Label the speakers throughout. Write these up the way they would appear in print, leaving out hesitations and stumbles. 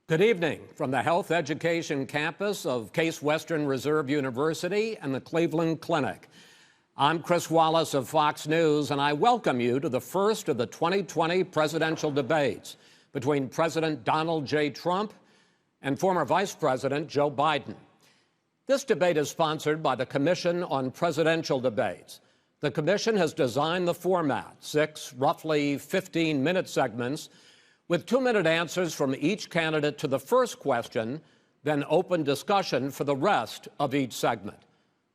Speaker 1: Good evening from the Health Education campus of Case Western Reserve University and the Cleveland Clinic. I'm Chris Wallace of Fox News, and I welcome you to the first of the 2020 presidential debates between President Donald J. Trump and former Vice President Joe Biden. This debate is sponsored by the Commission on Presidential Debates. The commission has designed the format, 6 roughly 15-minute segments, with 2-minute answers from each candidate to the first question, then open discussion for the rest of each segment.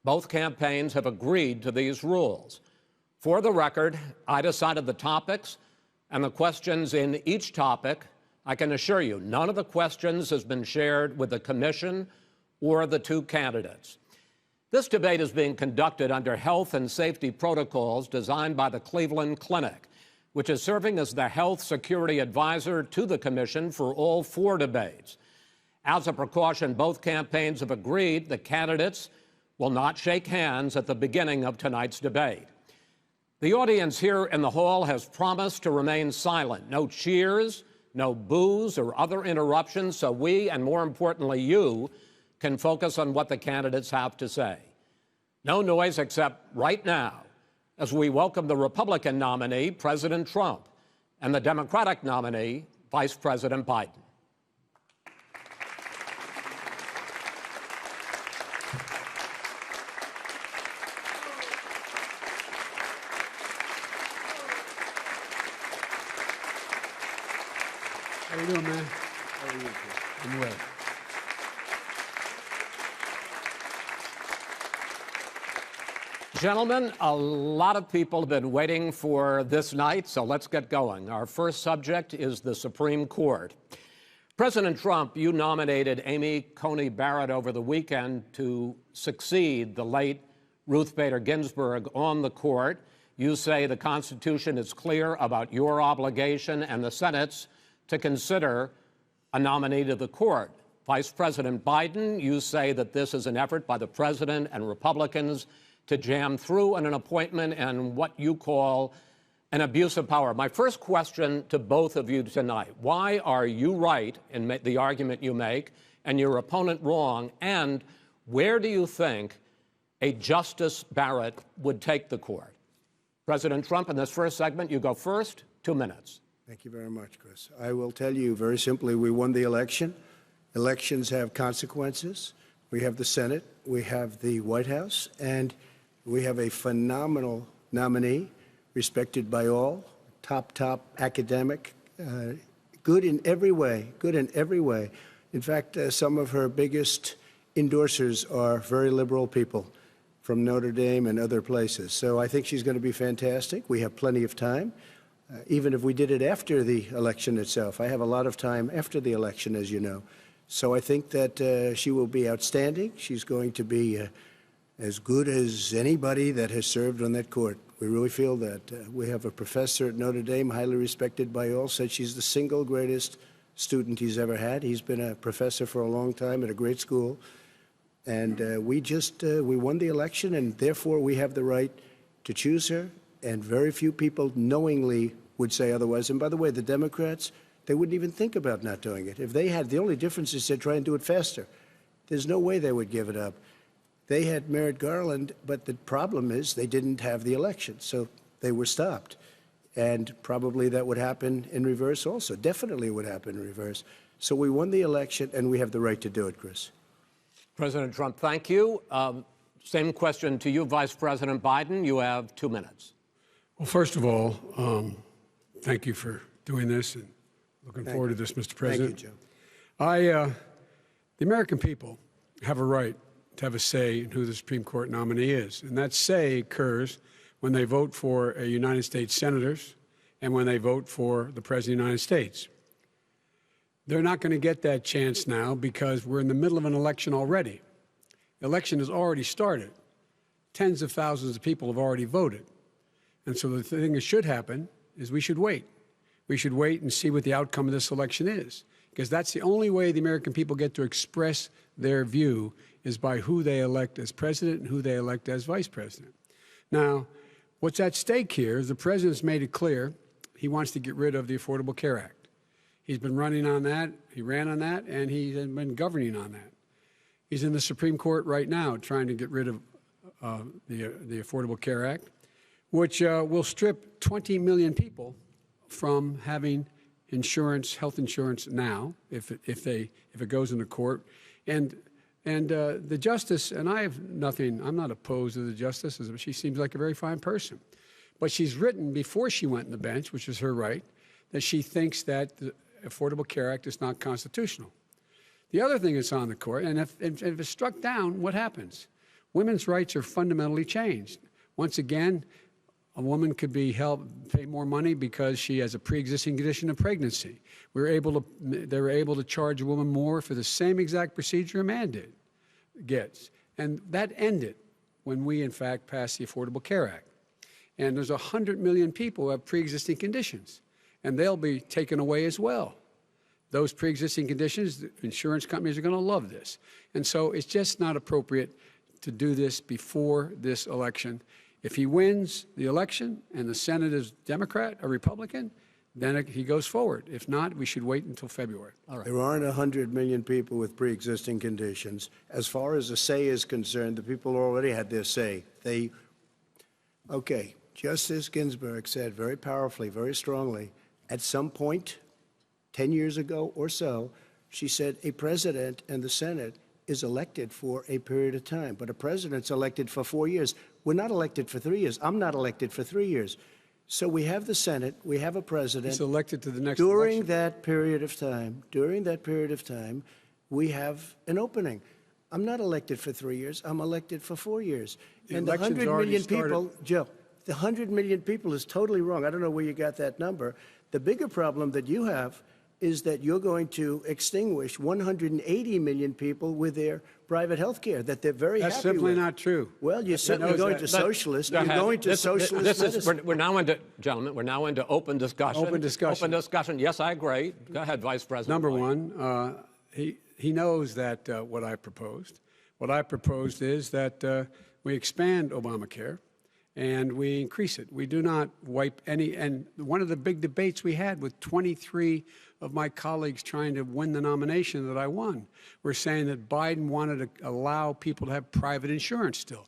Speaker 1: Both campaigns have agreed to these rules. For the record, I decided the topics and the questions in each topic. I can assure you, none of the questions has been shared with the commission or the 2 candidates. This debate is being conducted under health and safety protocols designed by the Cleveland Clinic, which is serving as the health security advisor to the commission for all 4 debates. As a precaution, both campaigns have agreed the candidates will not shake hands at the beginning of tonight's debate. The audience here in the hall has promised to remain silent. No cheers, no boos or other interruptions, so we, and more importantly you, can focus on what the candidates have to say. No noise except right now, as we welcome the Republican nominee, President Trump, and the Democratic nominee, Vice President Biden.
Speaker 2: How you doing, man? How are you? I'm well.
Speaker 1: Gentlemen, a lot of people have been waiting for this night, so let's get going. Our first subject is the Supreme Court. President Trump, you nominated Amy Coney Barrett over the weekend to succeed the late Ruth Bader Ginsburg on the court. You say the Constitution is clear about your obligation and the Senate's to consider a nominee to the court. Vice President Biden, you say that this is an effort by the president and Republicans to jam through an appointment and what you call an abuse of power. My first question to both of you tonight: why are you right in the argument you make and your opponent wrong? And where do you think a Justice Barrett would take the court? President Trump, in this first segment, you go first. 2 minutes.
Speaker 2: Thank you very much, Chris. I will tell you very simply, we won the election. Elections have consequences. We have the Senate, we have the White House, and we have a phenomenal nominee, respected by all, top academic, good in every way, In fact, some of her biggest endorsers are very liberal people from Notre Dame and other places. So I think she's going to be fantastic. We have plenty of time, even if we did it after the election itself. I have a lot of time after the election, as you know. So I think that she will be outstanding. She's going to be as good as anybody that has served on that court. We really feel that. We have a professor at Notre Dame, highly respected by all, said she's the single greatest student he's ever had. He's been a professor for a long time at a great school. And we won the election, and therefore we have the right to choose her. And very few people knowingly would say otherwise. And by the way, the Democrats, they wouldn't even think about not doing it. If they had, the only difference is they'd try and do it faster. There's no way they would give it up. They had Merrick Garland, but the problem is they didn't have the election, so they were stopped. And probably that would happen in reverse also. Definitely would happen in reverse. So we won the election, and we have the right to do it, Chris.
Speaker 1: President Trump, thank you. Same question to you, Vice President Biden. You have 2 minutes.
Speaker 3: Well, first of all, thank you for doing this, and looking forward to this, Mr. President.
Speaker 2: Thank you, Joe.
Speaker 3: The American people have a right to have a say in who the Supreme Court nominee is. And that say occurs when they vote for United States senators and when they vote for the President of the United States. They're not going to get that chance now because we're in the middle of an election already. election has already started. Tens of thousands of people have already voted. And so the thing that should happen is we should wait. We should wait and see what the outcome of this election is, because that's the only way the American people get to express their view is by who they elect as president and who they elect as vice president. Now, what's at stake here is the president's made it clear he wants to get rid of the Affordable Care Act. He's been running on that, he ran on that, and he's been governing on that. He's in the Supreme Court right now trying to get rid of the Affordable Care Act, which will strip 20 million people from having insurance, health insurance now, if it goes into court. And the justice, and I'm not opposed to the justice, she seems like a very fine person. But she's written before she went on the bench, which is her right, that she thinks that the Affordable Care Act is not constitutional. The other thing that's on the court, and if it's struck down, what happens? Women's rights are fundamentally changed. Once again, a woman could be pay more money because she has a pre-existing condition of pregnancy. They were able to charge a woman more for the same exact procedure a man gets. And that ended when we, in fact, passed the Affordable Care Act. And there's 100 million people who have pre-existing conditions, and they'll be taken away as well. Those pre-existing conditions, the insurance companies are going to love this. And so it's just not appropriate to do this before this election. If he wins the election and the Senate is Democrat or Republican, then he goes forward. If not, we should wait until February.
Speaker 2: All right. There aren't 100 million people with pre-existing conditions. As far as the say is concerned, the people already had their say. Okay, Justice Ginsburg said very powerfully, very strongly, at some point, 10 years ago or so, she said a president and the Senate is elected for a period of time, but a president's elected for 4 years. We're not elected for 3 years. I'm not elected for 3 years. So we have the Senate, we have a president.
Speaker 3: He's elected to the next
Speaker 2: during
Speaker 3: election.
Speaker 2: that period of time, we have an opening. I'm not elected for 3 years. I'm elected for 4 years. And the 100 million people, Joe, the 100 million people is totally wrong. I don't know where you got that number. The bigger problem that you have is that you're going to extinguish 180 million people with their private health care that they're very happy with.
Speaker 3: That's simply not true.
Speaker 2: Well, you're certainly going to socialist. You're going to socialist medicine.
Speaker 1: We're now into, gentlemen, we're now into open discussion.
Speaker 3: Open discussion.
Speaker 1: Open discussion. Yes, I agree. Go ahead, Vice President.
Speaker 3: Number
Speaker 1: White.
Speaker 3: one, he knows that what I proposed. What I proposed is that we expand Obamacare and we increase it. We do not wipe any. And one of the big debates we had with 23 of my colleagues trying to win the nomination that I won were saying that Biden wanted to allow people to have private insurance still.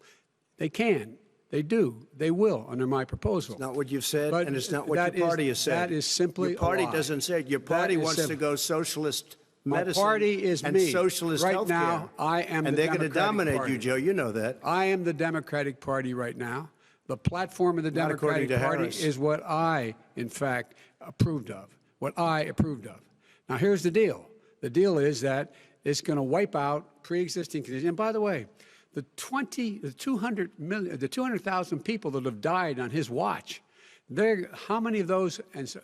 Speaker 3: They can. They do. They will under my proposal.
Speaker 2: It's not what you've said,
Speaker 3: But
Speaker 2: and it's not what your party has said.
Speaker 3: That is simply
Speaker 2: your party
Speaker 3: a lie.
Speaker 2: doesn't say it. Your party wants to go socialist medicine.
Speaker 3: My party is
Speaker 2: and
Speaker 3: me.
Speaker 2: socialist
Speaker 3: right
Speaker 2: healthcare.
Speaker 3: now, I am
Speaker 2: and
Speaker 3: the
Speaker 2: they're going to dominate
Speaker 3: party.
Speaker 2: you, Joe. You know that.
Speaker 3: I am the Democratic Party right now. The platform of the
Speaker 2: Not according
Speaker 3: Democratic
Speaker 2: to
Speaker 3: Party
Speaker 2: Harris.
Speaker 3: is what I, in fact, approved of. What I approved of. Now, here's the deal. The deal is that it's going to wipe out pre-existing conditions. And by the way, the 200,000 people that have died on his watch, how many of those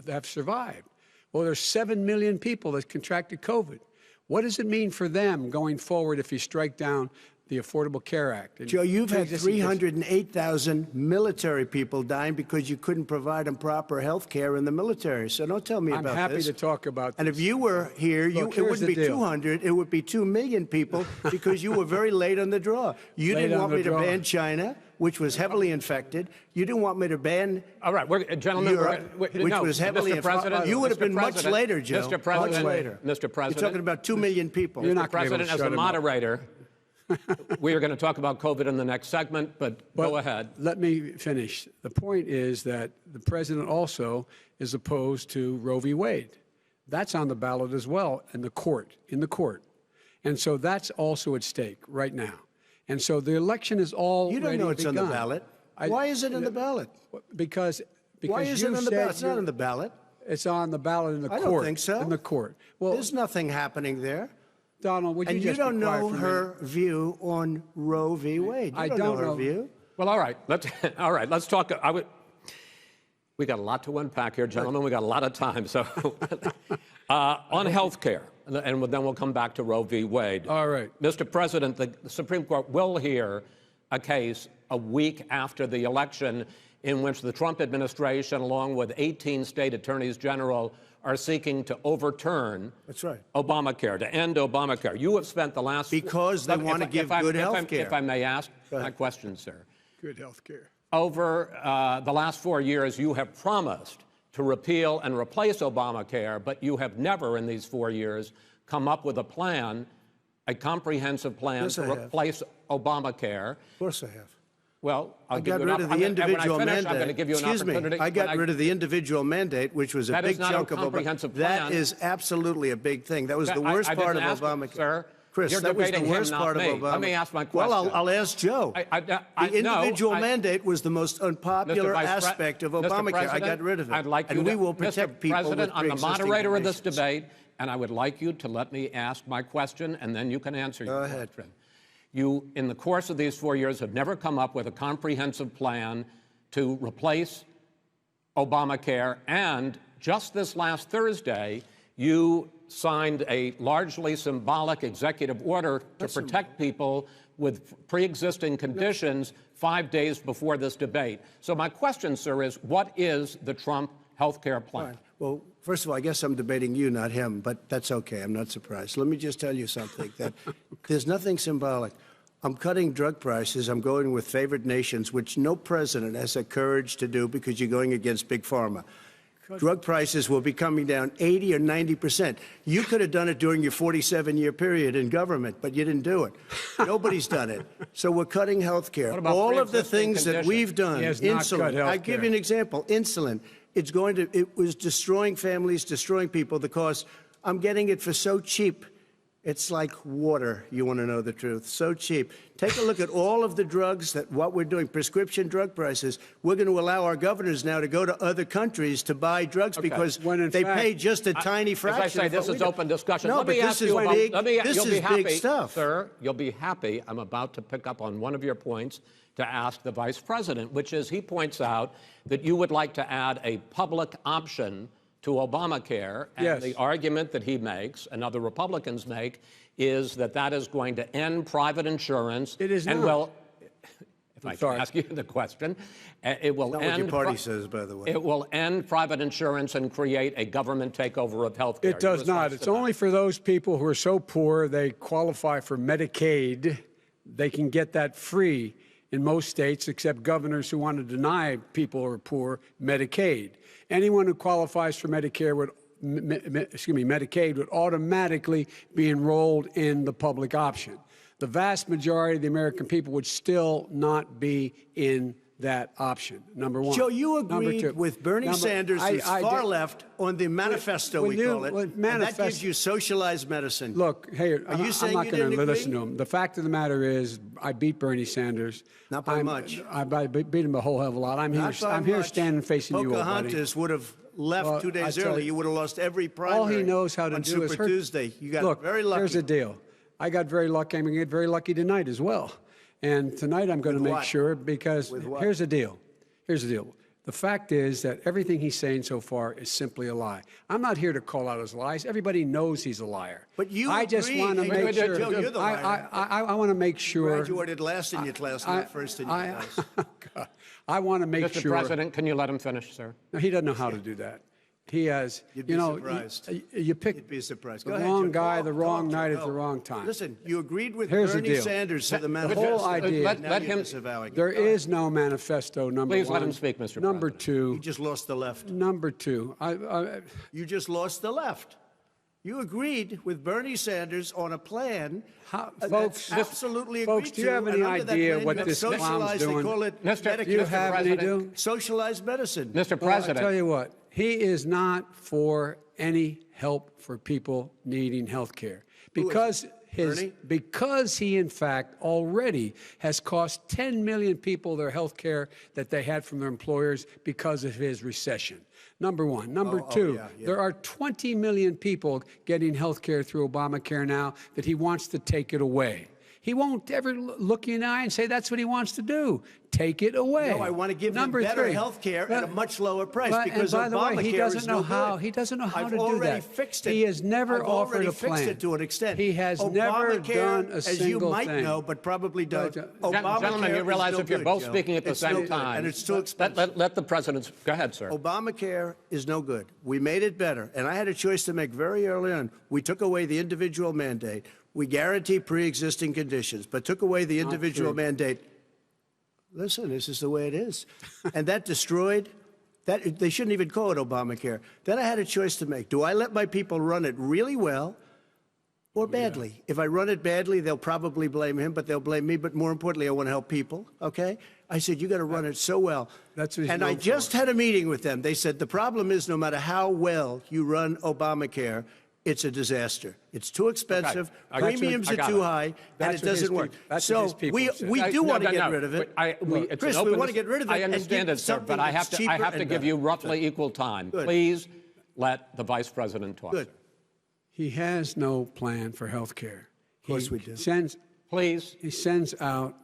Speaker 3: have survived? Well, there's 7 million people that contracted COVID. What does it mean for them going forward if you strike down the Affordable Care Act?
Speaker 2: Joe, you've had 308,000 military people dying because you couldn't provide them proper health care in the military. So don't tell me about this.
Speaker 3: I'm happy to talk about this.
Speaker 2: And if you were here,
Speaker 3: Look,
Speaker 2: it wouldn't be 200. It would be 2 million people because you were very late on the draw. You didn't want me to ban China, which was heavily infected. You didn't want me to ban
Speaker 1: All right, gentlemen,
Speaker 2: Europe, which was heavily infected. You would have been much later, Joe.
Speaker 1: Mr. President,
Speaker 2: much later.
Speaker 1: Mr. President.
Speaker 2: You're talking about 2 million people.
Speaker 3: You're not
Speaker 1: Mr. President, as the moderator, we are going to talk about COVID in the next segment, but go ahead.
Speaker 3: Let me finish. The point is that the president also is opposed to Roe v. Wade. That's on the ballot as well in the court. And so that's also at stake right now. And so the election is already
Speaker 2: You don't know it's
Speaker 3: begun.
Speaker 2: on the ballot. Why is it on the ballot?
Speaker 3: Because
Speaker 2: Why is it on the ballot? It's not on the ballot.
Speaker 3: It's on the ballot in the court.
Speaker 2: I don't think so.
Speaker 3: In the court. Well,
Speaker 2: there's nothing happening there.
Speaker 3: Donald, would you
Speaker 2: and
Speaker 3: just
Speaker 2: you don't
Speaker 3: be quiet
Speaker 2: know
Speaker 3: for a
Speaker 2: her
Speaker 3: minute?
Speaker 2: view on Roe v. Wade. You
Speaker 3: I
Speaker 2: don't know her view.
Speaker 1: Well, all right. Let's talk. We got a lot to unpack here, gentlemen. We got a lot of time. So, on health care, and then we'll come back to Roe v. Wade.
Speaker 3: All right.
Speaker 1: Mr. President, the Supreme Court will hear a case a week after the election in which the Trump administration, along with 18 state attorneys general, are seeking to overturn
Speaker 2: That's right.
Speaker 1: Obamacare, to end Obamacare. You have spent the last...
Speaker 2: Because they want to give good health care.
Speaker 1: If I may ask my question, sir.
Speaker 3: Good health care.
Speaker 1: Over the last 4 years, you have promised to repeal and replace Obamacare, but you have never in these 4 years come up with a plan, a comprehensive plan
Speaker 2: Yes,
Speaker 1: to
Speaker 2: I have.
Speaker 1: replace Obamacare.
Speaker 2: Of course I have.
Speaker 1: Well,
Speaker 2: I got rid of the individual mandate.
Speaker 1: I'm going to give you an opportunity.
Speaker 2: I got rid of the individual mandate, which was a big chunk of
Speaker 1: comprehensive
Speaker 2: Obamacare.
Speaker 1: plan.
Speaker 2: That is absolutely a big thing. That was the worst part of Obamacare.
Speaker 1: Sir,
Speaker 2: Chris, that was the worst part of Obamacare.
Speaker 1: Let me ask my question.
Speaker 2: Well, I'll ask Joe. The individual mandate was the most unpopular aspect of Obamacare. I got rid of it.
Speaker 1: I'd like you
Speaker 2: and we will protect people with
Speaker 1: President, I'm the moderator of this
Speaker 2: conditions.
Speaker 1: debate, and I would like you to let me ask my question, and then you can answer your
Speaker 2: ahead.
Speaker 1: question. You, in the course of these 4 years, have never come up with a comprehensive plan to replace Obamacare, and just this last Thursday, you signed a largely symbolic executive order to protect people with pre-existing conditions 5 days before this debate. So my question, sir, is what is the Trump health care plan?
Speaker 2: Fine. Well, first of all, I guess I'm debating you, not him, but that's okay. I'm not surprised. Let me just tell you something, that there's nothing symbolic. I'm cutting drug prices. I'm going with favored nations, which no president has the courage to do because you're going against Big Pharma. Drug prices will be coming down 80 or 90%. You could have done it during your 47-year period in government, but you didn't do it. Nobody's done it. So we're cutting health care. All of the things that we've done, insulin. I'll give you an example. Insulin. It was destroying families, destroying people because I'm getting it for so cheap. It's like water, you want to know the truth. So cheap. Take a look at all of the drugs what we're doing, prescription drug prices. We're going to allow our governors now to go to other countries to buy drugs because they pay just a tiny fraction.
Speaker 1: As I say, this is open discussion.
Speaker 2: No,
Speaker 1: let me
Speaker 2: but
Speaker 1: ask
Speaker 2: this is
Speaker 1: you about,
Speaker 2: big. This
Speaker 1: you'll
Speaker 2: is
Speaker 1: be happy,
Speaker 2: big stuff.
Speaker 1: Sir, you'll be happy. I'm about to pick up on one of your points to ask the Vice President, which is he points out that you would like to add a public option to Obamacare. And
Speaker 3: yes.
Speaker 1: The argument that he makes and other Republicans make is that that is going to end private insurance.
Speaker 3: It is
Speaker 1: and
Speaker 3: not.
Speaker 1: Well, if I can ask you the question, it will
Speaker 2: Not
Speaker 1: end.
Speaker 2: what your party says, by the way.
Speaker 1: It will end private insurance and create a government takeover of health care.
Speaker 3: It does not. It's only for those people who are so poor they qualify for Medicaid. They can get that free in most states, except governors who want to deny people who are poor Medicaid. Anyone who qualifies for Medicare Medicaid would automatically be enrolled in the public option. The vast majority of the American people would still not be in that option, number one.
Speaker 2: Joe, you agreed with Bernie Sanders, who's far left, on the manifesto, we call it, and that gives you socialized medicine.
Speaker 3: Look, hey,
Speaker 2: Are you saying
Speaker 3: I'm not
Speaker 2: you
Speaker 3: going to
Speaker 2: didn't
Speaker 3: listen
Speaker 2: agree?
Speaker 3: to him. The fact of the matter is, I beat Bernie Sanders.
Speaker 2: Not by much.
Speaker 3: I beat him a whole hell of a lot. I'm here standing facing you, old buddy.
Speaker 2: Pocahontas would have left 2 days early. You would have lost every primary.
Speaker 3: All he knows how to
Speaker 2: on
Speaker 3: do
Speaker 2: Super
Speaker 3: is hurt.
Speaker 2: Tuesday. You got very lucky.
Speaker 3: Here's the deal. I got very lucky. I'm going to get very lucky tonight as well. And tonight I'm going to make sure, because here's the deal. Here's the deal. The fact is that everything he's saying so far is simply a lie. I'm not here to call out his lies. Everybody knows he's a liar.
Speaker 2: But you
Speaker 3: I just want to make sure.
Speaker 2: Joe, you're the liar.
Speaker 3: I want to make sure.
Speaker 2: Graduated last in your class, not first in your class.
Speaker 3: I want to make sure.
Speaker 1: Mr. President, can you let him finish, sir?
Speaker 3: No, he doesn't know how to do that. He has,
Speaker 2: You'd be surprised.
Speaker 3: You pick
Speaker 2: You'd be surprised.
Speaker 3: the
Speaker 2: Go ahead,
Speaker 3: wrong
Speaker 2: Joe.
Speaker 3: guy,
Speaker 2: Go,
Speaker 3: the wrong
Speaker 2: Joe,
Speaker 3: night at
Speaker 2: go.
Speaker 3: the wrong time.
Speaker 2: Listen, you agreed with
Speaker 3: Here's the
Speaker 2: Bernie
Speaker 3: deal.
Speaker 2: Sanders to the
Speaker 3: The
Speaker 2: manifesto.
Speaker 3: whole idea.
Speaker 1: Let him.
Speaker 3: There is no manifesto, number
Speaker 1: Please
Speaker 3: one.
Speaker 1: let him speak, Mr.
Speaker 3: Number
Speaker 1: President.
Speaker 3: two.
Speaker 2: You just lost the left.
Speaker 3: Number two.
Speaker 2: You just lost the left. You agreed with Bernie Sanders on a plan
Speaker 3: folks,
Speaker 2: that's absolutely
Speaker 3: folks,
Speaker 2: agreed
Speaker 3: do you have
Speaker 2: to,
Speaker 3: any
Speaker 2: and under that
Speaker 3: idea
Speaker 2: plan,
Speaker 3: what
Speaker 2: you have
Speaker 3: this clown's
Speaker 2: socialized,
Speaker 3: doing?
Speaker 2: They call it
Speaker 1: Mr.
Speaker 3: Do you have any
Speaker 1: President.
Speaker 3: do?
Speaker 2: socialized medicine.
Speaker 1: Mr.
Speaker 3: Well,
Speaker 1: President.
Speaker 3: I tell you what, he is not for any help for people needing health care. Because he, in fact, already has cost 10 million people their health care that they had from their employers because of his recession. Number one. Number two, there are 20 million people getting health care through Obamacare now that he wants to take it away. He won't ever look you in the eye and say that's what he wants to do. take it away.
Speaker 2: No, I want to give
Speaker 3: Number
Speaker 2: them better
Speaker 3: three.
Speaker 2: health care at a much lower price because
Speaker 3: and by
Speaker 2: Obamacare
Speaker 3: the way, he doesn't
Speaker 2: is
Speaker 3: know
Speaker 2: no
Speaker 3: how.
Speaker 2: good.
Speaker 3: He doesn't know how
Speaker 2: I've
Speaker 3: to do
Speaker 2: already
Speaker 3: that.
Speaker 2: fixed it.
Speaker 3: He has never
Speaker 2: I've
Speaker 3: offered
Speaker 2: already
Speaker 3: a plan.
Speaker 2: fixed it to an extent.
Speaker 3: He has never
Speaker 2: Obamacare,
Speaker 3: done a
Speaker 2: as
Speaker 3: single
Speaker 2: you might
Speaker 3: thing.
Speaker 2: know, but probably don't. Obamacare
Speaker 1: Gentlemen, you realize
Speaker 2: is no
Speaker 1: if you're
Speaker 2: good,
Speaker 1: both
Speaker 2: Joe.
Speaker 1: speaking at the
Speaker 2: It's no
Speaker 1: same
Speaker 2: good,
Speaker 1: time,
Speaker 2: and it's too expensive.
Speaker 1: let the president go ahead, sir.
Speaker 2: Obamacare is no good. We made it better, and I had a choice to make very early on. We took away the individual mandate. We guarantee pre-existing conditions, but took away the individual mandate. Listen, this is the way it is. And that destroyed, that they shouldn't even call it Obamacare. Then I had a choice to make. Do I let my people run it really well or badly? If I run it badly, they'll probably blame him, but they'll blame me. But more importantly, I want to help people, okay? I said, you got to run it so well.
Speaker 3: That's what he's
Speaker 2: and I
Speaker 3: known
Speaker 2: just
Speaker 3: for.
Speaker 2: had a meeting with them. They said, the problem is no matter how well you run Obamacare, it's a disaster. It's too expensive.
Speaker 1: Okay.
Speaker 2: Premiums
Speaker 1: I
Speaker 2: are
Speaker 1: got
Speaker 2: too
Speaker 1: it.
Speaker 2: high, and
Speaker 3: That's
Speaker 2: it
Speaker 3: what his
Speaker 2: doesn't work.
Speaker 3: people- that's
Speaker 2: so
Speaker 3: what his people
Speaker 2: we
Speaker 3: said.
Speaker 2: do want to
Speaker 1: No,
Speaker 2: get rid of it.
Speaker 1: It's
Speaker 2: Chris,
Speaker 1: an
Speaker 2: we
Speaker 1: open
Speaker 2: want to get rid of it.
Speaker 1: I
Speaker 2: and
Speaker 1: understand
Speaker 2: give
Speaker 1: it, sir, but
Speaker 2: something
Speaker 1: I have
Speaker 2: that's
Speaker 1: to
Speaker 2: cheaper
Speaker 1: give
Speaker 2: and
Speaker 1: you
Speaker 2: better.
Speaker 1: roughly equal time.
Speaker 2: Good.
Speaker 1: Please let the vice president talk.
Speaker 2: Good.
Speaker 3: He has no plan for health care. Of
Speaker 2: course we do.
Speaker 1: Please.
Speaker 3: He sends out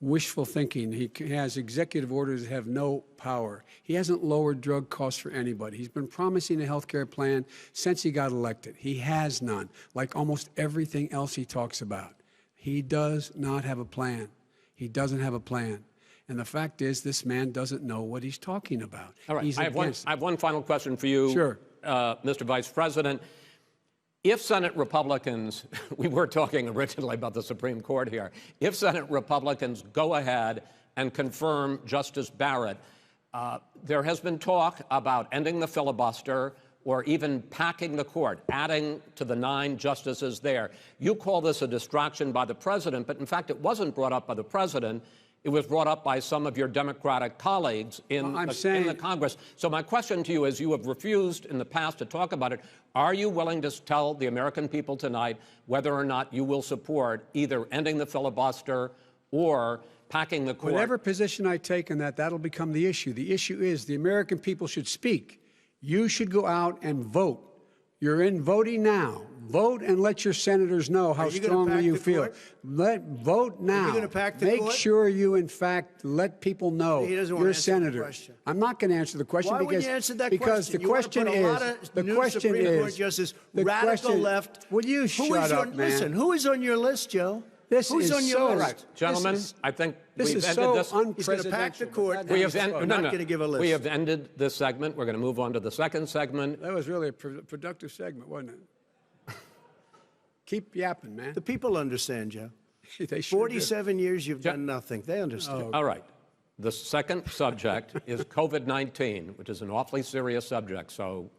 Speaker 3: wishful thinking. He has executive orders that have no power. He hasn't lowered drug costs for anybody. He's been promising a health care plan since he got elected. He has none, like almost everything else he talks about. He does not have a plan. He doesn't have a plan. And the fact is, this man doesn't know what he's talking about.
Speaker 1: All right.
Speaker 3: He's
Speaker 1: I have
Speaker 3: against
Speaker 1: one final question for you,
Speaker 3: Sure.
Speaker 1: Mr. Vice President. If Senate Republicans, we were talking originally about the Supreme Court here, if Senate Republicans go ahead and confirm Justice Barrett, there has been talk about ending the filibuster or even packing the court, adding to the 9 justices there. You call this a distraction by the president, but in fact, it wasn't brought up by the president. It was brought up by some of your Democratic colleagues in the Congress. So my question to you is, you have refused in the past to talk about it. Are you willing to tell the American people tonight whether or not you will support either ending the filibuster or packing the court?
Speaker 3: Whatever position I take on that, that'll become the issue. The issue is the American people should speak. You should go out and vote. You're in voting now. Vote and let your senators know how strongly you feel. Vote now.
Speaker 2: Are you gonna pack the
Speaker 3: Make
Speaker 2: court?
Speaker 3: sure you, in fact, let people know
Speaker 2: He doesn't want to
Speaker 3: you're a
Speaker 2: answer the
Speaker 3: senator.
Speaker 2: question.
Speaker 3: I'm not going to answer the question
Speaker 2: Why
Speaker 3: because
Speaker 2: wouldn't you answer that
Speaker 3: because
Speaker 2: question?
Speaker 3: the
Speaker 2: You wanna
Speaker 3: question
Speaker 2: put a lot
Speaker 3: is
Speaker 2: of
Speaker 3: the
Speaker 2: new
Speaker 3: question
Speaker 2: Supreme Court
Speaker 3: is
Speaker 2: justice,
Speaker 3: the
Speaker 2: radical
Speaker 3: question,
Speaker 2: left.
Speaker 3: Will you
Speaker 2: Who
Speaker 3: shut
Speaker 2: is
Speaker 3: up,
Speaker 2: on,
Speaker 3: man?
Speaker 2: Listen, who is on your list, Joe?
Speaker 3: This
Speaker 2: Who's
Speaker 3: is
Speaker 2: on your
Speaker 3: so
Speaker 2: list?
Speaker 3: right.
Speaker 1: Gentlemen,
Speaker 3: This is-
Speaker 1: I think
Speaker 3: This
Speaker 1: we've
Speaker 3: is
Speaker 1: ended
Speaker 3: so
Speaker 1: this.
Speaker 2: He's going to pack the court.
Speaker 1: We have
Speaker 2: I'm not going to give a list.
Speaker 1: We have ended this segment. We're going to move on to the second segment.
Speaker 3: That was really a productive segment, wasn't it? Keep yapping, man.
Speaker 2: The people understand, Joe.
Speaker 3: They sure do.
Speaker 2: 47 years you've done nothing. They understand.
Speaker 1: All right. The second subject is COVID-19, which is an awfully serious subject, so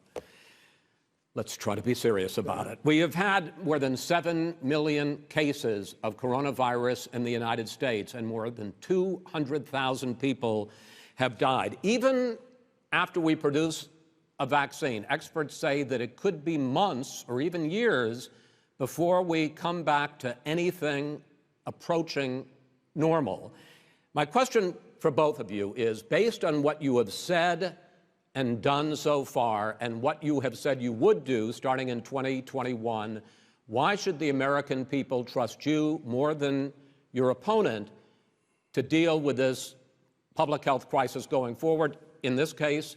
Speaker 1: let's try to be serious about it. We have had more than 7 million cases of coronavirus in the United States, and more than 200,000 people have died. Even after we produce a vaccine, experts say that it could be months or even years before we come back to anything approaching normal. My question for both of you is, based on what you have said and done so far and what you have said you would do starting in 2021, why should the American people trust you more than your opponent to deal with this public health crisis going forward? In this case,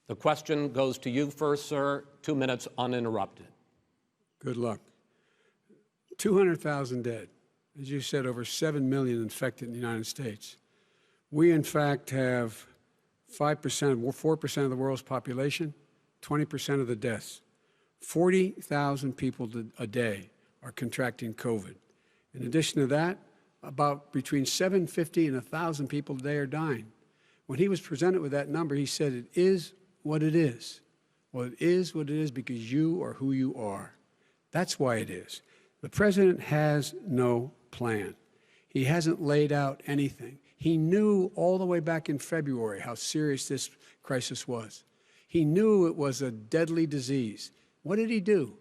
Speaker 1: the question goes to you first, sir. 2 minutes uninterrupted.
Speaker 3: Good luck. 200,000 dead. As you said, over 7 million infected in the United States. We, in fact, have 4% of the world's population, 20% of the deaths. 40,000 people a day are contracting COVID. In addition to that, about between 750 and 1,000 people a day are dying. When he was presented with that number, he said, it is what it is. Well, it is what it is because you are who you are. That's why it is. The president has no plan. He hasn't laid out anything. He knew all the way back in February how serious this crisis was. He knew it was a deadly disease. What did he do?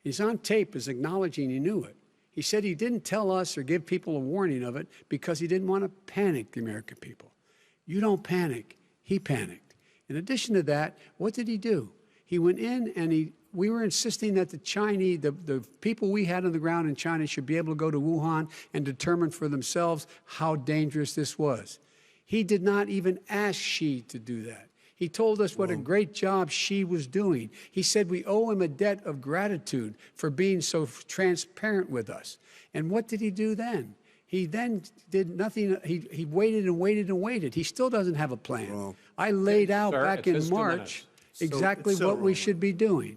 Speaker 3: He's on tape as acknowledging he knew it. He said he didn't tell us or give people a warning of it because he didn't want to panic the American people. You don't panic. He panicked. In addition to that, what did he do? He went in and we were insisting that the Chinese, the people we had on the ground in China should be able to go to Wuhan and determine for themselves how dangerous this was. He did not even ask Xi to do that. He told us what a great job Xi was doing. He said we owe him a debt of gratitude for being so transparent with us. And what did he do then? He then did nothing. He waited and waited and waited. He still doesn't have a plan.
Speaker 2: Wrong.
Speaker 3: I laid out
Speaker 1: Sir,
Speaker 3: back
Speaker 1: it's
Speaker 3: in
Speaker 1: just 2
Speaker 3: March
Speaker 1: minutes.
Speaker 3: exactly
Speaker 2: it's so
Speaker 3: what we
Speaker 2: wrong.
Speaker 3: should be doing.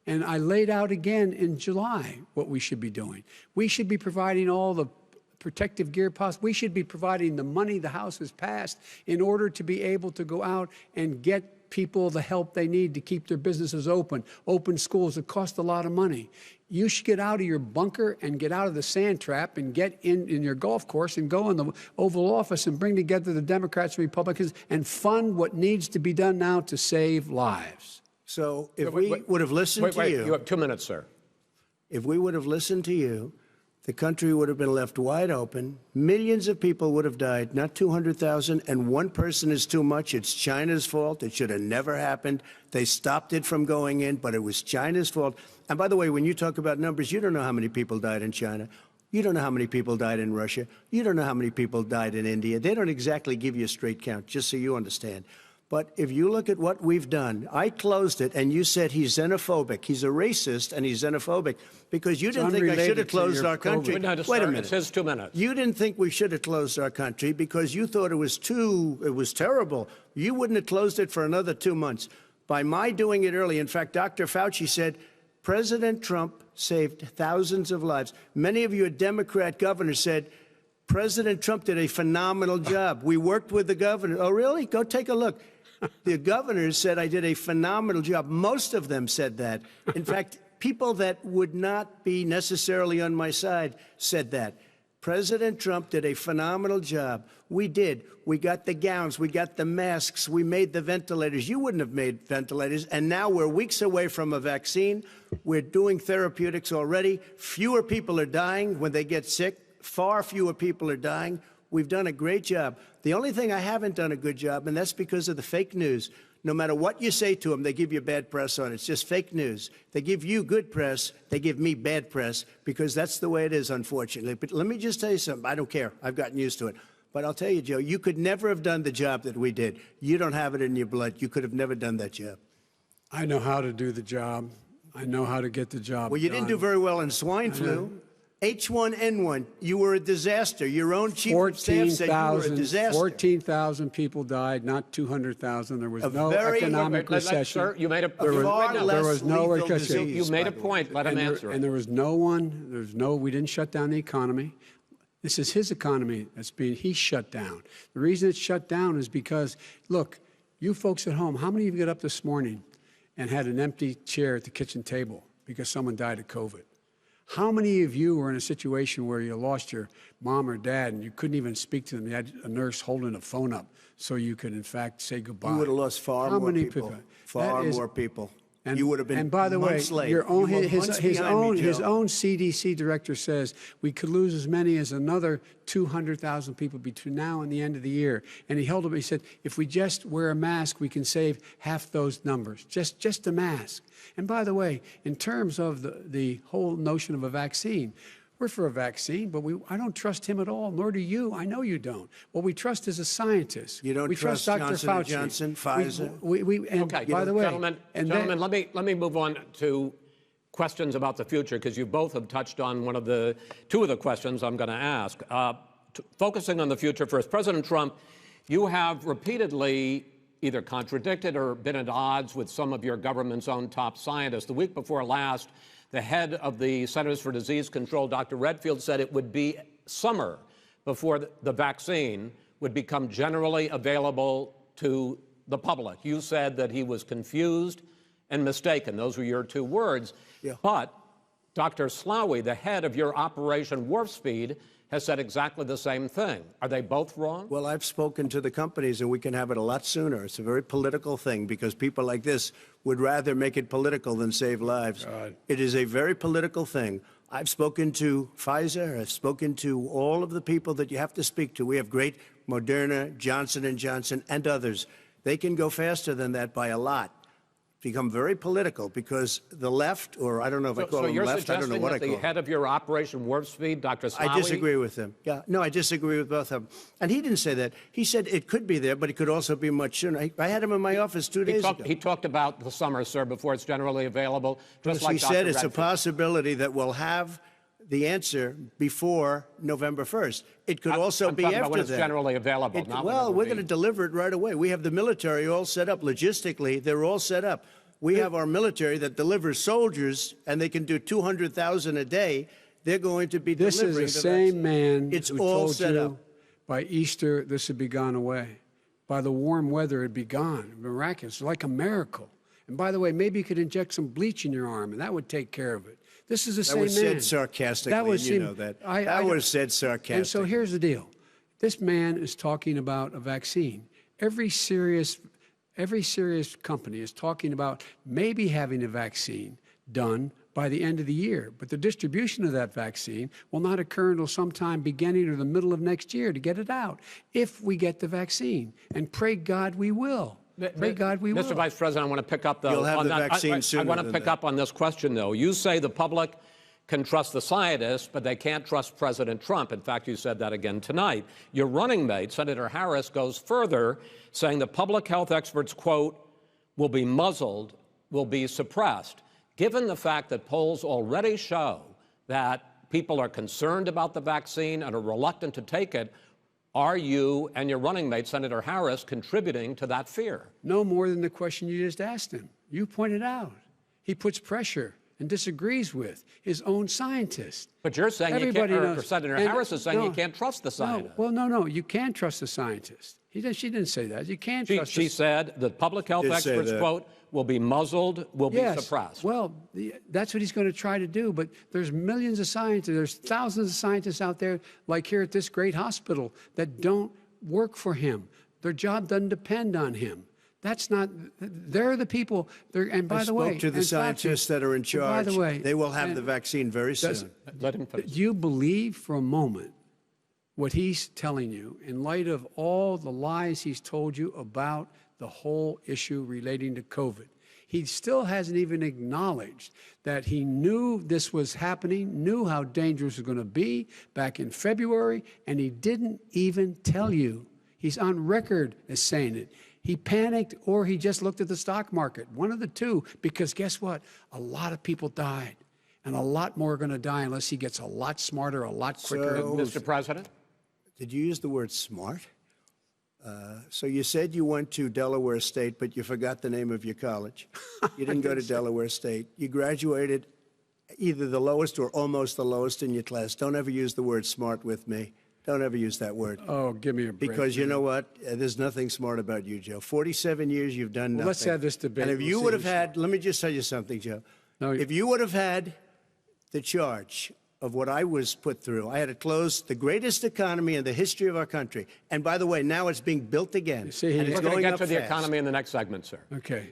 Speaker 3: And I laid out again in July what we should be doing. We should be providing all the protective gear possible. We should be providing the money the House has passed in order to be able to go out and get people the help they need to keep their businesses open schools that cost a lot of money. You should get out of your bunker and get out of the sand trap and get in your golf course and go in the Oval Office and bring together the Democrats and Republicans and fund what needs to be done now to save lives.
Speaker 2: So if we would have listened to
Speaker 1: You have 2 minutes, sir.
Speaker 2: if we would have listened to you, the country would have been left wide open. Millions of people would have died, not 200,000, and one person is too much. It's China's fault. It should have never happened. They stopped it from going in, but it was China's fault. And by the way, when you talk about numbers, you don't know how many people died in China. You don't know how many people died in Russia. You don't know how many people died in India. They don't exactly give you a straight count, just so you understand. But if you look at what we've done, I closed it, and you said he's xenophobic. He's a racist, and he's xenophobic because you didn't think I should have closed our country.
Speaker 1: No,
Speaker 2: Wait
Speaker 1: sir,
Speaker 2: a minute.
Speaker 1: It's his 2 minutes.
Speaker 2: You didn't think we should have closed our country because you thought it was terrible. You wouldn't have closed it for another 2 months. By my doing it early, in fact, Dr. Fauci said, President Trump saved thousands of lives. Many of you Democrat governors said, President Trump did a phenomenal job. We worked with the governor. Oh, really? Go take a look. The governors said I did a phenomenal job. Most of them said that. In fact, people that would not be necessarily on my side said that. President Trump did a phenomenal job. We did. We got the gowns. We got the masks. We made the ventilators. You wouldn't have made ventilators. And now we're weeks away from a vaccine. We're doing therapeutics already. Fewer people are dying when they get sick. Far fewer people are dying. We've done a great job. The only thing I haven't done a good job, and that's because of the fake news. No matter what you say to them, they give you bad press on it. It's just fake news. They give you good press. They give me bad press because that's the way it is, unfortunately. But let me just tell you something. I don't care. I've gotten used to it. But I'll tell you, Joe, you could never have done the job that we did. You don't have it in your blood. You could have never done that job.
Speaker 3: I know how to do the job. I know how to get the job
Speaker 2: Well, you
Speaker 3: done.
Speaker 2: didn't do very well in swine flu. H1N1, you were a disaster. Your own chief of staff said you were a disaster.
Speaker 3: 14,000 people died, not 200,000. There was no
Speaker 2: very-
Speaker 3: economic recession.
Speaker 1: Sir, you made a
Speaker 2: far
Speaker 1: no,
Speaker 2: less
Speaker 3: there was no
Speaker 2: lethal
Speaker 3: recession.
Speaker 2: disease,
Speaker 1: You made
Speaker 2: by
Speaker 1: a
Speaker 2: the way.
Speaker 1: point. Let him answer it.
Speaker 3: And there was we didn't shut down the economy. This is his economy he's shut down. The reason it's shut down is because, look, you folks at home, how many of you got up this morning and had an empty chair at the kitchen table because someone died of COVID? How many of you were in a situation where you lost your mom or dad and you couldn't even speak to them? You had a nurse holding a phone up so you could, in fact, say goodbye.
Speaker 2: You would have lost far
Speaker 3: How
Speaker 2: more
Speaker 3: many
Speaker 2: people. Far more people.
Speaker 3: And,
Speaker 2: you would have been
Speaker 3: and by the way,
Speaker 2: months late.
Speaker 3: your own,
Speaker 2: You were
Speaker 3: his
Speaker 2: months behind me,
Speaker 3: his
Speaker 2: Joe.
Speaker 3: own CDC director says we could lose as many as another 200,000 people between now and the end of the year. And he held up. He said, if we just wear a mask, we can save half those numbers. Just a mask. And by the way, in terms of the whole notion of a vaccine, we're for a vaccine, but I don't trust him at all, nor do you. I know you don't. What we trust is a scientist.
Speaker 2: You don't
Speaker 3: we
Speaker 2: trust
Speaker 3: Dr.
Speaker 2: Johnson
Speaker 3: Fauci.
Speaker 2: & Johnson, Pfizer?
Speaker 3: And
Speaker 1: Okay,
Speaker 3: by the way,
Speaker 1: gentlemen, let me move on to questions about the future because you both have touched on two of the questions I'm going to ask. Focusing on the future first, President Trump, you have repeatedly either contradicted or been at odds with some of your government's own top scientists. The week before last, the head of the Centers for Disease Control, Dr. Redfield, said it would be summer before the vaccine would become generally available to the public. You said that he was confused and mistaken. Those were your two words.
Speaker 2: Yeah.
Speaker 1: But Dr. Slaoui, the head of your Operation Warp Speed, has said exactly the same thing. Are they both wrong?
Speaker 2: Well, I've spoken to the companies, and we can have it a lot sooner. It's a very political thing because people like this would rather make it political than save lives.
Speaker 3: God.
Speaker 2: It is a very political thing. I've spoken to Pfizer. I've spoken to all of the people that you have to speak to. We have great Moderna, Johnson & Johnson, and others. They can go faster than that by a lot. become very political because the left, or I don't know if I call
Speaker 1: So
Speaker 2: them
Speaker 1: you're
Speaker 2: left, I don't know
Speaker 1: suggesting
Speaker 2: what I
Speaker 1: that
Speaker 2: call
Speaker 1: the
Speaker 2: them.
Speaker 1: head of your Operation Warp Speed, Dr. Slawi?
Speaker 2: I disagree with him. Yeah, no, I disagree with both of them. And he didn't say that. He said it could be there, but it could also be much sooner. I had him in my office 2 days ago.
Speaker 1: He talked about the summer, sir, before it's generally available. Just like
Speaker 2: He said
Speaker 1: Dr.
Speaker 2: it's a
Speaker 1: Redfield.
Speaker 2: possibility that we'll have the answer before November 1st. It could also
Speaker 1: I'm
Speaker 2: be
Speaker 1: talking
Speaker 2: after
Speaker 1: about when it's
Speaker 2: that.
Speaker 1: generally available. Not when
Speaker 2: Well,
Speaker 1: it'll
Speaker 2: we're
Speaker 1: be.
Speaker 2: going to deliver it right away. We have the military all set up. Logistically, they're all set up. We have our military that delivers soldiers, and they can do 200,000 a day. They're going to be
Speaker 3: This
Speaker 2: delivering
Speaker 3: is the
Speaker 2: vaccine.
Speaker 3: same man
Speaker 2: It's
Speaker 3: who
Speaker 2: all
Speaker 3: told
Speaker 2: set
Speaker 3: you
Speaker 2: up.
Speaker 3: by Easter this would be gone away. By the warm weather, it'd be gone. Miraculous, like a miracle. And by the way, maybe you could inject some bleach in your arm, and that would take care of it. This is the
Speaker 2: That
Speaker 3: same
Speaker 2: was
Speaker 3: man.
Speaker 2: said sarcastically,
Speaker 3: That was
Speaker 2: and you
Speaker 3: him.
Speaker 2: know that.
Speaker 3: I
Speaker 2: That was said sarcastically.
Speaker 3: And so here's the deal. This man is talking about a vaccine. Every serious company is talking about maybe having a vaccine done by the end of the year. But the distribution of that vaccine will not occur until sometime beginning or the middle of next year to get it out, if we get the vaccine. And pray God we will. Pray God we will.
Speaker 1: Mr. Vice President, I want to pick up, though,
Speaker 2: You'll have
Speaker 1: on
Speaker 2: the
Speaker 1: that.
Speaker 2: vaccine
Speaker 1: I
Speaker 2: sooner
Speaker 1: want to
Speaker 2: than
Speaker 1: pick
Speaker 2: that.
Speaker 1: up on this question, though. You say the public can trust the scientists, but they can't trust President Trump. In fact, you said that again tonight. Your running mate, Senator Harris, goes further, saying the public health experts, quote, will be muzzled, will be suppressed. Given the fact that polls already show that people are concerned about the vaccine and are reluctant to take it, are you and your running mate, Senator Harris, contributing to that fear?
Speaker 3: No more than the question you just asked him. You pointed out. He puts pressure and disagrees with his own scientists.
Speaker 1: But you're saying
Speaker 3: Everybody
Speaker 1: you can't, or
Speaker 3: knows.
Speaker 1: Senator
Speaker 3: And-
Speaker 1: Harris is saying
Speaker 3: no,
Speaker 1: you can't trust the scientists.
Speaker 3: No, you can trust the scientists. She didn't say that. You can't trust
Speaker 1: She said the public health
Speaker 2: Did say
Speaker 1: experts,
Speaker 2: that.
Speaker 1: quote, will be muzzled, will be suppressed.
Speaker 3: Well, that's what he's going to try to do. But there's millions of scientists, there's thousands of scientists out there, like here at this great hospital, that don't work for him. Their job doesn't depend on him. That's not. They're the people. And by
Speaker 2: I
Speaker 3: the way,
Speaker 2: spoke to the
Speaker 3: and Fauci,
Speaker 2: scientists that are in charge.
Speaker 3: By the way,
Speaker 2: they will have
Speaker 3: and
Speaker 2: the vaccine very soon.
Speaker 1: Let him finish.
Speaker 3: do you believe for a moment what he's telling you in light of all the lies he's told you about the whole issue relating to COVID? He still hasn't even acknowledged that he knew this was happening, knew how dangerous it was going to be back in February, and he didn't even tell you. He's on record as saying it. He panicked or he just looked at the stock market, one of the two, because guess what? A lot of people died, and a lot more are going to die unless he gets a lot smarter, a lot quicker.
Speaker 2: So-
Speaker 1: Mr. President?
Speaker 2: Did you use the word smart? So you said you went to Delaware State, but you forgot the name of your college. You didn't go to Delaware State. You graduated either the lowest or almost the lowest in your class. Don't ever use the word smart with me. Don't ever use that word.
Speaker 3: Oh, give me a break.
Speaker 2: Because you know what? There's nothing smart about you, Joe. 47 years, you've done nothing.
Speaker 3: let's have this debate.
Speaker 2: And if
Speaker 3: We'll
Speaker 2: you
Speaker 3: see
Speaker 2: would have
Speaker 3: who's
Speaker 2: had, let me just tell you something, Joe.
Speaker 3: No,
Speaker 2: If you would have had the charge of what I was put through, I had to close the greatest economy in the history of our country. And by the way, now it's being built again.
Speaker 3: see,
Speaker 2: and
Speaker 3: We're
Speaker 2: it's
Speaker 1: We're going to
Speaker 2: going
Speaker 1: get
Speaker 2: up
Speaker 1: to the
Speaker 2: fast.
Speaker 1: economy in the next segment, sir.
Speaker 3: Okay.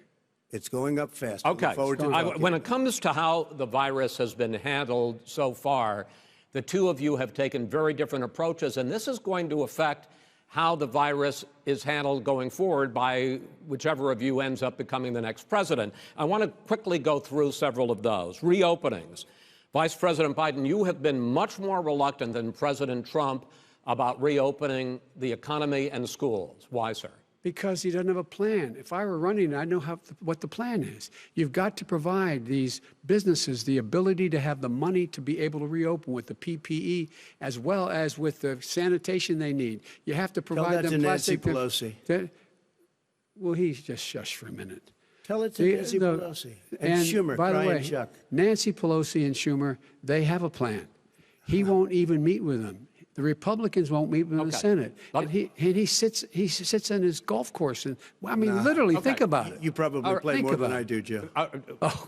Speaker 2: It's going up fast.
Speaker 1: Okay.
Speaker 2: Look forward to talking.
Speaker 1: When it comes to how the virus has been handled so far, the two of you have taken very different approaches, and this is going to affect how the virus is handled going forward by whichever of you ends up becoming the next president. I want to quickly go through several of those. Reopenings. Vice President Biden, you have been much more reluctant than President Trump about reopening the economy and schools. Why, sir?
Speaker 3: Because he doesn't have a plan. If I were running, I know what the plan is. You've got to provide these businesses the ability to have the money to be able to reopen with the PPE as well as with the sanitation they need. You have to provide
Speaker 2: that
Speaker 3: them
Speaker 2: to Nancy
Speaker 3: plastic.
Speaker 2: Pelosi.
Speaker 3: Well, he's just shush for a minute.
Speaker 2: Tell it to Nancy Pelosi. And Schumer,
Speaker 3: by the
Speaker 2: Brian
Speaker 3: way,
Speaker 2: Chuck.
Speaker 3: Nancy Pelosi and Schumer, they have a plan. He won't even meet with them. The Republicans won't meet with him in the Senate. And he sits on his golf course. And I mean, literally, think about it.
Speaker 2: You probably play
Speaker 3: Think
Speaker 2: more than
Speaker 3: about
Speaker 2: I
Speaker 3: it.
Speaker 2: do, Joe.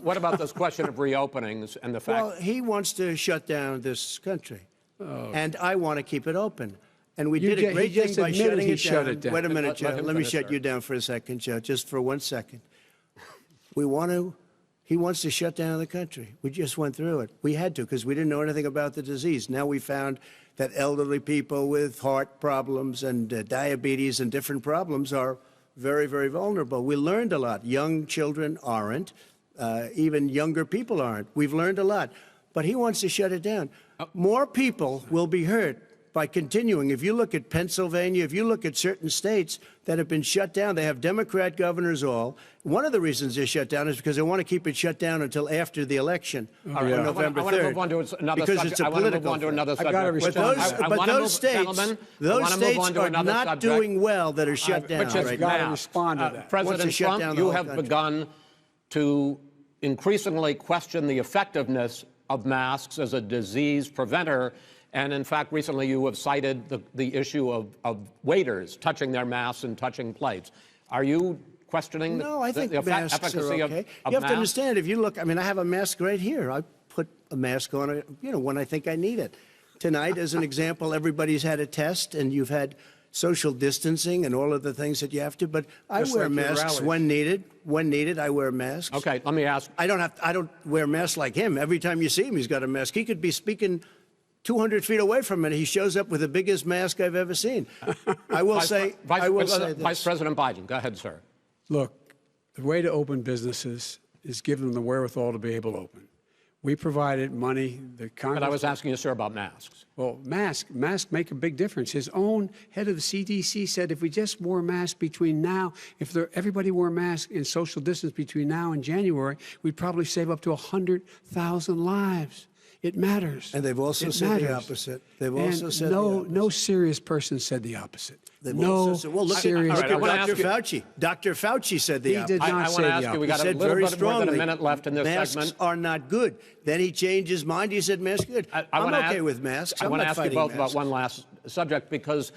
Speaker 1: What about this question of reopenings and the fact?
Speaker 2: Well, he wants to shut down this country, and I want to keep it open. And we did a
Speaker 3: he
Speaker 2: great thing
Speaker 3: just
Speaker 2: by
Speaker 3: admitted
Speaker 2: shutting
Speaker 3: he
Speaker 2: it
Speaker 3: shut
Speaker 2: down.
Speaker 3: it down.
Speaker 2: Wait a minute,
Speaker 1: Let
Speaker 2: Joe.
Speaker 1: him
Speaker 2: Let me
Speaker 1: finish,
Speaker 2: shut
Speaker 1: sir.
Speaker 2: you down for a second, Joe, just for 1 second. He wants to shut down the country. We just went through it. We had to because we didn't know anything about the disease. Now we found that elderly people with heart problems and diabetes and different problems are very, very vulnerable. We learned a lot. Young children aren't. Even younger people aren't. We've learned a lot. But he wants to shut it down. More people will be hurt by continuing. If you look at Pennsylvania, if you look at certain states that have been shut down, they have Democrat governors all. One of the reasons they're shut down is because they want to keep it shut down until after the election on November 3rd.
Speaker 1: I want to move on to another
Speaker 2: because
Speaker 1: subject.
Speaker 2: it's a
Speaker 1: I want to move
Speaker 2: political
Speaker 1: on to
Speaker 2: thing.
Speaker 1: another
Speaker 3: I
Speaker 1: subject.
Speaker 3: gotta respond.
Speaker 2: But those states,
Speaker 1: gentlemen,
Speaker 2: those states are not
Speaker 1: subject.
Speaker 2: doing well that are shut down
Speaker 1: Which is
Speaker 2: right
Speaker 3: gotta
Speaker 2: now.
Speaker 1: now.
Speaker 3: respond to that.
Speaker 2: Wants to
Speaker 1: President
Speaker 2: shut down
Speaker 1: Trump,
Speaker 2: the
Speaker 1: you
Speaker 2: whole
Speaker 1: have
Speaker 2: country.
Speaker 1: begun to increasingly question the effectiveness of masks as a disease preventer. And in fact, recently you have cited the issue of waiters touching their masks and touching plates. Are you questioning
Speaker 2: No, I think
Speaker 1: the
Speaker 2: masks
Speaker 1: efficacy
Speaker 2: are
Speaker 1: of
Speaker 2: okay.
Speaker 1: of
Speaker 2: You have
Speaker 1: masks?
Speaker 2: to understand, if you look, I mean, I have a mask right here. I put a mask on, when I think I need it. Tonight, as an example, everybody's had a test, and you've had social distancing and all of the things that you have to. But I
Speaker 3: Just
Speaker 2: wear
Speaker 3: like your
Speaker 2: masks
Speaker 3: rallies.
Speaker 2: when needed. When needed, I wear masks.
Speaker 1: Okay, let me ask.
Speaker 2: I don't wear masks like him. Every time you see him, he's got a mask. He could be speaking 200 feet away from it. He shows up with the biggest mask I've ever seen. I will say this.
Speaker 1: Vice President Biden, go ahead, sir.
Speaker 3: Look, the way to open businesses is give them the wherewithal to be able to open. We provided money. The Congress.
Speaker 1: But I was asking you, sir, about masks.
Speaker 3: Well, masks make a big difference. His own head of the CDC said if we just wore masks between now, everybody wore masks in social distance between now and January, we'd probably save up to 100,000 lives. It matters.
Speaker 2: And they've also
Speaker 3: It
Speaker 2: said the
Speaker 3: matters.
Speaker 2: opposite. They've
Speaker 3: And
Speaker 2: also said the opposite.
Speaker 3: no serious person said the opposite.
Speaker 2: They've
Speaker 3: No
Speaker 2: also said, well, look
Speaker 3: serious
Speaker 2: at
Speaker 1: I wanna
Speaker 2: Dr.
Speaker 1: ask you-
Speaker 2: Fauci. Dr. Fauci said the
Speaker 3: He
Speaker 2: opposite.
Speaker 3: did not
Speaker 1: I want
Speaker 3: say
Speaker 1: to
Speaker 3: the
Speaker 1: ask you, we
Speaker 2: He
Speaker 1: got a
Speaker 2: said
Speaker 1: little
Speaker 2: very
Speaker 1: bit more than
Speaker 2: strongly,
Speaker 1: a minute left in this
Speaker 2: masks
Speaker 1: segment.
Speaker 2: are not good. Then he changed his mind. He said masks are good.
Speaker 1: I
Speaker 2: I'm
Speaker 1: wanna
Speaker 2: okay
Speaker 1: ask-
Speaker 2: with masks.
Speaker 1: I
Speaker 2: I'm
Speaker 1: want to
Speaker 2: not
Speaker 1: ask you
Speaker 2: fighting
Speaker 1: both about
Speaker 2: masks.
Speaker 1: one last subject, because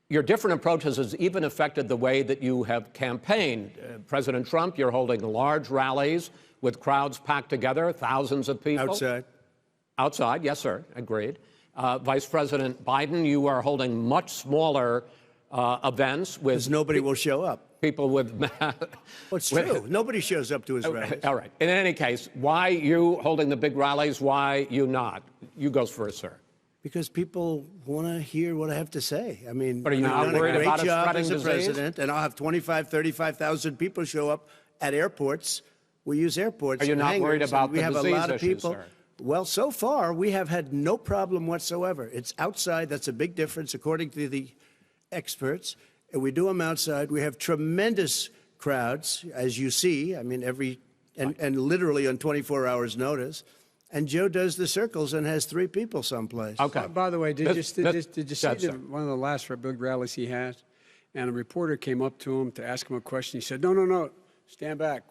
Speaker 1: your different approaches has even affected the way that you have campaigned. President Trump, you're holding large rallies with crowds packed together, thousands of people.
Speaker 2: Outside.
Speaker 1: Outside, yes, sir, agreed. Vice President Biden, you are holding much smaller events with
Speaker 2: Because nobody will show up.
Speaker 1: people with
Speaker 2: Well, it's true. Nobody shows up to his rallies.
Speaker 1: All right. In any case, why you holding the big rallies? Why you not? You go first, sir.
Speaker 2: Because people want to hear what I have to say. I mean,
Speaker 1: But are you
Speaker 2: I've
Speaker 1: not
Speaker 2: done
Speaker 1: worried
Speaker 2: a great
Speaker 1: about it
Speaker 2: job
Speaker 1: spreading
Speaker 2: as a
Speaker 1: disease?
Speaker 2: president, and I'll have 35,000 people show up at airports. We use airports.
Speaker 1: Are you
Speaker 2: and
Speaker 1: not worried
Speaker 2: hangars,
Speaker 1: about
Speaker 2: and we
Speaker 1: the
Speaker 2: have a
Speaker 1: disease
Speaker 2: lot of
Speaker 1: issues,
Speaker 2: people.
Speaker 1: sir?
Speaker 2: Well, so far we have had no problem whatsoever. It's outside. That's a big difference, according to the experts. And we do them outside. We have tremendous crowds, as you see. I mean, and literally on 24 hours' notice. And Joe does the circles and has 3 people someplace.
Speaker 1: Okay.
Speaker 3: By the way, did you see
Speaker 1: That's it.
Speaker 3: one of the last big rallies he had? And a reporter came up to him to ask him a question. He said, no, stand back.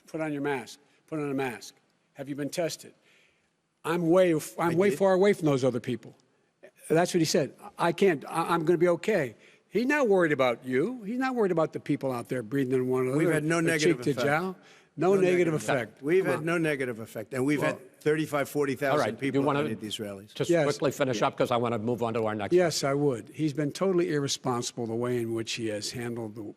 Speaker 3: Put on your mask. Put on a mask. Have you been tested? I'm way far away from those other people. That's what he said. I can't. I'm going to be okay. He's not worried about you. He's not worried about the people out there breathing in one another.
Speaker 2: We've had no negative
Speaker 3: cheek to
Speaker 2: effect.
Speaker 3: jowl. No negative effect.
Speaker 2: We've had no negative effect. And we've had 35,000, 40,000
Speaker 1: All right.
Speaker 2: people
Speaker 1: you want
Speaker 2: at
Speaker 1: to
Speaker 2: these rallies.
Speaker 1: just
Speaker 3: Yes.
Speaker 1: quickly finish up, because I want to move on to our next.
Speaker 3: Yes, I would. He's been totally irresponsible the way in which he has handled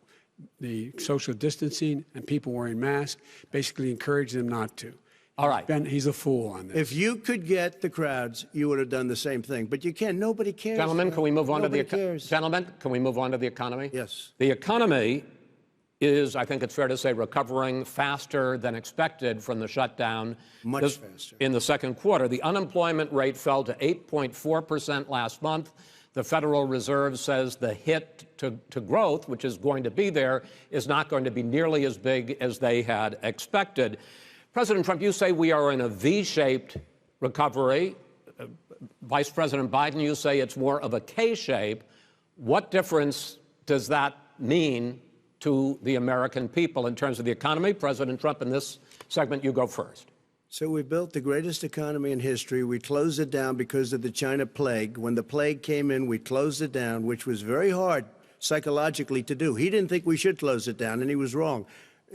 Speaker 3: the social distancing and people wearing masks, basically encouraging them not to.
Speaker 1: All right.
Speaker 3: He's a fool on this.
Speaker 2: If you could get the crowds, you would have done the same thing. But you can't. Nobody cares.
Speaker 1: Gentlemen, can we move on to the
Speaker 2: Nobody cares.
Speaker 1: Gentlemen, can we move on to the economy?
Speaker 2: Yes.
Speaker 1: The economy is, I think it's fair to say, recovering faster than expected from the shutdown.
Speaker 2: Much faster.
Speaker 1: In the second quarter, the unemployment rate fell to 8.4% last month. The Federal Reserve says the hit to growth, which is going to be there, is not going to be nearly as big as they had expected. President Trump, you say we are in a V-shaped recovery. Vice President Biden, you say it's more of a K-shape. What difference does that mean to the American people in terms of the economy? President Trump, in this segment, you go first.
Speaker 2: So we built the greatest economy in history. We closed it down because of the China plague. When the plague came in, we closed it down, which was very hard psychologically to do. He didn't think we should close it down, and he was wrong.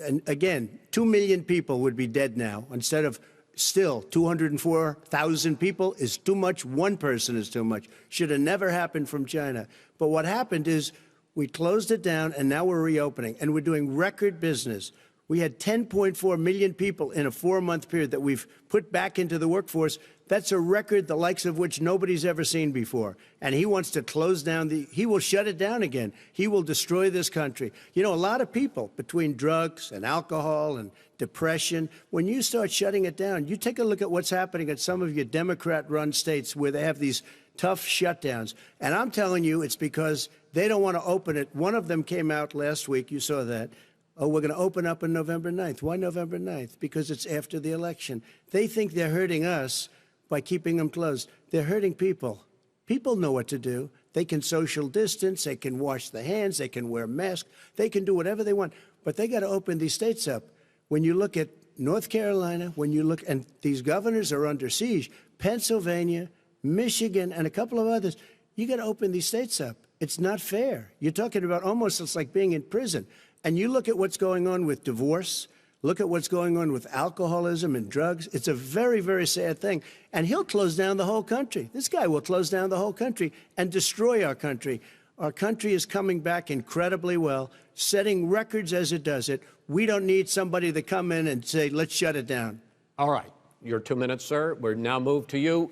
Speaker 2: And again, 2 million people would be dead now instead of still 204,000 people is too much. One person is too much. Should have never happened from China. But what happened is we closed it down, and now we're reopening, and we're doing record business. We had 10.4 million people in a 4-month period that we've put back into the workforce. That's a record the likes of which nobody's ever seen before. And he wants to close down he will shut it down again. He will destroy this country. You know, a lot of people, between drugs and alcohol and depression, when you start shutting it down, you take a look at what's happening at some of your Democrat-run states where they have these tough shutdowns. And I'm telling you, it's because they don't want to open it. One of them came out last week. You saw that. Oh, we're going to open up on November 9th. Why November 9th? Because it's after the election. They think they're hurting us by keeping them closed. They're hurting people. People know what to do. They can social distance. They can wash their hands. They can wear masks. They can do whatever they want. But they got to open these states up. When you look at North Carolina, when you look, and these governors are under siege, Pennsylvania, Michigan, and a couple of others, you got to open these states up. It's not fair. You're talking about almost it's like being in prison. And you look at what's going on with divorce, look at what's going on with alcoholism and drugs. It's a very, very sad thing. And he'll close down the whole country. This guy will close down the whole country and destroy our country. Our country is coming back incredibly well, setting records as it does it. We don't need somebody to come in and say, let's shut it down.
Speaker 1: All right. Your 2 minutes, sir. We're now moved to you.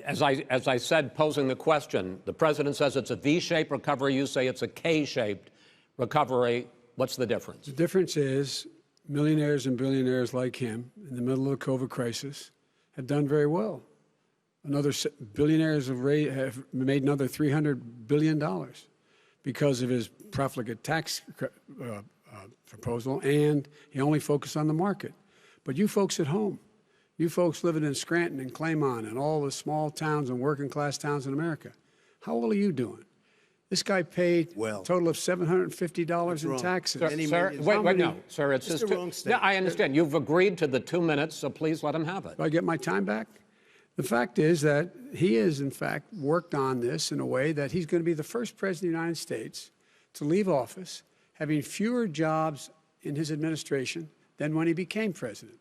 Speaker 1: As I said, posing the question, the president says it's a V-shaped recovery. You say it's a K-shaped recovery. What's the difference?
Speaker 3: The difference is millionaires and billionaires like him in the middle of the COVID crisis have done very well. Billionaires have made another $300 billion because of his profligate tax proposal, and he only focused on the market. But you folks at home, you folks living in Scranton and Claymont and all the small towns and working class towns in America, how well are you doing? This guy paid a total of $750 in taxes.
Speaker 1: Sir, wait, no, sir, it's just
Speaker 2: wrong
Speaker 1: yeah, I understand. You've agreed to the 2 minutes, so please let him have it.
Speaker 3: Do I get my time back? The fact is that he has, in fact, worked on this in a way that he's going to be the first president of the United States to leave office having fewer jobs in his administration than when he became president.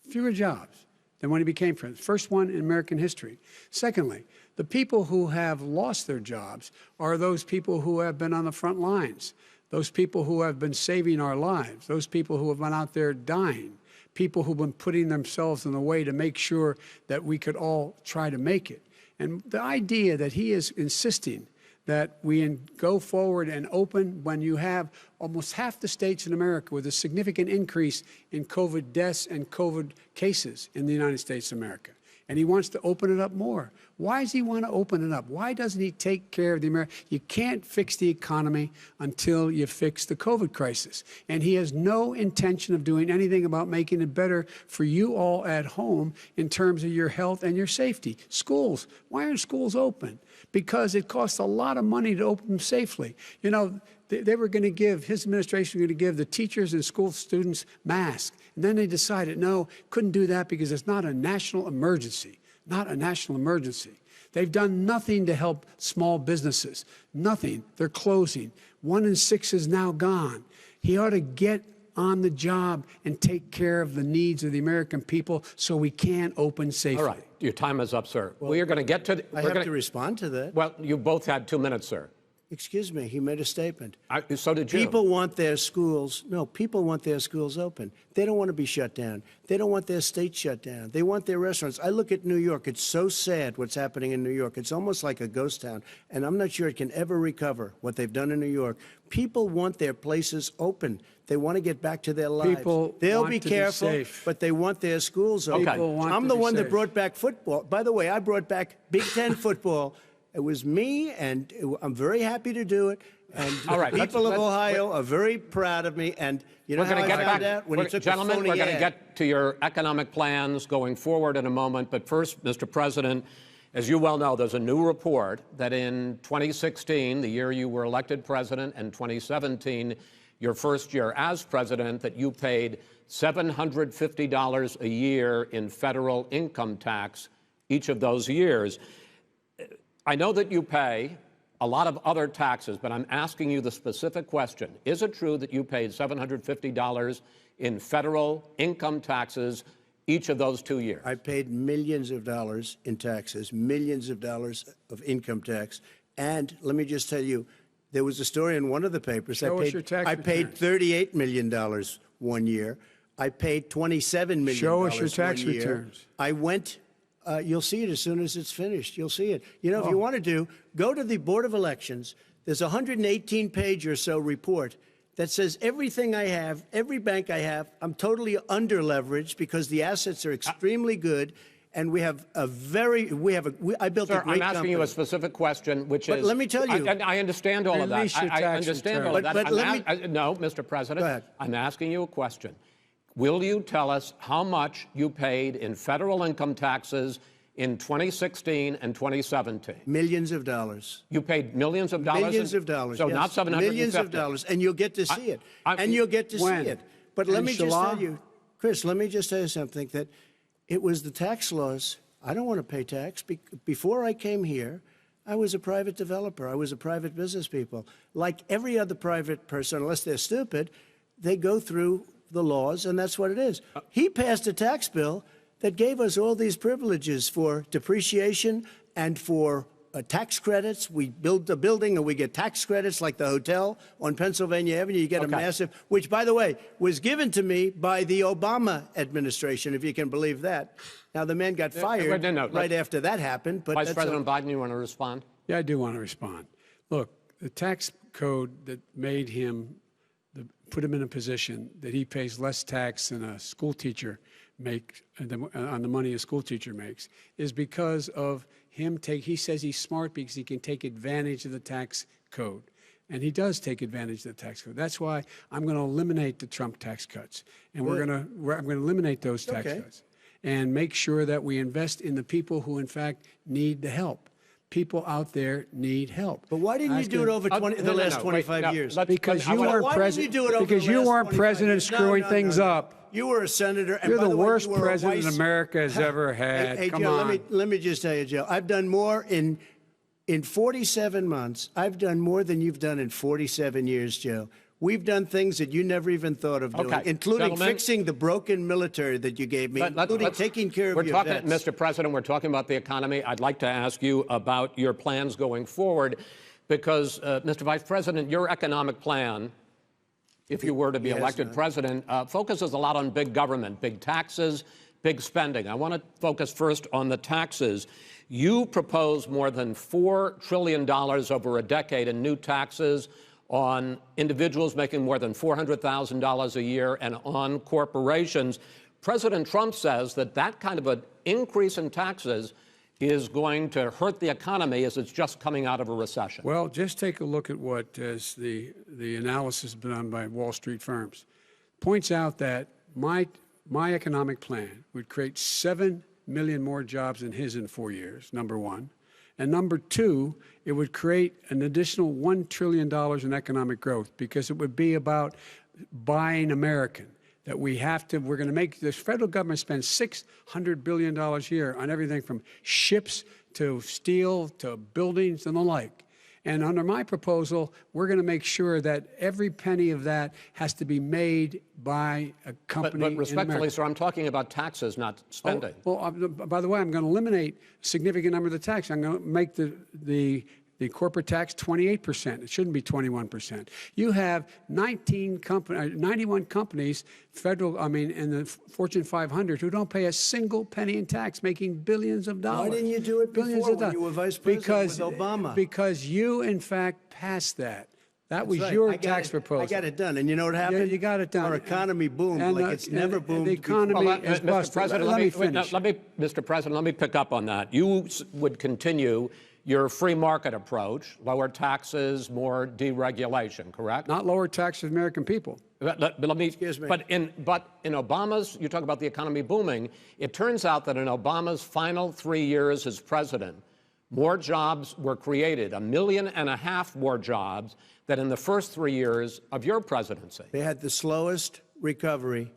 Speaker 3: Fewer jobs than when he became president. First one in American history. Secondly, the people who have lost their jobs are those people who have been on the front lines, those people who have been saving our lives, those people who have been out there dying, people who've been putting themselves in the way to make sure that we could all try to make it. And the idea that he is insisting that we go forward and open when you have almost half the states in America with a significant increase in COVID deaths and COVID cases in the United States of America. And he wants to open it up more. Why does he want to open it up? Why doesn't he take care of the American? You can't fix the economy until you fix the COVID crisis. And he has no intention of doing anything about making it better for you all at home in terms of your health and your safety. Schools. Why aren't schools open? Because it costs a lot of money to open them safely. You know, they were going to give, his administration was going to give the teachers and school students masks. And then they decided, no, couldn't do that because it's not a national emergency. Not a national emergency. They've done nothing to help small businesses. Nothing. They're closing. 1 in 6 is now gone. He ought to get on the job and take care of the needs of the American people so we can open safely.
Speaker 1: All right. Your time is up, sir. Well, we are going to get to...
Speaker 2: I have to respond to that.
Speaker 1: Well, you both had 2 minutes, sir.
Speaker 2: Excuse me, he made a statement.
Speaker 1: So did you.
Speaker 2: People want their schools, people want their schools open. They don't want to be shut down. They don't want their state shut down. They want their restaurants. I look at New York. It's so sad what's happening in New York. It's almost like a ghost town. And I'm not sure it can ever recover what they've done in New York. People want their places open. They want to get back to their lives. They'll be careful, but they want their schools open. I'm the one that brought back football. By the way, I brought back Big Ten football. It was me, and I'm very happy to do it. And people of Ohio are very proud of me. And you know how I found out? When he took
Speaker 1: Gentlemen,
Speaker 2: we're
Speaker 1: going to get to your economic plans going forward in a moment. But first, Mr. President, as you well know, there's a new report that in 2016, the year you were elected president, and 2017, your first year as president, that you paid $750 a year in federal income tax each of those years. I know that you pay a lot of other taxes, but I'm asking you the specific question. Is it true that you paid $750 in federal income taxes each of those 2 years?
Speaker 2: I paid millions of dollars in taxes, millions of dollars of income tax. And let me just tell you, There was a story in one of the papers.
Speaker 3: Show us your tax
Speaker 2: I paid
Speaker 3: returns.
Speaker 2: $38 million 1 year. I paid $27 million
Speaker 3: Show us your tax
Speaker 2: 1 year.
Speaker 3: returns.
Speaker 2: I went. You'll see it as soon as it's finished. You'll see it. You know, if you want to do, go to the Board of Elections. There's a 118-page or so report that says everything I have, every bank I have, I'm totally under-leveraged because the assets are extremely good, and we have a very, I built
Speaker 1: Sir,
Speaker 2: a great
Speaker 1: I'm asking
Speaker 2: company.
Speaker 1: you a specific question, which
Speaker 2: But
Speaker 1: is...
Speaker 2: let me tell you...
Speaker 1: I understand all of that.
Speaker 3: Release your
Speaker 1: I
Speaker 3: tax
Speaker 1: understand
Speaker 3: return.
Speaker 1: all of that.
Speaker 2: But let me...
Speaker 1: No, Mr. President.
Speaker 2: Go ahead.
Speaker 1: I'm asking you a question. Will you tell us how much you paid in federal income taxes in 2016 and 2017?
Speaker 2: Millions of dollars.
Speaker 1: You paid millions of dollars?
Speaker 2: Millions of dollars.
Speaker 1: So
Speaker 2: yes.
Speaker 1: not 750?
Speaker 2: Millions of dollars, and you'll get to see it. And you'll get to
Speaker 3: when?
Speaker 2: see it. But let me just
Speaker 3: Inshallah?
Speaker 2: tell you, Chris, let me just tell you something, that it was the tax laws. I don't want to pay tax. Before I came here, I was a private developer. I was a private business people. Like every other private person, unless they're stupid, they go through the laws, and that's what it is. He passed a tax bill that gave us all these privileges for depreciation and for tax credits. We build a building and we get tax credits, like the hotel on Pennsylvania Avenue. You get a massive, which, by the way, was given to me by the Obama administration, if you can believe that. Now, the man got fired right after that happened. But
Speaker 1: Vice President Biden, you want to respond?
Speaker 3: Yeah, I do want to respond. Look, the tax code that made him, put him in a position that he pays less tax than a school teacher makes on the money a school teacher makes is because of him he says he's smart because he can take advantage of the tax code. And he does take advantage of the tax code. That's why I'm going to eliminate the Trump tax cuts. And I'm going to eliminate those tax cuts and make sure that we invest in the people who, in fact, need the help. People out there need help.
Speaker 2: But why didn't you do it over the last 25 years?
Speaker 3: Because you weren't president. Because you weren't president screwing things up.
Speaker 2: You were a senator. And
Speaker 3: You're
Speaker 2: by
Speaker 3: the
Speaker 2: way,
Speaker 3: worst
Speaker 2: you were a
Speaker 3: president
Speaker 2: vice...
Speaker 3: America has ever had.
Speaker 2: Hey,
Speaker 3: Come
Speaker 2: Joe,
Speaker 3: on.
Speaker 2: let me just tell you, Joe. I've done more in 47 months. I've done more than you've done in 47 years, Joe. We've done things that you never even thought of doing, including fixing the broken military that you gave me, including taking care of your vets.
Speaker 1: Mr. President, we're talking about the economy. I'd like to ask you about your plans going forward because, Mr. Vice President, your economic plan, if you were to be elected president, focuses a lot on big government, big taxes, big spending. I want to focus first on the taxes. You propose more than $4 trillion over a decade in new taxes on individuals making more than $400,000 a year and on corporations. President Trump says that that kind of an increase in taxes is going to hurt the economy as it's just coming out of a recession.
Speaker 3: Well, just take a look at what is the analysis done by Wall Street firms. Points out that my economic plan would create 7 million more jobs than his in 4 years, number one. And number two, it would create an additional $1 trillion in economic growth because it would be about buying American. That we're going to make the federal government spend $600 billion a year on everything from ships to steel to buildings and the like. And under my proposal, we're going to make sure that every penny of that has to be made by a company.
Speaker 1: But respectfully, sir, I'm talking about taxes, not spending.
Speaker 3: By the way, I'm going to eliminate a significant number of the tax. I'm going to make the corporate tax 28%. It shouldn't be 21%. You have 91 companies, in the Fortune 500, who don't pay a single penny in tax, making billions of dollars.
Speaker 2: Why didn't you do it before when you were vice president with Obama?
Speaker 3: Because you, in fact, passed that. That was your tax proposal.
Speaker 2: I got it done. And you know what happened?
Speaker 3: You got it done.
Speaker 2: Our economy boomed like it's never boomed.
Speaker 3: The economy is
Speaker 1: Mr.
Speaker 3: busted.
Speaker 1: President,
Speaker 3: Let me finish.
Speaker 1: Mr. President, let me pick up on that. You would continue your free market approach, lower taxes, more deregulation, correct?
Speaker 3: Not lower taxes for the American people.
Speaker 2: Excuse me.
Speaker 1: But in Obama's, you talk about the economy booming, it turns out that in Obama's final 3 years as president, more jobs were created, 1.5 million more jobs than in the first 3 years of your presidency.
Speaker 2: They had the slowest recovery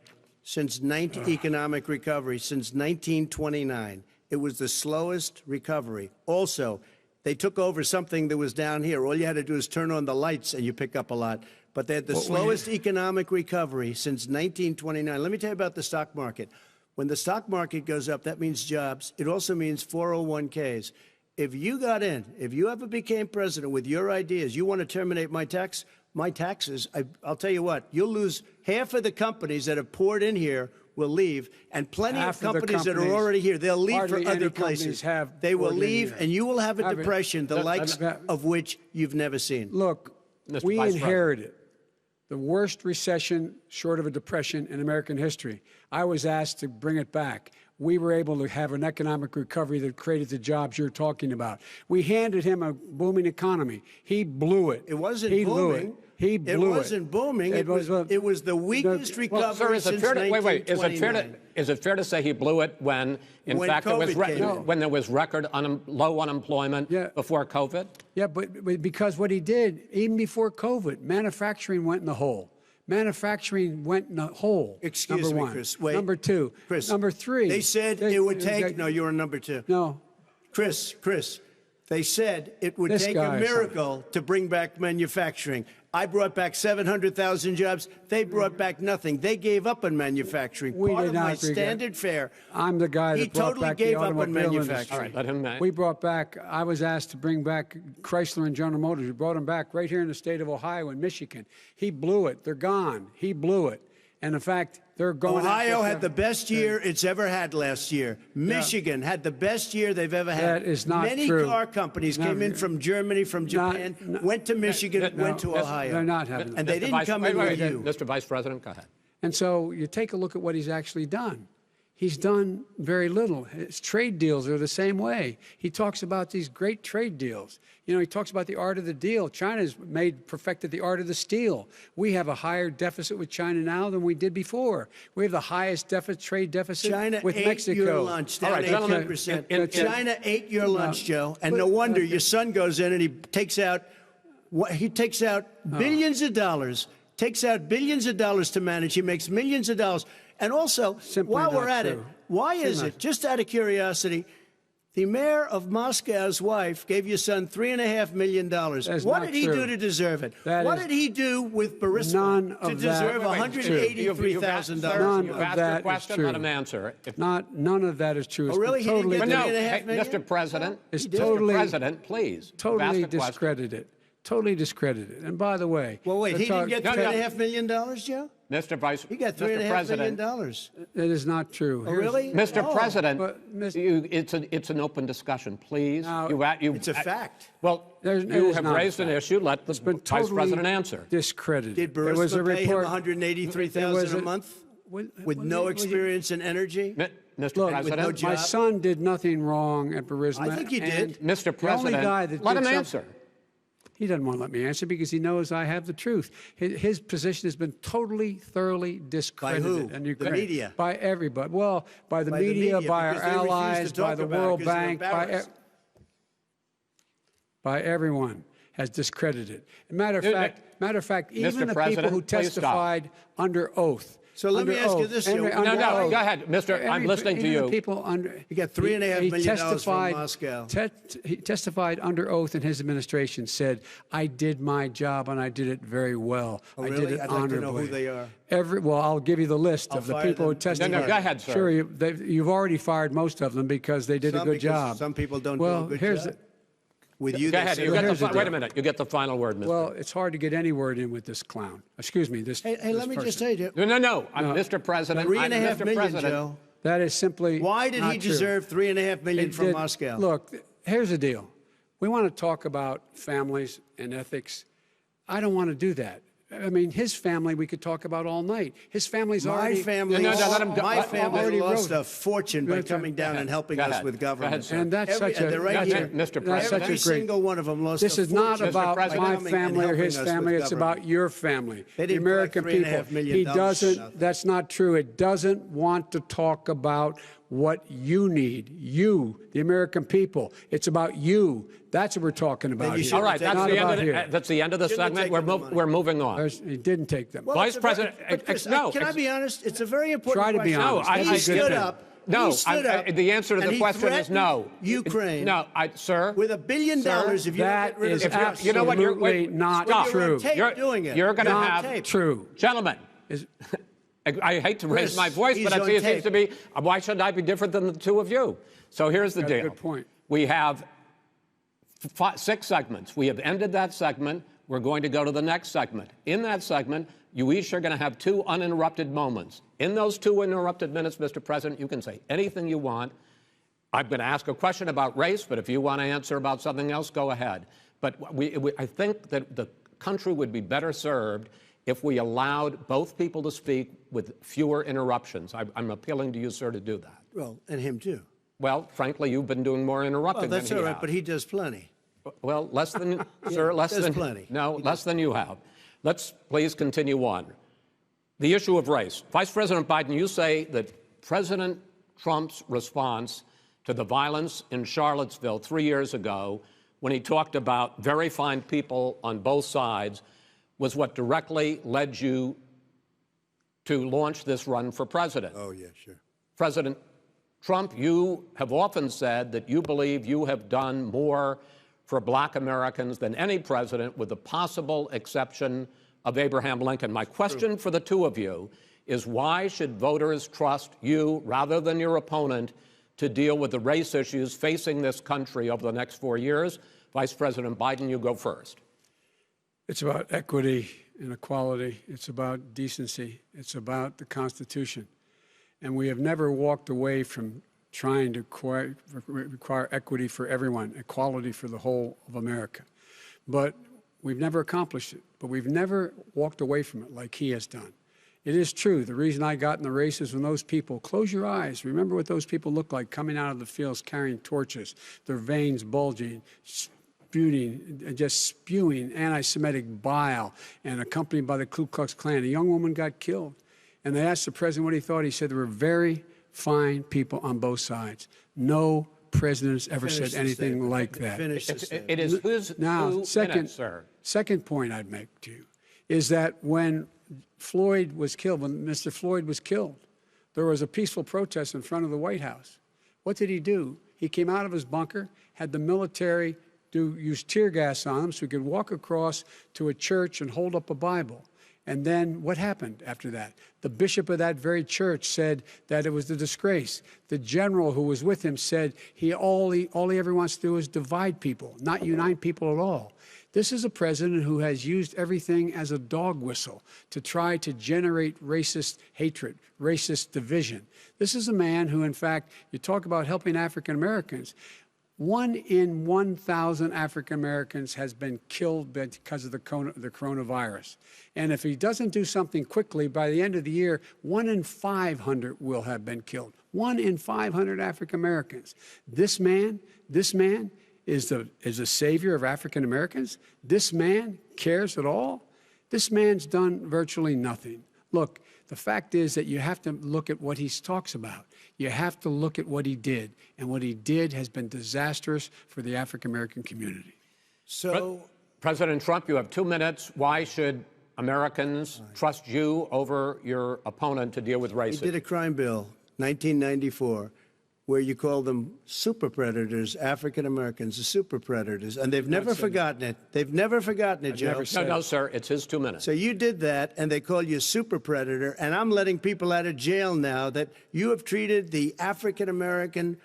Speaker 2: economic recovery since 1929. It was the slowest recovery. Also, they took over something that was down here. All you had to do is turn on the lights and you pick up a lot. But they had the slowest economic recovery since 1929. Let me tell you about the stock market. When the stock market goes up, that means jobs. It also means 401ks. if you got in, if you ever became president with your ideas, you want to terminate my taxes, I'll tell you what, you'll lose half of the companies that have poured in here will leave, and plenty
Speaker 3: Half
Speaker 2: of
Speaker 3: of the
Speaker 2: companies that are
Speaker 3: companies,
Speaker 2: already here, they'll leave for
Speaker 3: hardly
Speaker 2: other
Speaker 3: any companies
Speaker 2: places.
Speaker 3: have
Speaker 2: They will
Speaker 3: poured in
Speaker 2: leave,
Speaker 3: here.
Speaker 2: and you will have a
Speaker 3: Have it.
Speaker 2: depression, the likes
Speaker 3: that-
Speaker 2: of which you've never seen.
Speaker 3: Look,
Speaker 1: Mr.
Speaker 3: we
Speaker 1: Vice
Speaker 3: inherited the worst recession short of a depression in American history. I was asked to bring it back. We were able to have an economic recovery that created the jobs you're talking about. We handed him a booming economy. He blew it.
Speaker 2: It wasn't
Speaker 3: he blew
Speaker 2: booming.
Speaker 3: it. He blew
Speaker 2: it wasn't booming. It was the weakest recovery
Speaker 1: Well, sir, is it
Speaker 2: since
Speaker 1: fair to,
Speaker 2: 1929.
Speaker 1: is it fair to say he blew it when, in
Speaker 2: When
Speaker 1: fact,
Speaker 2: COVID came in.
Speaker 1: when there was record low unemployment before COVID?
Speaker 3: Yeah, but because what he did, even before COVID, manufacturing went in the hole. Manufacturing went in the hole.
Speaker 2: Excuse
Speaker 3: number
Speaker 2: me,
Speaker 3: one.
Speaker 2: Chris. Wait.
Speaker 3: Number two.
Speaker 2: Chris.
Speaker 3: Number three.
Speaker 2: They said it would take. No, you were number two.
Speaker 3: No.
Speaker 2: Chris. They said it would
Speaker 3: This
Speaker 2: take
Speaker 3: guy
Speaker 2: a
Speaker 3: is
Speaker 2: miracle to bring back manufacturing. I brought back 700,000 jobs. They brought back nothing. They gave up on manufacturing.
Speaker 3: We
Speaker 2: Part
Speaker 3: did
Speaker 2: of
Speaker 3: not
Speaker 2: my
Speaker 3: agree.
Speaker 2: standard fare.
Speaker 3: I'm the guy
Speaker 2: He
Speaker 3: that brought
Speaker 2: totally
Speaker 3: back
Speaker 2: gave
Speaker 3: the
Speaker 2: up on
Speaker 3: automobile
Speaker 2: manufacturing.
Speaker 3: industry.
Speaker 1: All right, let him.
Speaker 3: We brought back, I was asked to bring back Chrysler and General Motors. We brought them back right here in the state of Ohio and Michigan. He blew it. They're gone. He blew it. And in fact, they're going.
Speaker 2: Ohio had the best year it's ever had last year. Michigan had the best year they've ever had.
Speaker 3: That is not
Speaker 2: Many
Speaker 3: true.
Speaker 2: car companies came in from Germany, from Japan, went to Michigan, went to Ohio.
Speaker 3: They're not having
Speaker 2: And they
Speaker 1: Mr.
Speaker 2: didn't
Speaker 1: Vice-
Speaker 2: come
Speaker 1: wait,
Speaker 2: in
Speaker 1: wait,
Speaker 2: with you.
Speaker 1: Mr. Vice President, go ahead.
Speaker 3: And so you take a look at what he's actually done. He's done very little. His trade deals are the same way. He talks about these great trade deals. You know, he talks about the art of the deal. China's perfected the art of the steal. We have a higher deficit with China now than we did before. We have the highest trade deficit
Speaker 2: China
Speaker 3: with
Speaker 2: ate
Speaker 3: Mexico.
Speaker 2: your lunch, down
Speaker 1: All right, gentlemen,
Speaker 2: 18%. China ate your lunch, Joe. And no wonder your son goes in and he takes out billions of dollars, to manage. He makes millions of dollars. And also,
Speaker 3: Simply
Speaker 2: while we're
Speaker 3: not
Speaker 2: at it,
Speaker 3: true.
Speaker 2: why is it, just out of curiosity, the mayor of Moscow's wife gave your son $3.5 million.
Speaker 3: That's
Speaker 2: What
Speaker 3: not
Speaker 2: did he
Speaker 3: true.
Speaker 2: do to deserve it?
Speaker 3: That
Speaker 2: What
Speaker 3: is
Speaker 2: did he do with Burisma
Speaker 3: none
Speaker 2: to
Speaker 3: of that
Speaker 2: deserve
Speaker 3: is true.
Speaker 2: $183,000?
Speaker 3: None
Speaker 1: You've
Speaker 3: of
Speaker 1: asked
Speaker 3: that
Speaker 1: your
Speaker 3: is
Speaker 1: question,
Speaker 3: true.
Speaker 1: let him answer.
Speaker 3: None of that is true. It's
Speaker 2: Oh, really?
Speaker 3: been
Speaker 2: He didn't
Speaker 3: totally
Speaker 2: get
Speaker 1: But no,
Speaker 2: $3.5
Speaker 1: hey,
Speaker 2: million?
Speaker 1: Mr. President,
Speaker 3: It's
Speaker 1: Mr.
Speaker 3: totally-
Speaker 1: President, please.
Speaker 3: totally
Speaker 1: You've asked a question.
Speaker 3: discredited. Totally discredited. And by the way,
Speaker 2: Well, wait, he didn't get
Speaker 1: No, no.
Speaker 2: $3.5 million, Joe?
Speaker 1: Mr. Vice,
Speaker 2: He got
Speaker 1: Mr.
Speaker 2: $3.5 million.
Speaker 1: President,
Speaker 3: that is not true.
Speaker 2: Oh, really?
Speaker 1: Mr.
Speaker 2: Oh.
Speaker 1: President,
Speaker 3: But,
Speaker 1: it's an open discussion, please.
Speaker 3: Now,
Speaker 2: It's a fact.
Speaker 1: Well,
Speaker 3: There's- it
Speaker 1: you
Speaker 3: is
Speaker 1: have
Speaker 3: not a
Speaker 1: raised an
Speaker 3: fact.
Speaker 1: issue. Let the
Speaker 3: It's been
Speaker 1: Vice
Speaker 3: totally
Speaker 1: President answer.
Speaker 3: discredited.
Speaker 2: Did
Speaker 3: There was a
Speaker 2: Burisma pay him
Speaker 3: report.
Speaker 2: $183,000 a month with no experience in energy?
Speaker 1: Mr.
Speaker 3: Look,
Speaker 1: President,
Speaker 2: no
Speaker 3: my
Speaker 2: job?
Speaker 3: son did nothing wrong at Burisma.
Speaker 2: I think he
Speaker 3: and
Speaker 2: did.
Speaker 1: Mr.
Speaker 3: the only
Speaker 1: President,
Speaker 3: guy that
Speaker 1: let
Speaker 3: did
Speaker 1: him
Speaker 3: something-
Speaker 1: answer.
Speaker 3: He doesn't want to let me answer because he knows I have the truth. His position has been totally, thoroughly discredited.
Speaker 2: who?
Speaker 3: And
Speaker 2: The media?
Speaker 3: By everybody. Well, by the
Speaker 2: By the
Speaker 3: media,
Speaker 2: media,
Speaker 3: by our
Speaker 2: because they refuse to
Speaker 3: allies,
Speaker 2: talk
Speaker 3: by the
Speaker 2: about it
Speaker 3: World
Speaker 2: because they're
Speaker 3: Bank,
Speaker 2: embarrassed.
Speaker 3: by everyone has discredited. Matter of fact, even the people
Speaker 1: President,
Speaker 3: who
Speaker 1: please stop.
Speaker 3: testified under oath.
Speaker 2: So let me
Speaker 3: under
Speaker 2: ask you
Speaker 3: oath,
Speaker 2: this,
Speaker 3: under-
Speaker 2: Joe.
Speaker 3: under
Speaker 1: No,
Speaker 3: oath.
Speaker 1: go ahead, Mr. I'm listening to
Speaker 3: Even the
Speaker 1: you.
Speaker 3: people under,
Speaker 2: He got $3.5 million from
Speaker 3: testified-
Speaker 2: Moscow.
Speaker 3: He testified under oath, and his administration said, "I did my job and I did it very well.
Speaker 2: Oh,
Speaker 3: I did
Speaker 2: really?
Speaker 3: it
Speaker 2: I'd like
Speaker 3: honorably."
Speaker 2: to know who they are.
Speaker 3: Well, I'll give you the list of the
Speaker 2: fire
Speaker 3: people who
Speaker 2: them.
Speaker 3: testified.
Speaker 1: No, go ahead, sir.
Speaker 3: Sure, you've already fired most of them because they did a good
Speaker 2: because
Speaker 3: job.
Speaker 2: some people don't do
Speaker 3: well,
Speaker 2: a good
Speaker 3: here's
Speaker 2: job. With you,
Speaker 1: Go
Speaker 2: they
Speaker 1: ahead.
Speaker 2: say-
Speaker 1: You get
Speaker 3: here's the
Speaker 1: wait a
Speaker 3: deal.
Speaker 1: minute. You get the final word, Mr.
Speaker 3: Well, it's hard to get any word in with this clown. Excuse me. This.
Speaker 2: Hey,
Speaker 3: this
Speaker 2: let me just
Speaker 3: person.
Speaker 2: tell you,
Speaker 1: No. Mr. President.
Speaker 2: $3.5
Speaker 1: Mr.
Speaker 2: million,
Speaker 1: President.
Speaker 2: Joe.
Speaker 3: That is simply.
Speaker 2: Why did
Speaker 3: not
Speaker 2: he
Speaker 3: true.
Speaker 2: deserve $3.5 million
Speaker 3: It
Speaker 2: from
Speaker 3: did-
Speaker 2: Moscow?
Speaker 3: Look, here's the deal. We want to talk about families and ethics. I don't want to do that. I mean, his family we could talk about all night. His family's
Speaker 2: My
Speaker 3: already.
Speaker 2: family,
Speaker 1: No, let him go.
Speaker 2: my family
Speaker 3: already
Speaker 2: lost
Speaker 3: wrote-
Speaker 2: a fortune by
Speaker 3: Go ahead.
Speaker 2: coming down and helping
Speaker 1: Go
Speaker 2: us
Speaker 1: ahead.
Speaker 2: with
Speaker 1: Go ahead,
Speaker 2: government.
Speaker 1: sir.
Speaker 3: And that's such a.
Speaker 2: they're right
Speaker 3: that's
Speaker 2: here.
Speaker 3: a-
Speaker 1: Mr.
Speaker 3: That's
Speaker 1: President.
Speaker 3: such a
Speaker 2: Every
Speaker 3: great.
Speaker 2: single one of them lost
Speaker 3: This
Speaker 2: a
Speaker 3: is not
Speaker 2: fortune
Speaker 3: about
Speaker 2: by
Speaker 1: President.
Speaker 3: my
Speaker 2: coming and
Speaker 3: family or
Speaker 2: helping
Speaker 3: his
Speaker 2: us with
Speaker 3: family. It's
Speaker 2: government.
Speaker 3: about your family,
Speaker 2: They
Speaker 3: the
Speaker 2: didn't
Speaker 3: American
Speaker 2: collect
Speaker 3: people.
Speaker 2: $3.5 million
Speaker 3: He
Speaker 2: for
Speaker 3: doesn't.
Speaker 2: nothing.
Speaker 3: That's not true. It doesn't want to talk about what you need. You, the American people. It's about you. That's what we're talking about.
Speaker 2: you
Speaker 3: here.
Speaker 2: should
Speaker 1: All right,
Speaker 2: Not
Speaker 1: that's
Speaker 3: about
Speaker 1: the,
Speaker 3: here.
Speaker 1: that's the end of the
Speaker 2: Shouldn't have
Speaker 1: segment.
Speaker 2: taken the money.
Speaker 1: We're moving on.
Speaker 3: He didn't take them.
Speaker 2: Well,
Speaker 1: Vice
Speaker 2: it's a
Speaker 1: President,
Speaker 2: but Chris,
Speaker 1: no,
Speaker 2: can I be honest? It's a very important
Speaker 3: Try to be
Speaker 2: question.
Speaker 3: honest.
Speaker 1: No, I-
Speaker 2: He
Speaker 1: I-
Speaker 2: stood
Speaker 1: listen.
Speaker 2: up.
Speaker 1: No,
Speaker 2: he stood up.
Speaker 1: the answer to
Speaker 2: and
Speaker 1: the
Speaker 2: he
Speaker 1: question is
Speaker 2: threatened
Speaker 1: no.
Speaker 2: Ukraine.
Speaker 1: No, sir.
Speaker 2: With $1 billion, if you
Speaker 3: that
Speaker 2: don't get rid of
Speaker 3: is
Speaker 2: the
Speaker 1: If
Speaker 2: press.
Speaker 1: you know what? You're
Speaker 3: absolutely not
Speaker 1: stop.
Speaker 2: You're
Speaker 3: true.
Speaker 2: on tape doing it.
Speaker 1: You're going to
Speaker 3: Not
Speaker 1: have
Speaker 3: true.
Speaker 1: gentlemen.
Speaker 3: Is-
Speaker 1: I hate to raise
Speaker 2: Chris,
Speaker 1: my voice,
Speaker 2: he's
Speaker 1: but it
Speaker 2: on
Speaker 1: seems
Speaker 2: tape.
Speaker 1: to be. Why should I be different than the two of you? So here's the
Speaker 3: Got a
Speaker 1: deal.
Speaker 3: good point.
Speaker 1: We have 6 segments. We have ended that segment. We're going to go to the next segment. In that segment, you each are going to have 2 uninterrupted moments. In those 2 uninterrupted minutes, Mr. President, you can say anything you want. I'm going to ask a question about race, but if you want to answer about something else, go ahead. But I think that the country would be better served if we allowed both people to speak with fewer interruptions. I'm appealing to you, sir, to do that.
Speaker 2: Well, and him too.
Speaker 1: Well, frankly, you've been doing more interrupting
Speaker 2: Well, that's
Speaker 1: than he
Speaker 2: all right,
Speaker 1: has.
Speaker 2: but he does plenty.
Speaker 1: Well, less than, sir, less
Speaker 2: there's
Speaker 1: than,
Speaker 2: plenty.
Speaker 1: no, less than you have. Let's please continue on. The issue of race. Vice President Biden, you say that President Trump's response to the violence in Charlottesville 3 years ago, when he talked about very fine people on both sides, was what directly led you to launch this run for president.
Speaker 2: Oh, yeah, sure.
Speaker 1: President Trump, you have often said that you believe you have done more for black Americans than any president, with the possible exception of Abraham Lincoln. My question for the 2 of you is, why should voters trust you rather than your opponent to deal with the race issues facing this country over the next 4 years? Vice President Biden, you go first.
Speaker 3: It's about equity and equality. It's about decency. It's about the Constitution. And we have never walked away from trying to require equity for everyone, equality for the whole of America. But we've never accomplished it. But we've never walked away from it like he has done. It is true. The reason I got in the race is when those people, close your eyes, remember what those people looked like coming out of the fields carrying torches, their veins bulging, just spewing anti-Semitic bile, and accompanied by the Ku Klux Klan. A young woman got killed. And they asked the president what he thought. He said there were very fine people on both sides. No president has ever said anything like that.
Speaker 1: It is whose minutes, sir.
Speaker 3: Second point I'd make to you is that when Floyd was killed, when Mr. Floyd was killed, there was a peaceful protest in front of the White House. What did he do? He came out of his bunker, had the military use tear gas on him so he could walk across to a church and hold up a Bible. And then what happened after that? The bishop of that very church said that it was a disgrace. The general who was with him said all he ever wants to do is divide people, not unite people at all. This is a president who has used everything as a dog whistle to try to generate racist hatred, racist division. This is a man who, in fact, you talk about helping African Americans. 1 in 1,000 African Americans has been killed because of the coronavirus. And if he doesn't do something quickly, by the end of the year, 1 in 500 will have been killed. 1 in 500 African Americans. This man is the savior of African Americans. This man cares at all. This man's done virtually nothing. Look, the fact is that you have to look at what he talks about. You have to look at what he did. And what he did has been disastrous for the African-American community.
Speaker 2: So,
Speaker 1: President Trump, you have 2 minutes. Why should Americans trust you over your opponent to deal with racism?
Speaker 2: he did a crime bill, 1994, where you call them super predators, African Americans, the super predators, and they've never forgotten it. They've never forgotten it, Joe.
Speaker 1: No, sir, it's his 2 minutes.
Speaker 2: So you did that, and they call you a super predator, and I'm letting people out of jail now that you have treated the African American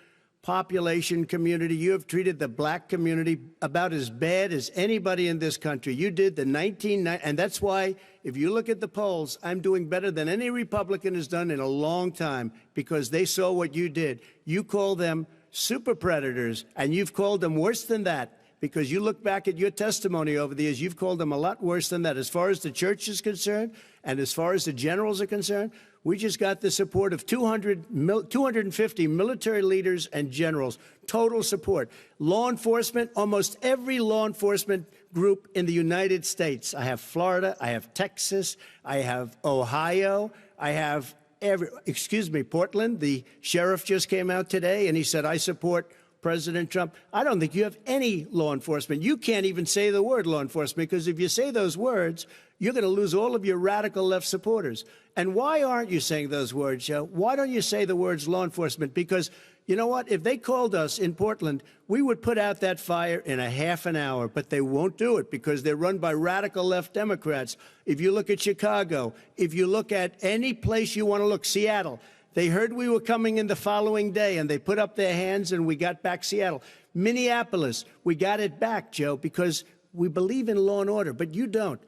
Speaker 2: population community, you have treated the black community about as bad as anybody in this country. You did the 1990, and that's why, if you look at the polls, I'm doing better than any Republican has done in a long time, because they saw what you did. You call them super predators, and you've called them worse than that, because you look back at your testimony over the years, you've called them a lot worse than that. As far as the church is concerned, and as far as the generals are concerned, we just got the support of 250 military leaders and generals, total support. Law enforcement, almost every law enforcement group in the United States. I have Florida, I have Texas, I have Ohio, I have Portland. The sheriff just came out today and he said, I support President Trump. I don't think you have any law enforcement. You can't even say the word law enforcement, because if you say those words, you're going to lose all of your radical left supporters. And why aren't you saying those words, Joe? Why don't you say the words law enforcement? Because you know what? If they called us in Portland, we would put out that fire in a half an hour, but they won't do it because they're run by radical left Democrats. If you look at Chicago, if you look at any place you want to look, Seattle, they heard we were coming in the following day, and they put up their hands, and we got back Seattle. Minneapolis, we got it back, Joe, because we believe in law and order, but you don't.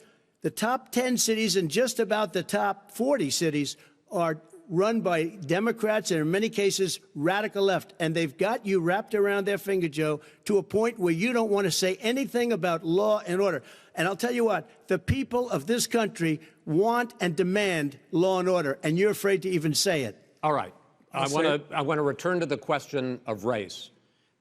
Speaker 2: The top 10 cities and just about the top 40 cities are run by Democrats and in many cases radical left. And they've got you wrapped around their finger, Joe, to a point where you don't want to say anything about law and order. And I'll tell you what, the people of this country want and demand law and order, and you're afraid to even say it.
Speaker 1: All right. I want to return to the question of race.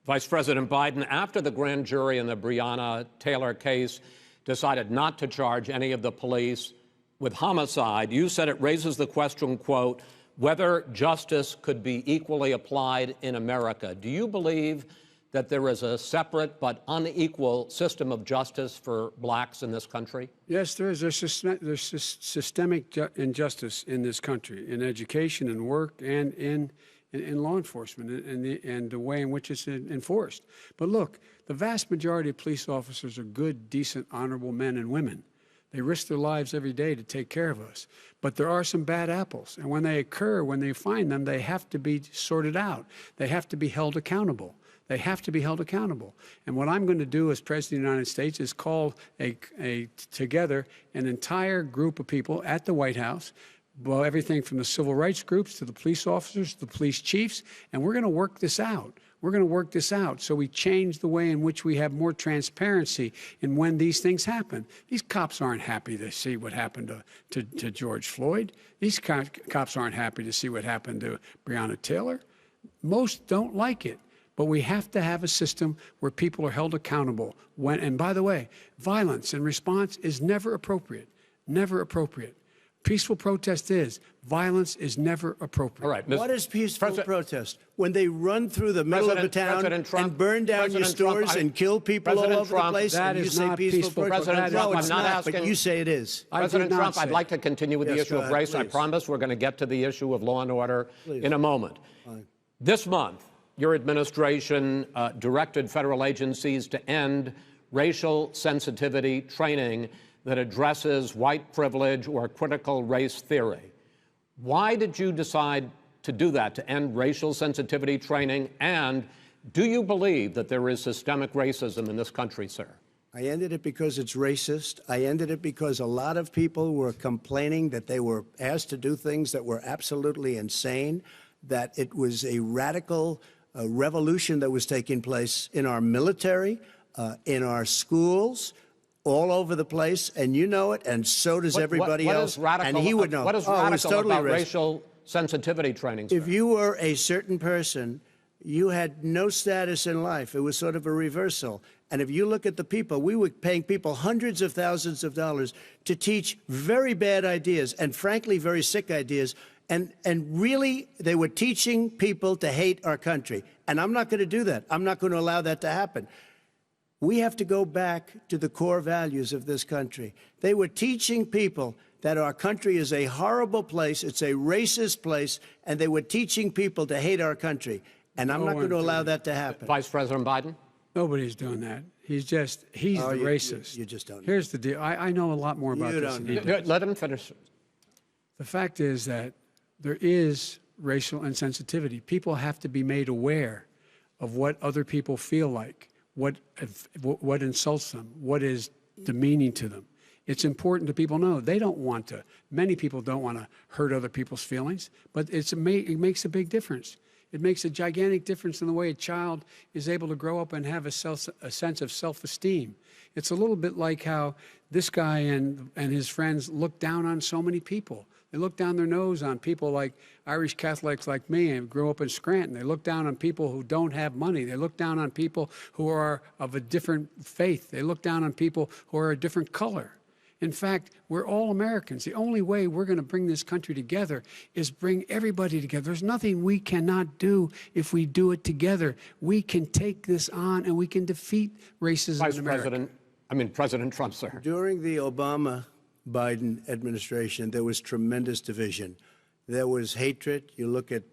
Speaker 1: Vice President Biden, after the grand jury in the Breonna Taylor case decided not to charge any of the police with homicide, you said it raises the question, quote, whether justice could be equally applied in America. Do you believe that there is a separate but unequal system of justice for blacks in this country?
Speaker 3: Yes, there is. There's systemic injustice in this country, in education and work and in law enforcement and the way in which it's enforced. But look, the vast majority of police officers are good, decent, honorable men and women. They risk their lives every day to take care of us. But there are some bad apples. And when they occur, when they find them, they have to be sorted out. They have to be held accountable. They have to be held accountable. And what I'm going to do as President of the United States is call together an entire group of people at the White House, well, everything from the civil rights groups to the police officers, to the police chiefs, and we're going to work this out. We're going to work this out so we change the way in which we have more transparency in when these things happen. These cops aren't happy to see what happened to George Floyd. These cops aren't happy to see what happened to Breonna Taylor. Most don't like it. But we have to have a system where people are held accountable. And by the way, violence in response is never appropriate. Never appropriate. Peaceful protest is. Violence is never appropriate.
Speaker 1: All right.
Speaker 2: What is peaceful protest? When they run through the middle of a town and burn down your stores and kill people all over the place, and you say peaceful protest?
Speaker 1: President Trump,
Speaker 2: No, it's
Speaker 1: I'm not
Speaker 2: not,
Speaker 1: asking.
Speaker 2: but you say it is.
Speaker 1: President Trump, I'd like to continue with the
Speaker 2: Yes,
Speaker 1: issue
Speaker 2: go
Speaker 1: of
Speaker 2: ahead,
Speaker 1: race. I
Speaker 2: please.
Speaker 1: promise we're going to get to the issue of law and order
Speaker 2: Please.
Speaker 1: in a moment.
Speaker 2: Fine.
Speaker 1: This month, your administration directed federal agencies to end racial sensitivity training that addresses white privilege or critical race theory. Why did you decide to do that, to end racial sensitivity training? And do you believe that there is systemic racism in this country, sir?
Speaker 2: I ended it because it's racist. I ended it because a lot of people were complaining that they were asked to do things that were absolutely insane, that it was a radical revolution that was taking place in our military, in our schools, all over the place, and you know it, and so does everybody else.
Speaker 1: Radical,
Speaker 2: and he would know.
Speaker 1: What is radical about racial sensitivity training, sir?
Speaker 2: If you were a certain person, you had no status in life. It was sort of a reversal. And if you look at the people, we were paying people hundreds of thousands of dollars to teach very bad ideas and, frankly, very sick ideas. And really, they were teaching people to hate our country. And I'm not going to do that. I'm not going to allow that to happen. We have to go back to the core values of this country. They were teaching people that our country is a horrible place, it's a racist place, and they were teaching people to hate our country. And I'm not going to allow that to happen.
Speaker 1: Vice President Biden?
Speaker 3: Nobody's doing that. He's the racist.
Speaker 2: You just don't know.
Speaker 3: Here's the deal. I know a lot more about
Speaker 2: You
Speaker 3: this
Speaker 2: don't
Speaker 3: than he
Speaker 2: know.
Speaker 3: does.
Speaker 1: Let him finish.
Speaker 3: The fact is that there is racial insensitivity. People have to be made aware of what other people feel like, what insults them, what is demeaning to them. It's important to people know. They don't want to. Many people don't want to hurt other people's feelings, but it makes a big difference. It makes a gigantic difference in the way a child is able to grow up and have a sense of self-esteem. It's a little bit like how this guy and his friends look down on so many people. They look down their nose on people like Irish Catholics like me and grew up in Scranton. They look down on people who don't have money. They look down on people who are of a different faith. They look down on people who are a different color. In fact, we're all Americans. The only way we're going to bring this country together is bring everybody together. There's nothing we cannot do if we do it together. We can take this on and we can defeat racism in America.
Speaker 1: President Trump, sir.
Speaker 2: During the Obama-Biden administration, there was tremendous division. There was hatred. You look at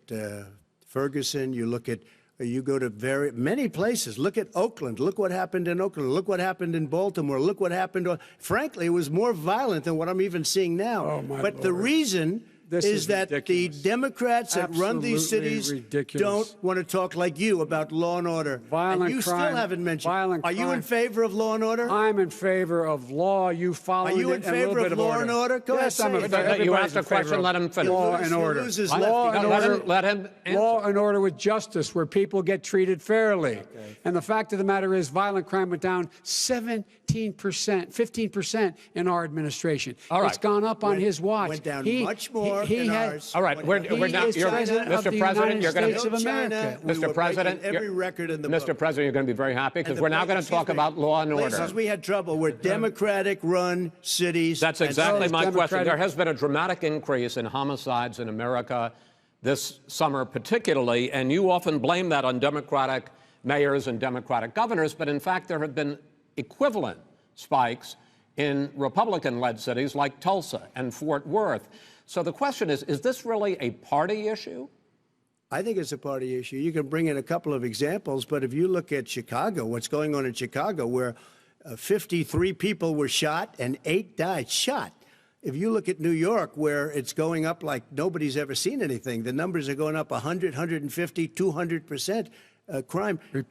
Speaker 2: Ferguson, you go to many places. Look at Oakland. Look what happened in Oakland. Look what happened in Baltimore. Look what happened. Frankly, it was more violent than what I'm even seeing now.
Speaker 3: Oh, my
Speaker 2: but
Speaker 3: Lord.
Speaker 2: the reason
Speaker 3: This
Speaker 2: is
Speaker 3: is
Speaker 2: that
Speaker 3: ridiculous.
Speaker 2: the Democrats that run these
Speaker 3: Absolutely
Speaker 2: cities
Speaker 3: ridiculous.
Speaker 2: don't want to talk like you about law and order.
Speaker 3: Violent
Speaker 2: and you
Speaker 3: crime,
Speaker 2: still haven't mentioned.
Speaker 3: violent
Speaker 2: Are you in
Speaker 3: crime.
Speaker 2: favor of law and order?
Speaker 3: I'm in favor of law. You follow it.
Speaker 2: Are you in
Speaker 3: and a little
Speaker 2: favor
Speaker 3: bit
Speaker 2: of law and order? Go
Speaker 3: yes,
Speaker 2: ahead,
Speaker 3: I'm
Speaker 2: say
Speaker 3: in
Speaker 2: it.
Speaker 3: favor.
Speaker 1: You
Speaker 3: Everybody's
Speaker 1: asked a
Speaker 3: in favor
Speaker 1: question,
Speaker 3: of
Speaker 1: let him finish.
Speaker 3: Law
Speaker 2: He'll
Speaker 3: and order.
Speaker 2: lose his
Speaker 3: Law
Speaker 2: left.
Speaker 3: and
Speaker 1: Let
Speaker 3: order.
Speaker 1: him- let him answer.
Speaker 3: Law and order with justice, where people get treated fairly. And the fact of the matter is, violent crime went down 17%, 15% in our administration.
Speaker 1: All right.
Speaker 3: It's gone up on his watch.
Speaker 2: Went down much more in ours.
Speaker 1: All right, we're
Speaker 3: He
Speaker 1: now.
Speaker 3: is president of the
Speaker 1: Mr. President,
Speaker 3: United
Speaker 1: you're going
Speaker 3: States
Speaker 1: to.
Speaker 3: of America.
Speaker 2: China, we
Speaker 1: Mr.
Speaker 2: were
Speaker 1: President,
Speaker 2: breaking every
Speaker 1: you're-
Speaker 2: record in the
Speaker 1: Mr.
Speaker 2: book.
Speaker 1: President, you're going to be very happy because we're now going to talk about law and order.
Speaker 2: Places we had trouble were Democratic-run cities.
Speaker 1: That's
Speaker 2: and
Speaker 1: exactly
Speaker 2: states.
Speaker 1: my question.
Speaker 3: Democratic-
Speaker 1: There has been a dramatic increase in homicides in America this summer, particularly, and you often blame that on Democratic mayors and Democratic governors, but in fact, there have been equivalent spikes in Republican-led cities like Tulsa and Fort Worth. So the question is this really a party issue?
Speaker 2: I think it's a party issue. You can bring in a couple of examples, but if you look at Chicago, what's going on in Chicago, where 53 people were shot and 8 died, shot. If you look at New York, where it's going up like nobody's ever seen anything, the numbers are going up 100, 150, 200%. Crime. It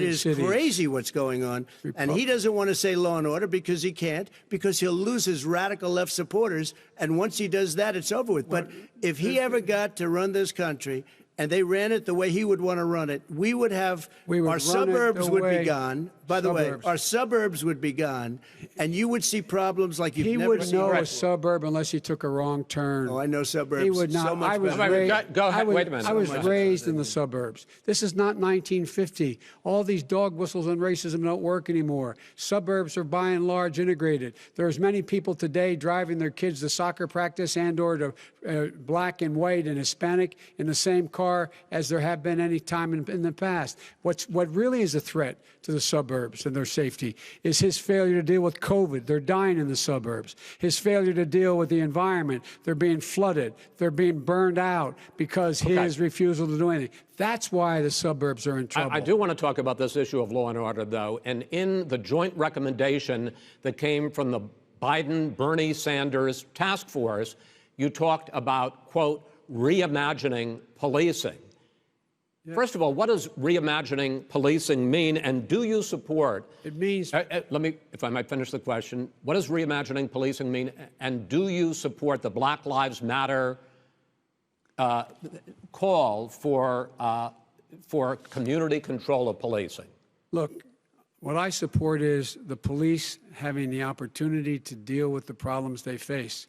Speaker 2: is
Speaker 3: cities.
Speaker 2: crazy what's going on. And he doesn't want to say law and order because he can't, because he'll lose his radical left supporters. And once he does that, it's over with. But if he ever got to run this country and they ran it the way he would want to run it, we would have our suburbs would be gone. By the way, our suburbs would be gone, and you would see problems like you've
Speaker 3: He
Speaker 2: never
Speaker 3: wouldn't
Speaker 2: seen.
Speaker 3: know a
Speaker 2: before.
Speaker 3: suburb unless he took a wrong turn.
Speaker 2: Oh, I know suburbs.
Speaker 3: He would not.
Speaker 2: So much
Speaker 3: I was
Speaker 2: better.
Speaker 3: raised.
Speaker 1: Go ahead.
Speaker 3: I was,
Speaker 1: Wait a minute.
Speaker 3: I was
Speaker 1: So much
Speaker 3: raised in the suburbs. This is not 1950. All these dog whistles and racism don't work anymore. Suburbs are by and large integrated. There's many people today driving their kids to soccer practice and/or to black and white and Hispanic in the same car as there have been any time in the past. What really is a threat to the suburbs and their safety is his failure to deal with COVID. They're dying in the suburbs. His failure to deal with the environment. They're being flooded. They're being burned out because his refusal to do anything. That's why the suburbs are in trouble.
Speaker 1: I do want to talk about this issue of law and order, though. And in the joint recommendation that came from the Biden-Bernie Sanders task force, you talked about, quote, reimagining policing. Yeah. First of all, what does reimagining policing mean, and do you support?
Speaker 3: It means.
Speaker 1: Let me, if I might finish the question. What does reimagining policing mean, and do you support the Black Lives Matter call for community control of policing?
Speaker 3: Look, what I support is the police having the opportunity to deal with the problems they face.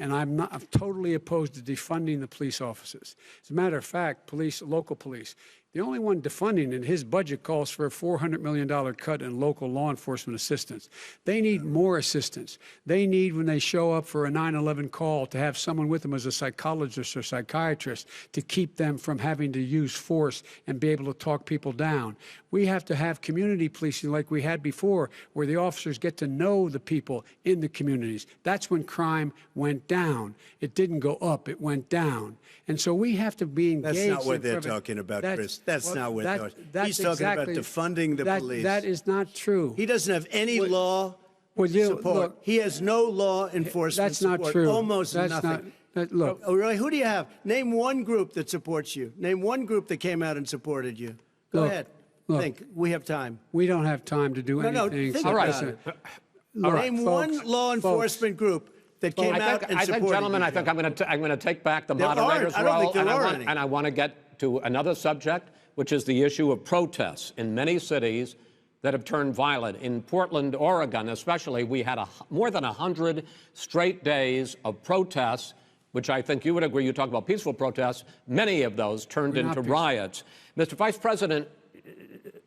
Speaker 3: And I'm totally opposed to defunding the police officers. As a matter of fact, local police, the only one defunding in his budget calls for a $400 million cut in local law enforcement assistance. They need more assistance. They need, when they show up for a 9/11 call, to have someone with them as a psychologist or psychiatrist to keep them from having to use force and be able to talk people down. We have to have community policing like we had before, where the officers get to know the people in the communities. That's when crime went down. It didn't go up, it went down. And so we have to be engaged.
Speaker 2: That's not what they're talking about, Chris. That's not what they're talking about. He's talking about defunding the police.
Speaker 3: That is not true.
Speaker 2: He doesn't have any law support.
Speaker 3: Look,
Speaker 2: he has no law enforcement
Speaker 3: that's not
Speaker 2: support.
Speaker 3: true.
Speaker 2: Almost
Speaker 3: that's
Speaker 2: nothing.
Speaker 3: Look.
Speaker 2: Oh, really? Who do you have? Name one group that supports you. Name one group that came out and supported you. Go ahead. Think. We have time.
Speaker 3: We don't have time to do anything.
Speaker 2: No, think
Speaker 1: All right.
Speaker 2: Name one law enforcement group that came out and supported
Speaker 1: I think, gentlemen,
Speaker 2: you.
Speaker 1: I think I'm going to take back the
Speaker 2: There
Speaker 1: moderator's
Speaker 2: aren't. I don't
Speaker 1: role,
Speaker 2: think there are any.
Speaker 1: and I want to get to another subject, which is the issue of protests in many cities that have turned violent. In Portland, Oregon, especially, we had more than 100 straight days of protests, which I think you would agree. You talk about peaceful protests. Many of those turned into riots. Mr. Vice President,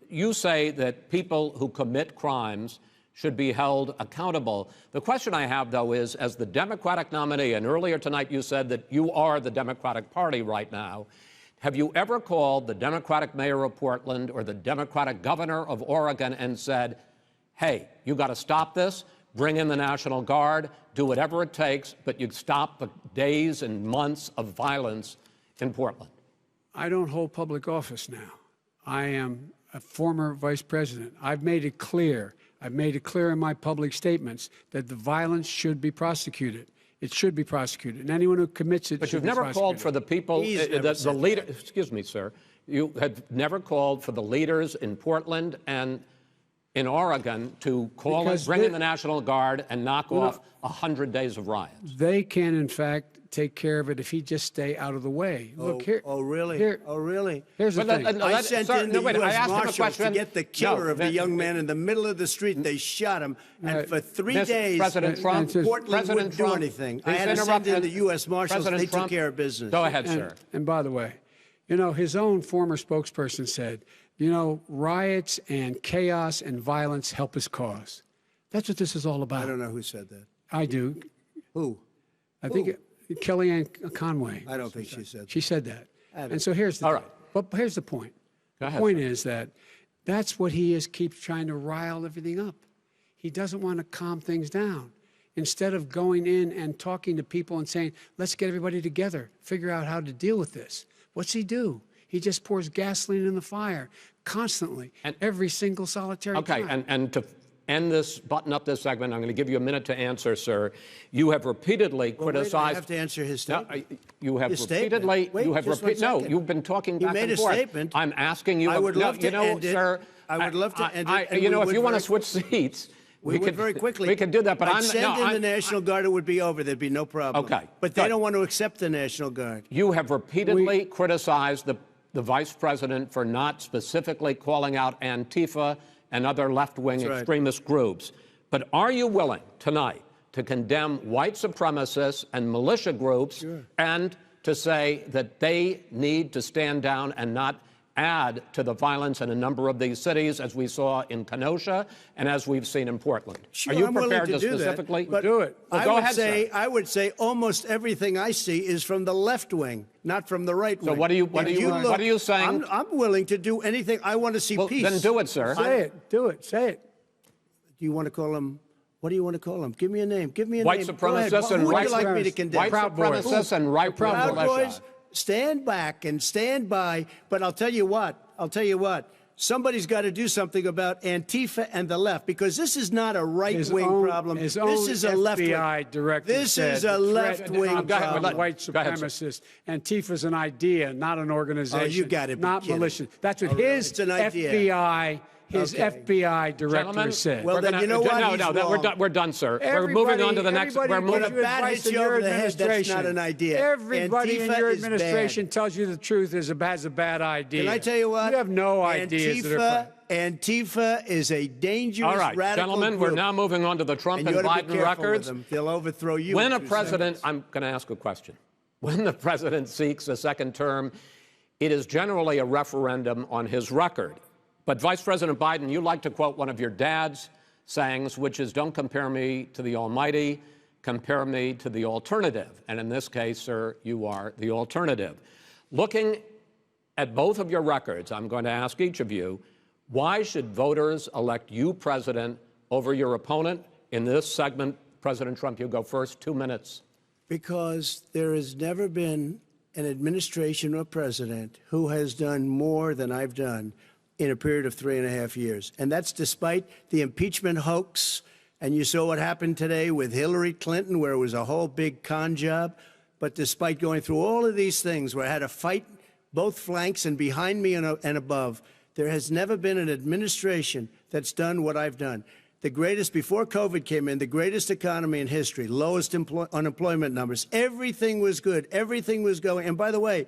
Speaker 1: you say that people who commit crimes should be held accountable. The question I have, though, is, as the Democratic nominee, and earlier tonight you said that you are the Democratic Party right now, have you ever called the Democratic mayor of Portland or the Democratic governor of Oregon and said, hey, you got to stop this, bring in the National Guard, do whatever it takes, but you stop the days and months of violence in Portland?
Speaker 3: I don't hold public office now. I am a former vice president. I've made it clear in my public statements that the violence should be prosecuted. It should be prosecuted, and anyone who commits it
Speaker 1: But
Speaker 3: should
Speaker 1: you've
Speaker 3: be
Speaker 1: never called
Speaker 3: prosecuted.
Speaker 1: for the people,
Speaker 2: He's never
Speaker 1: the
Speaker 2: said
Speaker 1: leader.
Speaker 2: that.
Speaker 1: Excuse me, sir. You have never called for the leaders in Portland and in Oregon to call
Speaker 3: Because
Speaker 1: bring in
Speaker 3: they-
Speaker 1: the National Guard and knock off 100 days of riots.
Speaker 3: They can, in fact, take care of it if he just stay out of the way. Look here.
Speaker 2: Oh, really?
Speaker 3: Here,
Speaker 2: Oh, really?
Speaker 3: here's the thing.
Speaker 2: I sent in the
Speaker 1: wait, I
Speaker 2: U.S.
Speaker 1: asked him a
Speaker 2: Marshals to
Speaker 1: question.
Speaker 2: get the killer
Speaker 1: No,
Speaker 2: of the young man in the middle of the street. They shot him, and for 3
Speaker 1: Mr.
Speaker 2: days,
Speaker 1: President Trump,
Speaker 2: Portland
Speaker 1: President
Speaker 2: wouldn't do
Speaker 1: Trump,
Speaker 2: anything. I
Speaker 1: please
Speaker 2: had to
Speaker 1: interrupt
Speaker 2: send in the
Speaker 1: and-
Speaker 2: U.S. Marshals.
Speaker 1: President
Speaker 2: They
Speaker 1: Trump,
Speaker 2: took care of business.
Speaker 1: Go ahead, sir.
Speaker 3: And by the way, you know, his own former spokesperson said, you know, riots and chaos and violence help his cause. That's what this is all about.
Speaker 2: I don't know who said that.
Speaker 3: I do.
Speaker 2: Who?
Speaker 3: I think Kellyanne Conway.
Speaker 2: I don't think she said that.
Speaker 3: She said that.
Speaker 2: don't-
Speaker 3: And so here's the
Speaker 1: All
Speaker 3: thing.
Speaker 1: right.
Speaker 3: But here's the point.
Speaker 1: Go
Speaker 3: The
Speaker 1: ahead,
Speaker 3: point
Speaker 1: sir.
Speaker 3: is that that's what he is, keeps trying to rile everything up. He doesn't want to calm things down. Instead of going in and talking to people and saying, let's get everybody together, figure out how to deal with this. What's he do? He just pours gasoline in the fire constantly, every single solitary
Speaker 1: Okay,
Speaker 3: time.
Speaker 1: and to end this, button up this segment, I'm going to give you a minute to answer, sir. You have repeatedly
Speaker 2: Well, wait,
Speaker 1: criticized.
Speaker 2: I have to answer his
Speaker 1: No,
Speaker 2: statement.
Speaker 1: you have
Speaker 2: His statement.
Speaker 1: repeatedly.
Speaker 2: Wait,
Speaker 1: you have
Speaker 2: just one
Speaker 1: repeated. No,
Speaker 2: second.
Speaker 1: you've been talking
Speaker 2: He
Speaker 1: back
Speaker 2: made
Speaker 1: and
Speaker 2: a
Speaker 1: forth.
Speaker 2: statement.
Speaker 1: I'm asking you.
Speaker 2: I would
Speaker 1: no,
Speaker 2: love to
Speaker 1: you know,
Speaker 2: end it.
Speaker 1: sir.
Speaker 2: I would love to end it, and
Speaker 1: You
Speaker 2: we
Speaker 1: know, if
Speaker 2: would
Speaker 1: you want to
Speaker 2: very-
Speaker 1: switch seats,
Speaker 2: We would
Speaker 1: could
Speaker 2: very quickly.
Speaker 1: We could do that, but
Speaker 2: I'd
Speaker 1: I'm
Speaker 2: send
Speaker 1: no,
Speaker 2: in the
Speaker 1: I'm-
Speaker 2: National Guard. It would be over. There'd be no problem.
Speaker 1: Okay,
Speaker 2: But they
Speaker 1: good.
Speaker 2: don't want to accept the National Guard.
Speaker 1: You have repeatedly criticized the vice president for not specifically calling out Antifa and other left-wing
Speaker 2: That's right.
Speaker 1: extremist groups. But are you willing tonight to condemn white supremacists and militia groups and to say that they need to stand down and not add to the violence in a number of these cities, as we saw in Kenosha and as we've seen in Portland?
Speaker 2: Sure,
Speaker 1: Are you
Speaker 2: I'm willing
Speaker 1: prepared
Speaker 2: to
Speaker 1: to
Speaker 2: do that,
Speaker 1: specifically
Speaker 2: but
Speaker 3: Do it.
Speaker 1: Well,
Speaker 2: I
Speaker 1: go
Speaker 2: would
Speaker 1: ahead,
Speaker 2: say
Speaker 1: sir.
Speaker 2: I would say almost everything I see is from the left wing, not from the right wing.
Speaker 1: what are you- what
Speaker 2: If
Speaker 1: are you-
Speaker 2: look-
Speaker 1: what are you saying?
Speaker 2: I'm willing to do anything. I want to see
Speaker 1: Well,
Speaker 2: peace.
Speaker 1: then do it, sir.
Speaker 3: Say it. Do it. Say it.
Speaker 2: Do you want to call him? What do you want to call him? Give me a name. Give me a
Speaker 1: White
Speaker 2: name. Go ahead.
Speaker 1: supremacists and
Speaker 2: Who would
Speaker 1: right
Speaker 2: you like me to
Speaker 3: supremacists.
Speaker 2: condemn?
Speaker 1: White
Speaker 3: Proud Boys.
Speaker 1: supremacists and right-wing
Speaker 2: Proud
Speaker 1: militia.
Speaker 2: Boys, stand back and stand by. But I'll tell you what. Somebody's got to do something about Antifa and the left, because this is not a right-wing problem.
Speaker 3: His
Speaker 2: This
Speaker 3: own
Speaker 2: is a left-wing.
Speaker 3: FBI director
Speaker 2: This
Speaker 3: said
Speaker 2: is a
Speaker 3: the threat
Speaker 2: left-wing
Speaker 3: of
Speaker 1: Go ahead,
Speaker 2: problem.
Speaker 3: white
Speaker 1: Go ahead, sir.
Speaker 3: supremacists. Antifa's an idea, not an organization.
Speaker 2: Oh, you gotta be
Speaker 3: Not
Speaker 2: kidding.
Speaker 3: militia. That's what
Speaker 2: Oh, really?
Speaker 3: his
Speaker 2: It's an idea.
Speaker 3: his
Speaker 2: Okay.
Speaker 3: FBI director
Speaker 1: Gentlemen,
Speaker 3: said.
Speaker 2: Well,
Speaker 1: we're
Speaker 2: then
Speaker 1: gonna-
Speaker 2: you know what?
Speaker 1: No,
Speaker 2: He's
Speaker 1: no,
Speaker 2: wrong.
Speaker 1: we're done, sir. We're moving on to the next.
Speaker 3: Everybody
Speaker 1: We're
Speaker 3: gives
Speaker 1: moving.
Speaker 2: When a
Speaker 3: you
Speaker 2: bat
Speaker 3: advice
Speaker 2: hits
Speaker 3: in
Speaker 2: you
Speaker 3: your
Speaker 2: over the head, that's
Speaker 3: administration.
Speaker 2: not an idea.
Speaker 3: Everybody in
Speaker 2: Antifa
Speaker 3: your
Speaker 2: is bad.
Speaker 3: administration tells you the truth has a bad idea.
Speaker 2: Can I tell you what?
Speaker 3: You have no ideas.
Speaker 2: Antifa is a dangerous
Speaker 1: All right,
Speaker 2: radical
Speaker 1: gentlemen,
Speaker 2: group.
Speaker 1: we're now moving on to the Trump
Speaker 2: And
Speaker 1: and
Speaker 2: you ought to be
Speaker 1: Biden
Speaker 2: careful with
Speaker 1: records.
Speaker 2: them. They'll overthrow you.
Speaker 1: When
Speaker 2: in
Speaker 1: a
Speaker 2: 2
Speaker 1: president,
Speaker 2: seconds.
Speaker 1: I'm going to ask a question. When the president seeks a second term, it is generally a referendum on his record. But Vice President Biden, you like to quote one of your dad's sayings, which is, don't compare me to the almighty, compare me to the alternative. And in this case, sir, you are the alternative. Looking at both of your records, I'm going to ask each of you, why should voters elect you president over your opponent? In this segment, President Trump, you go first, 2 minutes.
Speaker 2: Because there has never been an administration or president who has done more than I've done in a period of 3.5 years. And that's despite the impeachment hoax. And you saw what happened today with Hillary Clinton, where it was a whole big con job. But despite going through all of these things, where I had to fight both flanks and behind me and above, there has never been an administration that's done what I've done. The greatest, before COVID came in, the greatest economy in history, lowest unemployment numbers. Everything was good. Everything was going. And by the way,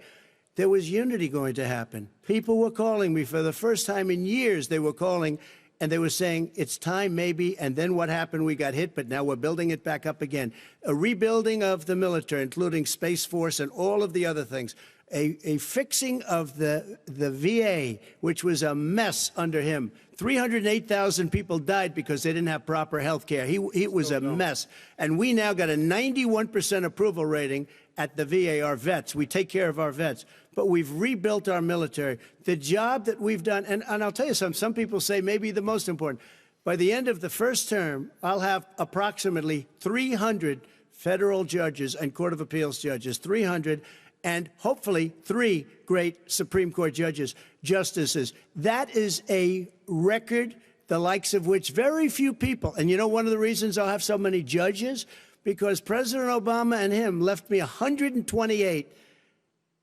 Speaker 2: there was unity going to happen. People were calling me for the first time in years. They were calling and they were saying, it's time maybe. And then what happened? We got hit, but now we're building it back up again. A rebuilding of the military, including Space Force and all of the other things. A fixing of the VA, which was a mess under him. 308,000 people died because they didn't have proper health care. It was a mess. And we now got a 91% approval rating at the VA, our vets. We take care of our vets. But we've rebuilt our military. The job that we've done, and I'll tell you something, some people say maybe the most important. By the end of the first term, I'll have approximately 300 federal judges and Court of Appeals judges, 300, and hopefully 3 great Supreme Court justices. That is a record, the likes of which very few people, and you know one of the reasons I'll have so many judges? because President Obama and him left me 128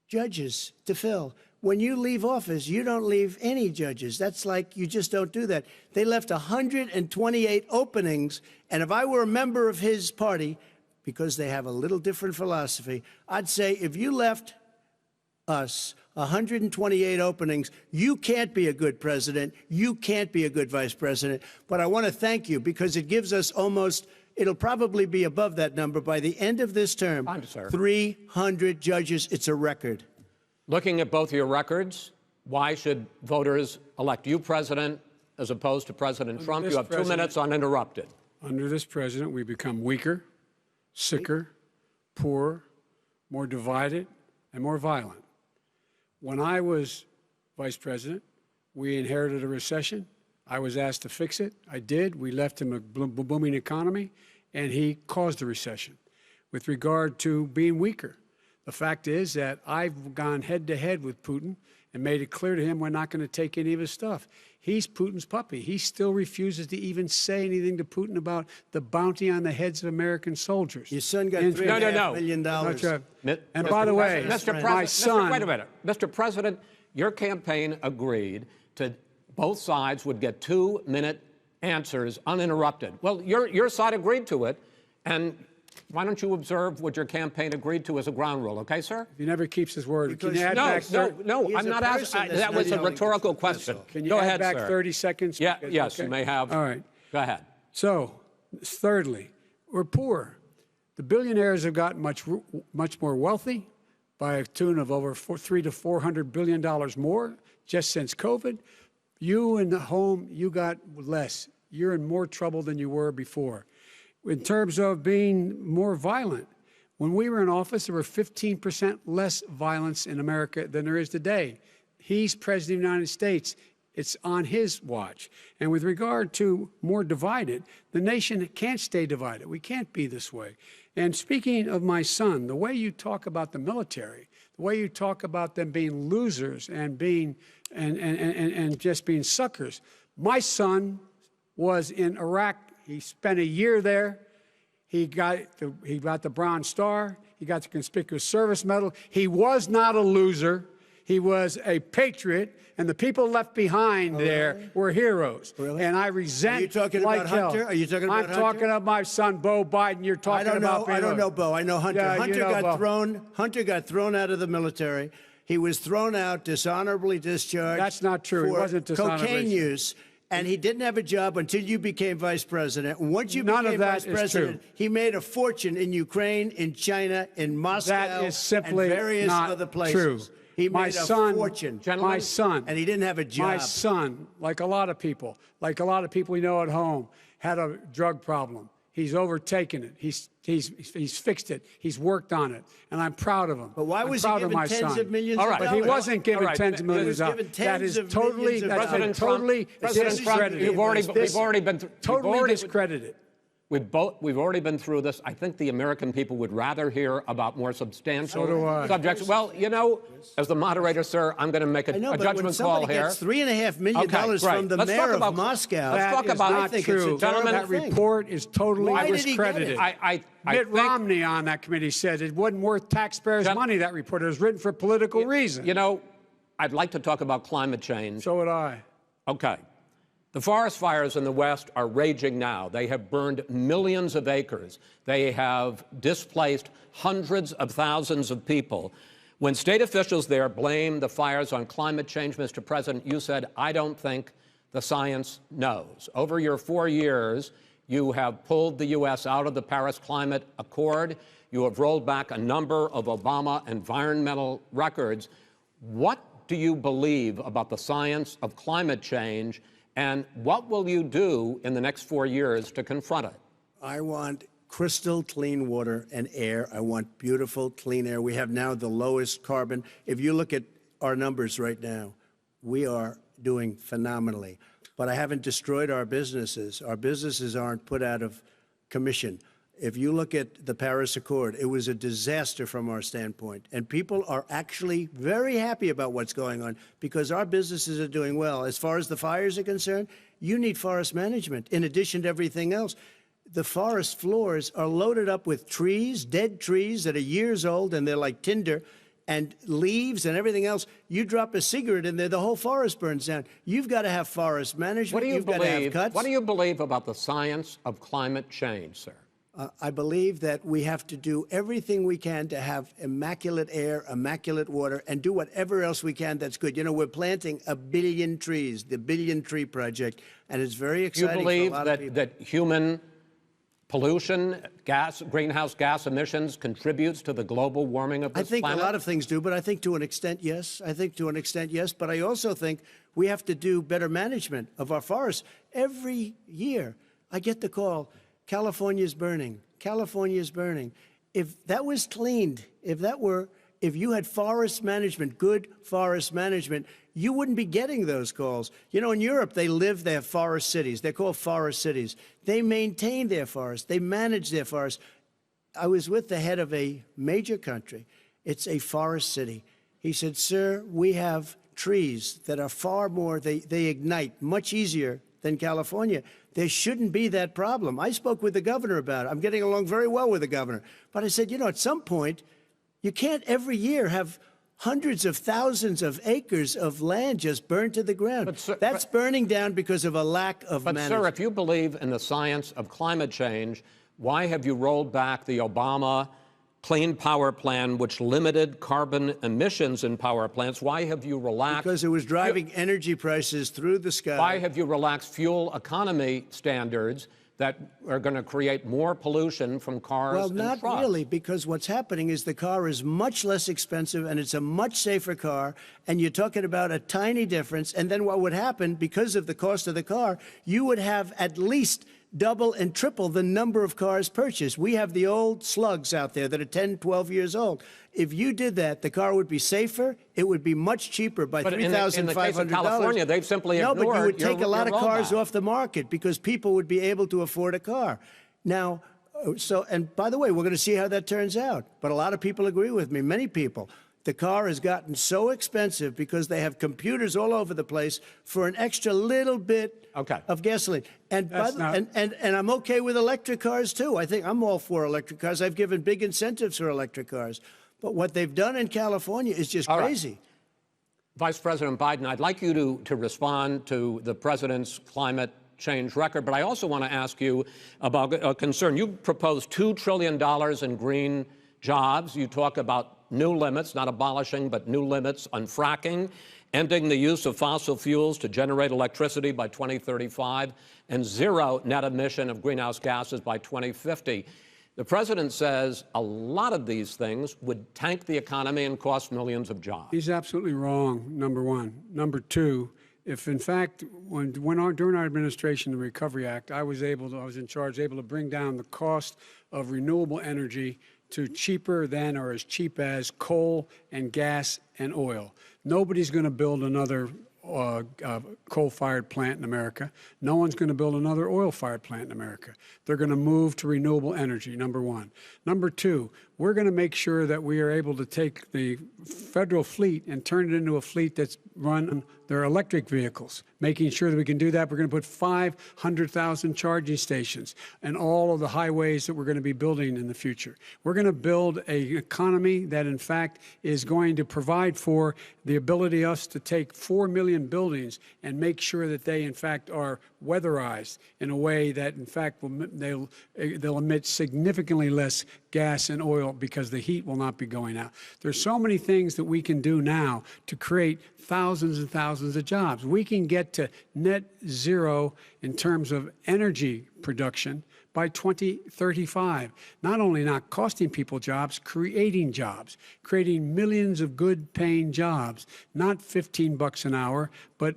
Speaker 2: judges to fill. When you leave office, you don't leave any judges. That's like you just don't do that. They left 128 openings, and if I were a member of his party, because they have a little different philosophy, I'd say if you left us 128 openings, you can't be a good president, you can't be a good vice president. But I want to thank you because it gives us almost, it'll probably be above that number by the end of this term. 300 judges. It's a record.
Speaker 1: Looking at both your records, why should voters elect you president as opposed to President Trump? You have 2 minutes uninterrupted.
Speaker 3: Under this president, we become weaker, sicker, poorer, more divided, and more violent. When I was vice president, we inherited a recession. I was asked to fix it. I did. We left him a booming economy, and he caused the recession. With regard to being weaker, the fact is that I've gone head-to-head with Putin and made it clear to him we're not going to take any of his stuff. He's Putin's puppy. He still refuses to even say anything to Putin about the bounty on the heads of American soldiers.
Speaker 2: Your son got $3.5 million.
Speaker 3: And by the way, my son...
Speaker 1: Wait a minute. Mr. President, your campaign agreed to both sides would get 2-minute answers uninterrupted. Well, your side agreed to it, and why don't you observe what your campaign agreed to as a ground rule, okay, sir?
Speaker 3: He never keeps his word.
Speaker 2: Because
Speaker 3: Can you add
Speaker 1: No, I'm not asking. That was a rhetorical question.
Speaker 3: Can you
Speaker 1: Go
Speaker 3: add
Speaker 1: ahead,
Speaker 3: back
Speaker 1: sir.
Speaker 3: 30 seconds?
Speaker 1: Yeah, yes,
Speaker 3: Okay.
Speaker 1: you may have.
Speaker 3: All right.
Speaker 1: Go ahead.
Speaker 3: So, thirdly, we're poor. The billionaires have gotten much more wealthy by a tune of over $300 to $400 billion more just since COVID. You in the home, you got less. You're in more trouble than you were before. In terms of being more violent, when we were in office, there were 15% less violence in America than there is today. He's president of the United States. It's on his watch. And with regard to more divided, the nation can't stay divided. We can't be this way. And speaking of my son, the way you talk about the military, the way you talk about them being losers and being and just being suckers. My son was in Iraq. He spent a year there. He got the Bronze Star. He got the Conspicuous Service Medal. He was not a loser. He was a patriot, and the people left behind there were heroes.
Speaker 2: Really?
Speaker 3: And I resent.
Speaker 2: Are you talking
Speaker 3: like
Speaker 2: about
Speaker 3: hell.
Speaker 2: Hunter? Are you talking about Hunter?
Speaker 3: I'm talking about my son, Beau Biden. You're talking about.
Speaker 2: I don't know Beau. I know Hunter.
Speaker 3: Yeah,
Speaker 2: Hunter
Speaker 3: you know Beau.
Speaker 2: Hunter got thrown out of the military. He was thrown out, dishonorably discharged.
Speaker 3: That's not true. He
Speaker 2: For
Speaker 3: wasn't dishonorably
Speaker 2: cocaine
Speaker 3: discharged.
Speaker 2: use. And he didn't have a job until you became vice president. Once you
Speaker 3: None
Speaker 2: became
Speaker 3: of that
Speaker 2: vice
Speaker 3: is
Speaker 2: president,
Speaker 3: true.
Speaker 2: he made a fortune in Ukraine, in China, in Moscow,
Speaker 3: That is simply
Speaker 2: and various
Speaker 3: not
Speaker 2: other places.
Speaker 3: true.
Speaker 2: He
Speaker 3: My
Speaker 2: made a
Speaker 3: son,
Speaker 2: fortune.
Speaker 3: My son,
Speaker 2: and he didn't have a job.
Speaker 3: My son, like a lot of people we know at home, had a drug problem. He's overtaken it. He's fixed it. He's worked on it, and I'm proud of him.
Speaker 2: But why was he
Speaker 3: proud of
Speaker 2: given
Speaker 3: my
Speaker 2: tens
Speaker 3: son.
Speaker 2: of millions
Speaker 1: All
Speaker 2: of
Speaker 1: right.
Speaker 2: dollars?
Speaker 3: But he wasn't given
Speaker 1: All right.
Speaker 3: tens of millions of dollars. That is totally,
Speaker 1: President
Speaker 3: totally
Speaker 1: President Trump,
Speaker 3: discredited.
Speaker 1: you've already been
Speaker 3: Totally discredited.
Speaker 1: We've already been through this. I think the American people would rather hear about more substantial
Speaker 3: So do I.
Speaker 1: subjects. Well, you know, as the moderator, sir, I'm going to make a
Speaker 2: I know, but
Speaker 1: judgment
Speaker 2: when
Speaker 1: call
Speaker 2: somebody
Speaker 1: here.
Speaker 2: gets $3.5 million
Speaker 1: Okay, great.
Speaker 2: from the
Speaker 1: Let's talk
Speaker 2: mayor
Speaker 1: about-
Speaker 2: of Moscow,
Speaker 1: let's talk
Speaker 3: That is
Speaker 1: about-
Speaker 2: I
Speaker 3: not
Speaker 2: think it's a
Speaker 3: true.
Speaker 1: Gentlemen,
Speaker 3: That
Speaker 2: thing.
Speaker 3: report is totally
Speaker 2: Why did he get
Speaker 3: discredited.
Speaker 2: it?
Speaker 1: I
Speaker 3: Mitt
Speaker 1: think,
Speaker 3: Romney on that committee said it wasn't worth taxpayers' money, that report. It was written for political reasons.
Speaker 1: you know, I'd like to talk about climate change.
Speaker 3: So would I.
Speaker 1: Okay. The forest fires in the West are raging now. They have burned millions of acres. They have displaced hundreds of thousands of people. When state officials there blame the fires on climate change, Mr. President, you said, I don't think the science knows. Over your 4 years, you have pulled the U.S. out of the Paris Climate Accord. You have rolled back a number of Obama environmental records. What do you believe about the science of climate change? And what will you do in the next 4 years to confront it?
Speaker 2: I want crystal clean water and air. I want beautiful, clean air. We have now the lowest carbon. If you look at our numbers right now, we are doing phenomenally. But I haven't destroyed our businesses. Our businesses aren't put out of commission. If you look at the Paris Accord, it was a disaster from our standpoint. And people are actually very happy about what's going on because our businesses are doing well. As far as the fires are concerned, you need forest management in addition to everything else. the forest floors are loaded up with trees, dead trees that are years old, and they're like tinder, and leaves and everything else. You drop a cigarette in there, the whole forest burns down. You've got to have forest management.
Speaker 1: What do you
Speaker 2: You've got to have cuts.
Speaker 1: What do you believe about the science of climate change, sir?
Speaker 2: I believe that we have to do everything we can to have immaculate air, immaculate water, and do whatever else we can that's good. You know, we're planting 1 billion trees, the Billion Tree Project, and it's very exciting
Speaker 1: You believe
Speaker 2: for a lot of people.
Speaker 1: that human pollution, greenhouse gas emissions contributes to the global warming of this
Speaker 2: I think
Speaker 1: planet?
Speaker 2: a lot of things do, but I think to an extent, yes. I think to an extent, yes. But I also think we have to do better management of our forests. Every year, I get the call, California's burning. California's burning. If that was cleaned, if you had forest management, good forest management, you wouldn't be getting those calls. You know, in Europe, they have forest cities. They're called forest cities. They maintain their forests. They manage their forests. I was with the head of a major country. It's a forest city. He said, sir, we have trees that are far more, they ignite much easier than California. There shouldn't be that problem. I spoke with the governor about it. I'm getting along very well with the governor. But I said, you know, at some point, you can't every year have hundreds of thousands of acres of land just burned to the ground.
Speaker 1: But, sir,
Speaker 2: that's burning down because of a lack of
Speaker 1: But,
Speaker 2: management.
Speaker 1: sir, if you believe in the science of climate change, why have you rolled back the Obama Clean Power Plan, which limited carbon emissions in power plants? Why have you relaxed?
Speaker 2: Because it was driving energy prices through the sky.
Speaker 1: Why have you relaxed fuel economy standards that are going to create more pollution from cars
Speaker 2: Well,
Speaker 1: and
Speaker 2: not
Speaker 1: trucks?
Speaker 2: really, because what's happening is the car is much less expensive and it's a much safer car, and you're talking about a tiny difference. And then what would happen, because of the cost of the car, you would have at least double and triple the number of cars purchased. We have the old slugs out there that are 10, 12 years old. If you did that, the car would be safer. It would be much cheaper by
Speaker 1: But in the case of
Speaker 2: $3,500.
Speaker 1: California, they've simply
Speaker 2: No, but you
Speaker 1: ignored
Speaker 2: would take
Speaker 1: your
Speaker 2: a lot of cars
Speaker 1: rollback.
Speaker 2: off the market because people would be able to afford a car. Now, and by the way, we're going to see how that turns out. But a lot of people agree with me, many people. The car has gotten so expensive because they have computers all over the place for an extra little bit of gasoline. And, and I'm okay with electric cars, too. I think I'm all for electric cars. I've given big incentives for electric cars. But what they've done in California is just crazy.
Speaker 1: Right. Vice President Biden, I'd like you to respond to the president's climate change record, but I also want to ask you about a concern. You proposed $2 trillion in green jobs. You talk about new limits, not abolishing, but new limits on fracking, ending the use of fossil fuels to generate electricity by 2035, and zero net emission of greenhouse gases by 2050. The president says a lot of these things would tank the economy and cost millions of jobs.
Speaker 3: He's absolutely wrong, number one. Number two, if in fact, during our administration, the Recovery Act, I was in charge, able to bring down the cost of renewable energy to cheaper than or as cheap as coal and gas and oil. Nobody's going to build another coal-fired plant in America. No one's going to build another oil-fired plant in America. They're going to move to renewable energy, number one. Number two, we're going to make sure that we are able to take the federal fleet and turn it into a fleet that's run on their electric vehicles. Making sure that we can do that, we're going to put 500,000 charging stations in all of the highways that we're going to be building in the future. We're going to build an economy that, in fact, is going to provide for the ability us to take 4 million buildings and make sure that they, in fact, are weatherized in a way that, in fact, they'll emit significantly less gas and oil because the heat will not be going out. There's so many things that we can do now to create thousands and thousands of jobs. We can get to net zero in terms of energy production by 2035. Not only not costing people jobs, creating millions of good paying jobs, not $15 an hour, but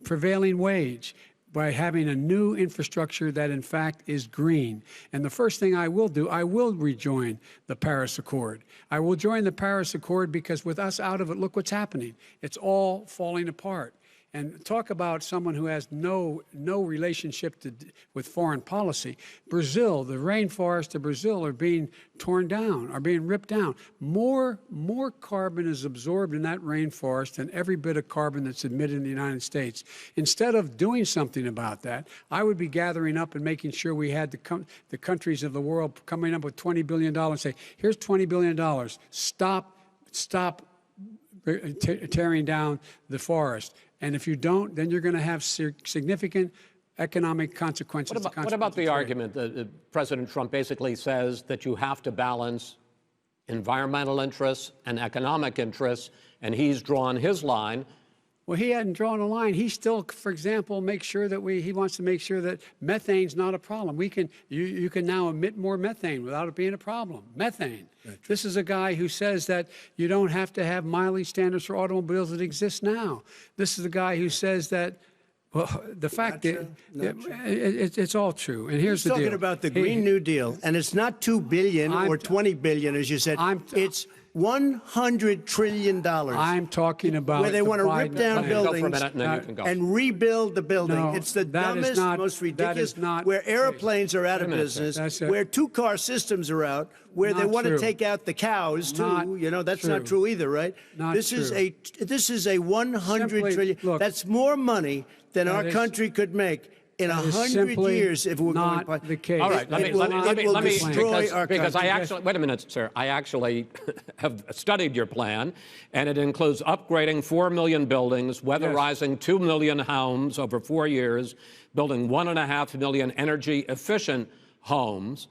Speaker 3: prevailing wage, by having a new infrastructure that, in fact, is green. And the first thing I will do, I will rejoin the Paris Accord. I will join the Paris Accord because with us out of it, look what's happening. It's all falling apart. And talk about someone who has no relationship with foreign policy. Brazil, the rainforests of Brazil are being torn down, are being ripped down. More carbon is absorbed in that rainforest than every bit of carbon that's emitted in the United States. Instead of doing something about that, I would be gathering up and making sure we had the countries of the world coming up with $20 billion and say, here's $20 billion. Stop tearing down the forest. And if you don't, then you're going to have significant economic consequences.
Speaker 1: What about the argument that President Trump basically says that you have to balance environmental interests and economic interests, and he's drawn his line?
Speaker 3: Well, he hadn't drawn a line. He still, for example, makes sure that he wants to make sure that methane's not a problem. You can now emit more methane without it being a problem. Methane. This is a guy who says that you don't have to have mileage standards for automobiles that exist now. This is a guy who says that, well, the fact that it's all true. And here's the deal.
Speaker 2: He's talking about the Green New Deal, and it's not $2 billion or $20 billion, as you said. It's $100 trillion.
Speaker 3: I'm talking about
Speaker 2: where they want to rip down buildings
Speaker 1: and
Speaker 2: rebuild the building.
Speaker 3: No,
Speaker 2: it's the dumbest, most ridiculous. Where airplanes are out of business, where two-car systems are out, where they want to take out the cows too. You know, that's not true either, right? This is a $100 trillion.
Speaker 3: Look,
Speaker 2: that's more money than our country could make in 100 years if we're
Speaker 3: not
Speaker 2: going to.
Speaker 3: The case.
Speaker 1: All right, let me
Speaker 2: destroy our
Speaker 1: because
Speaker 2: country.
Speaker 1: I actually wait a minute, sir. I actually have studied your plan, and it includes upgrading 4 million buildings, weatherizing 2 million homes over 4 years, building 1.5 million energy-efficient homes.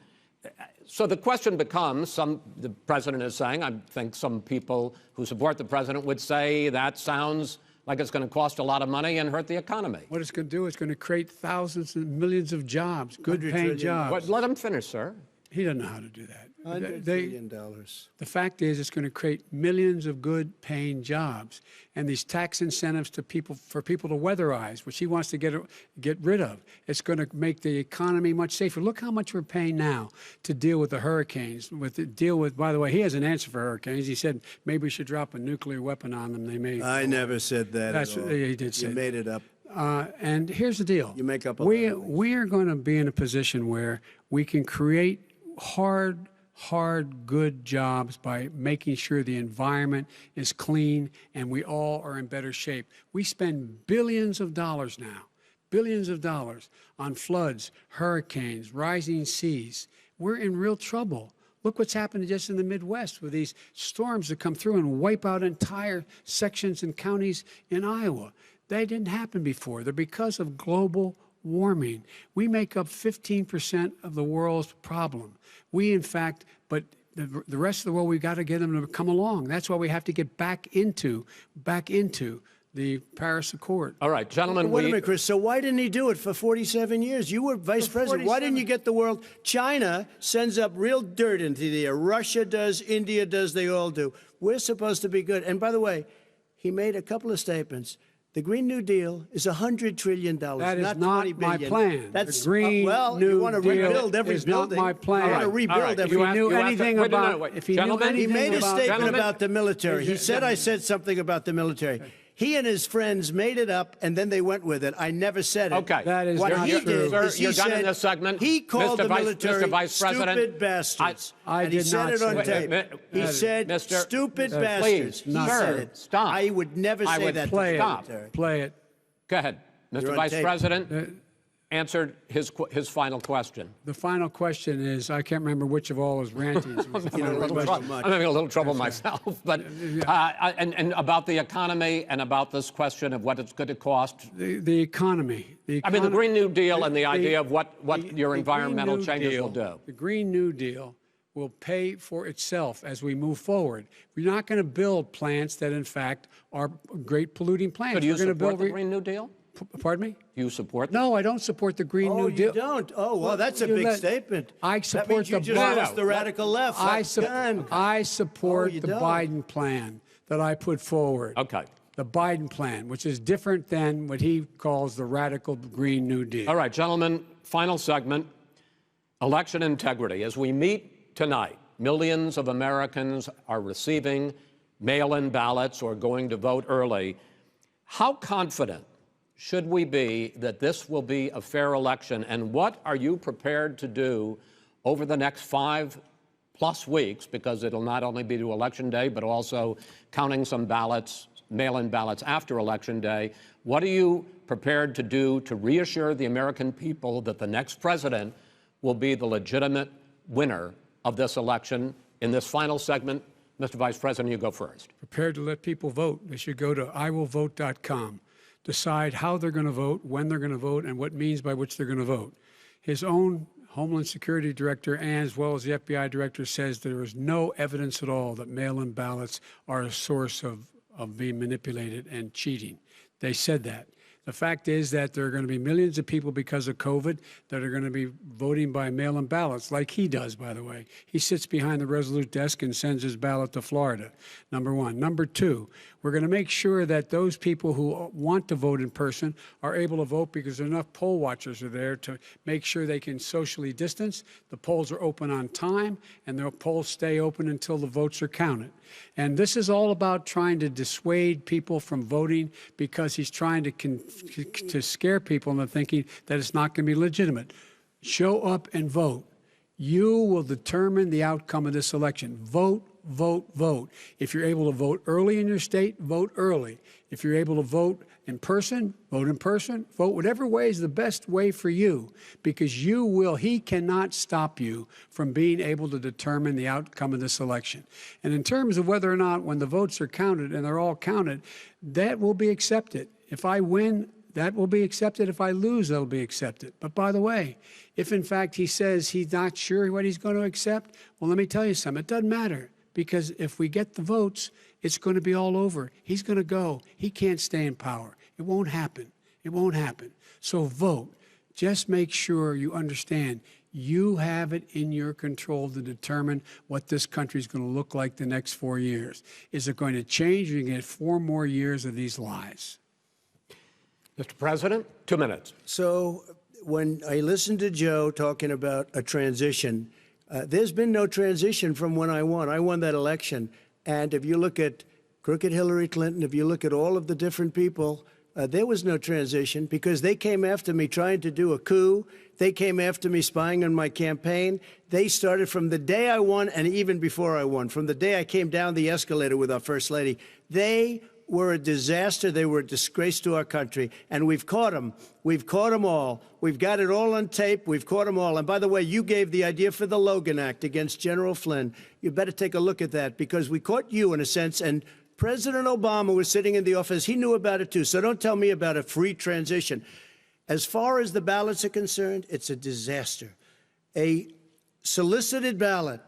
Speaker 1: So the question becomes: the president is saying, I think some people who support the president would say that sounds like it's going to cost a lot of money and hurt the economy.
Speaker 3: What it's going to do is going to create thousands and millions of jobs, good-paying jobs.
Speaker 1: Let him finish, sir.
Speaker 3: He doesn't know how to do that.
Speaker 2: $100 billion.
Speaker 3: The fact is, it's going to create millions of good-paying jobs, and these tax incentives for people to weatherize, which he wants to get rid of. It's going to make the economy much safer. Look how much we're paying now to deal with the hurricanes. By the way, he has an answer for hurricanes. He said maybe we should drop a nuclear weapon on them. They may.
Speaker 2: I never said that.
Speaker 3: That's
Speaker 2: at all.
Speaker 3: He did say.
Speaker 2: You made it up.
Speaker 3: And here's the deal.
Speaker 2: You make up.
Speaker 3: We are going to be in a position where we can create hard, good jobs by making sure the environment is clean and we all are in better shape. We spend billions of dollars now, on floods, hurricanes, rising seas. We're in real trouble. Look what's happened just in the Midwest with these storms that come through and wipe out entire sections and counties in Iowa. They didn't happen before. They're because of global warming. We make up 15% of the world's problem. We, in fact, but the rest of the world, we've got to get them to come along. That's why we have to get back into the Paris Accord.
Speaker 1: All right, gentlemen.
Speaker 2: Wait a minute, Chris. So why didn't he do it for 47 years? You were vice president. Why didn't you get the world? China sends up real dirt into the air. Russia does. India does. They all do. We're supposed to be good. And by the way, he made a couple of statements. The Green New Deal is $100 trillion,
Speaker 3: that is
Speaker 2: not
Speaker 3: not
Speaker 2: $20
Speaker 3: my
Speaker 2: billion.
Speaker 3: plan.
Speaker 2: That's
Speaker 3: the Green New
Speaker 2: you want to
Speaker 3: Deal
Speaker 2: rebuild every
Speaker 3: is
Speaker 2: building.
Speaker 3: Not my plan.
Speaker 2: You want to rebuild every.
Speaker 3: If he knew anything about, if he knew anything
Speaker 2: he made a statement
Speaker 1: gentlemen,
Speaker 2: about the military. He said I said something about the military. He and his friends made it up, and then they went with it. I never said it.
Speaker 1: Okay.
Speaker 3: That is
Speaker 2: what
Speaker 3: not
Speaker 2: he
Speaker 3: true.
Speaker 2: did
Speaker 1: Sir,
Speaker 2: is he
Speaker 1: you're done
Speaker 2: said
Speaker 1: in this segment.
Speaker 2: he called the military
Speaker 1: Mr. Vice President,
Speaker 2: stupid bastards.
Speaker 3: I
Speaker 2: and he
Speaker 3: did
Speaker 2: said
Speaker 3: not
Speaker 2: it on
Speaker 3: say
Speaker 2: tape.
Speaker 3: that.
Speaker 2: He said
Speaker 1: Mr.
Speaker 2: stupid
Speaker 1: Please,
Speaker 2: bastards. He
Speaker 1: sir,
Speaker 2: said it.
Speaker 1: stop.
Speaker 2: I would never
Speaker 1: I
Speaker 2: say
Speaker 1: would
Speaker 2: that.
Speaker 3: Play
Speaker 2: to the
Speaker 3: it.
Speaker 2: military.
Speaker 3: Play it.
Speaker 1: Go ahead.
Speaker 2: You're
Speaker 1: Mr.
Speaker 2: on
Speaker 1: Vice
Speaker 2: tape.
Speaker 1: President answered his final question.
Speaker 3: The final question is, I can't remember which of all his rantings.
Speaker 1: I'm having a little trouble myself, but and about the economy and about this question of what it's going to cost.
Speaker 3: The economy.
Speaker 1: I mean, the Green New Deal and the idea of what your environmental changes will do.
Speaker 3: The Green New Deal will pay for itself as we move forward. We're not going to build plants that, in fact, are great polluting plants.
Speaker 1: So do you
Speaker 3: We're going to
Speaker 1: support
Speaker 3: build
Speaker 1: the Green New Deal?
Speaker 3: Pardon me?
Speaker 1: Do you support?
Speaker 3: No, I don't support the Green New Deal.
Speaker 2: Oh, you don't? Oh, well, that's a big statement.
Speaker 3: I
Speaker 2: That means
Speaker 3: support
Speaker 2: you
Speaker 3: the
Speaker 2: just lost the radical left.
Speaker 3: I
Speaker 2: Oh,
Speaker 3: support
Speaker 2: you
Speaker 3: the
Speaker 2: don't.
Speaker 3: Biden plan that I put forward.
Speaker 1: Okay.
Speaker 3: The Biden plan, which is different than what he calls the radical Green New Deal.
Speaker 1: All right, gentlemen, final segment, election integrity. As we meet tonight, millions of Americans are receiving mail-in ballots or going to vote early. How confident should we be that this will be a fair election, and what are you prepared to do over the next 5+ weeks, because it'll not only be to Election Day, but also counting some ballots, mail-in ballots after Election Day? What are you prepared to do to reassure the American people that the next president will be the legitimate winner of this election? In this final segment, Mr. Vice President, you go first.
Speaker 3: Prepared to let people vote. They should go to iwillvote.com, decide how they're going to vote, when they're going to vote, and what means by which they're going to vote. His own Homeland Security Director, and as well as the FBI Director, says there is no evidence at all that mail-in ballots are a source of being manipulated and cheating. They said that. The fact is that there are going to be millions of people because of COVID that are going to be voting by mail-in ballots, like he does, by the way. He sits behind the Resolute desk and sends his ballot to Florida, number one. Number two, we're going to make sure that those people who want to vote in person are able to vote, because enough poll watchers are there to make sure they can socially distance. The polls are open on time, and the polls stay open until the votes are counted. And this is all about trying to dissuade people from voting, because he's trying to scare people into thinking that it's not going to be legitimate. Show up and vote. You will determine the outcome of this election. Vote, vote, vote. If you're able to vote early in your state, vote early. If you're able to vote in person, vote in person. Vote whatever way is the best way for you, because he cannot stop you from being able to determine the outcome of this election. And in terms of whether or not, when the votes are counted, and they're all counted, that will be accepted. If I win, that will be accepted. If I lose, that will be accepted. But by the way, if in fact he says he's not sure what he's going to accept, well, let me tell you something. It doesn't matter, because if we get the votes, it's going to be all over. He's going to go. He can't stay in power. It won't happen. It won't happen. So vote. Just make sure you understand you have it in your control to determine what this country is going to look like the next 4 years. Is it going to change? You're going to get 4 more years of these lies.
Speaker 1: Mr. President, 2 minutes.
Speaker 2: So when I listened to Joe talking about a transition, there's been no transition from when I won. I won that election. And if you look at crooked Hillary Clinton, if you look at all of the different people, there was no transition, because they came after me trying to do a coup. They came after me spying on my campaign. They started from the day I won, and even before I won, from the day I came down the escalator with our First Lady. They were a disaster. They were a disgrace to our country. And we've caught them. We've caught them all. We've got it all on tape. We've caught them all. And by the way, you gave the idea for the Logan Act against General Flynn. You better take a look at that, because we caught you in a sense. And President Obama was sitting in the office. He knew about it, too. So don't tell me about a free transition. As far as the ballots are concerned, it's a disaster. A solicited ballot,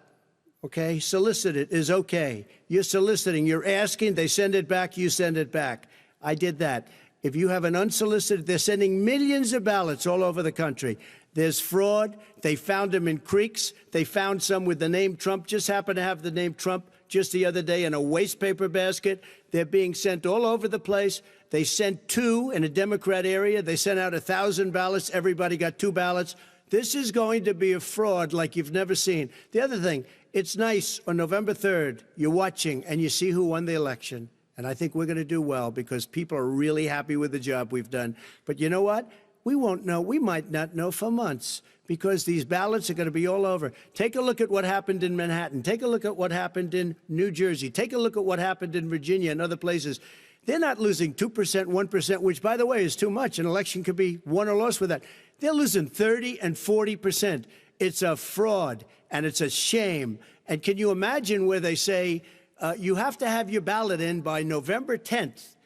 Speaker 2: okay, solicited is okay. You're soliciting, you're asking, they send it back, you send it back. I did that. If you have an unsolicited, they're sending millions of ballots all over the country. There's fraud. They found them in creeks. They found some with the name Trump, just happened to have the name Trump just the other day in a waste paper basket. They're being sent all over the place. They sent 2 in a Democrat area. They sent out 1,000 ballots. Everybody got 2 ballots. This is going to be a fraud like you've never seen. The other thing, it's nice on November 3rd, you're watching and you see who won the election. And I think we're going to do well, because people are really happy with the job we've done. But you know what? We won't know. We might not know for months, because these ballots are going to be all over. Take a look at what happened in Manhattan. Take a look at what happened in New Jersey. Take a look at what happened in Virginia and other places. They're not losing 2%, 1%, which, by the way, is too much. An election could be won or lost with that. They're losing 30 and 40%. It's a fraud, and it's a shame. And can you imagine where they say you have to have your ballot in by November 10th?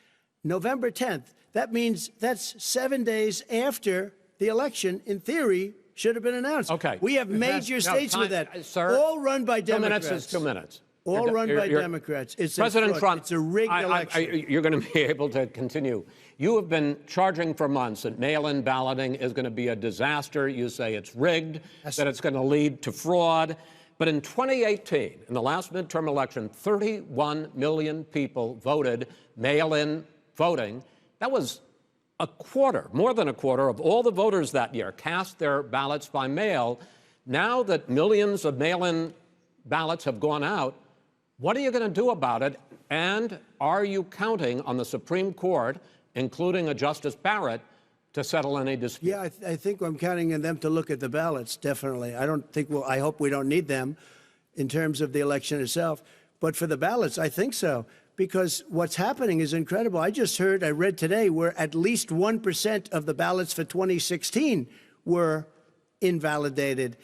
Speaker 2: November 10th. That means that's 7 days after the election, in theory, should have been announced.
Speaker 1: Okay.
Speaker 2: We have major states with that,
Speaker 1: sir,
Speaker 2: all run by Democrats.
Speaker 1: 2 minutes is 2 minutes.
Speaker 2: All run by Democrats. It's
Speaker 1: President Trump,
Speaker 2: it's a rigged election.
Speaker 1: you're going to be able to continue. You have been charging for months that mail-in balloting is going to be a disaster. You say it's rigged, that it's going to lead to fraud. But in 2018, in the last midterm election, 31 million people voted mail-in voting. That was a quarter, more than a quarter, of all the voters that year cast their ballots by mail. Now that millions of mail-in ballots have gone out, what are you going to do about it? And are you counting on the Supreme Court including a Justice Barrett, to settle any dispute?
Speaker 2: Yeah, I think I'm counting on them to look at the ballots, definitely. I don't think I hope we don't need them in terms of the election itself. But for the ballots, I think so, because what's happening is incredible. I read today, where at least 1% of the ballots for 2016 were invalidated.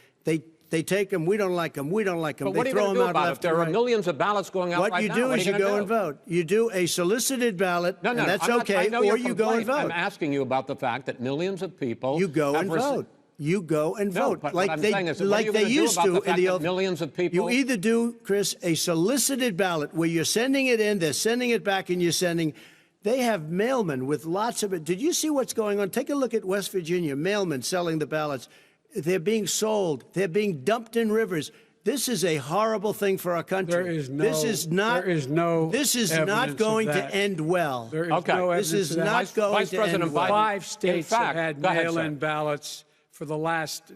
Speaker 2: They take them, we don't like them, we don't like them.
Speaker 1: But what
Speaker 2: They
Speaker 1: are you
Speaker 2: throw
Speaker 1: going to
Speaker 2: them
Speaker 1: do
Speaker 2: out
Speaker 1: about it?
Speaker 2: left
Speaker 1: There
Speaker 2: and
Speaker 1: are
Speaker 2: right.
Speaker 1: millions of ballots going out
Speaker 2: What
Speaker 1: right
Speaker 2: you
Speaker 1: now.
Speaker 2: do
Speaker 1: What
Speaker 2: is
Speaker 1: are
Speaker 2: you
Speaker 1: gonna
Speaker 2: go
Speaker 1: do?
Speaker 2: and vote. You do a solicited ballot,
Speaker 1: No,
Speaker 2: and that's
Speaker 1: I'm not-
Speaker 2: okay,
Speaker 1: I know your
Speaker 2: or you go and
Speaker 1: complaint.
Speaker 2: vote.
Speaker 1: I'm asking you about the fact that millions of people
Speaker 2: You go
Speaker 1: have
Speaker 2: and vote. You go and
Speaker 1: No,
Speaker 2: vote
Speaker 1: but
Speaker 2: like
Speaker 1: what I'm
Speaker 2: they
Speaker 1: saying is, what are
Speaker 2: like
Speaker 1: you
Speaker 2: they
Speaker 1: gonna do
Speaker 2: used
Speaker 1: about
Speaker 2: to
Speaker 1: the
Speaker 2: in
Speaker 1: fact
Speaker 2: the
Speaker 1: that
Speaker 2: old.
Speaker 1: millions of people?
Speaker 2: You either do, Chris, a solicited ballot where you're sending it in, they're sending it back, and you're sending. They have mailmen with lots of it. Did you see what's going on? Take a look at West Virginia. Mailmen selling the ballots. They're being sold. They're being dumped in rivers. This is a horrible thing for our country.
Speaker 3: There is no.
Speaker 2: This is not.
Speaker 3: There is no.
Speaker 2: This is
Speaker 3: evidence
Speaker 2: not
Speaker 3: of
Speaker 2: going to
Speaker 3: that.
Speaker 2: end well.
Speaker 3: There is
Speaker 1: Okay.
Speaker 3: no
Speaker 2: This
Speaker 3: evidence
Speaker 2: is
Speaker 3: of that.
Speaker 2: not going
Speaker 1: Vice
Speaker 2: to
Speaker 1: President
Speaker 2: end well.
Speaker 1: Biden-
Speaker 3: 5 states
Speaker 1: fact,
Speaker 3: have had
Speaker 1: go ahead,
Speaker 3: mail-in
Speaker 1: sir.
Speaker 3: ballots for the last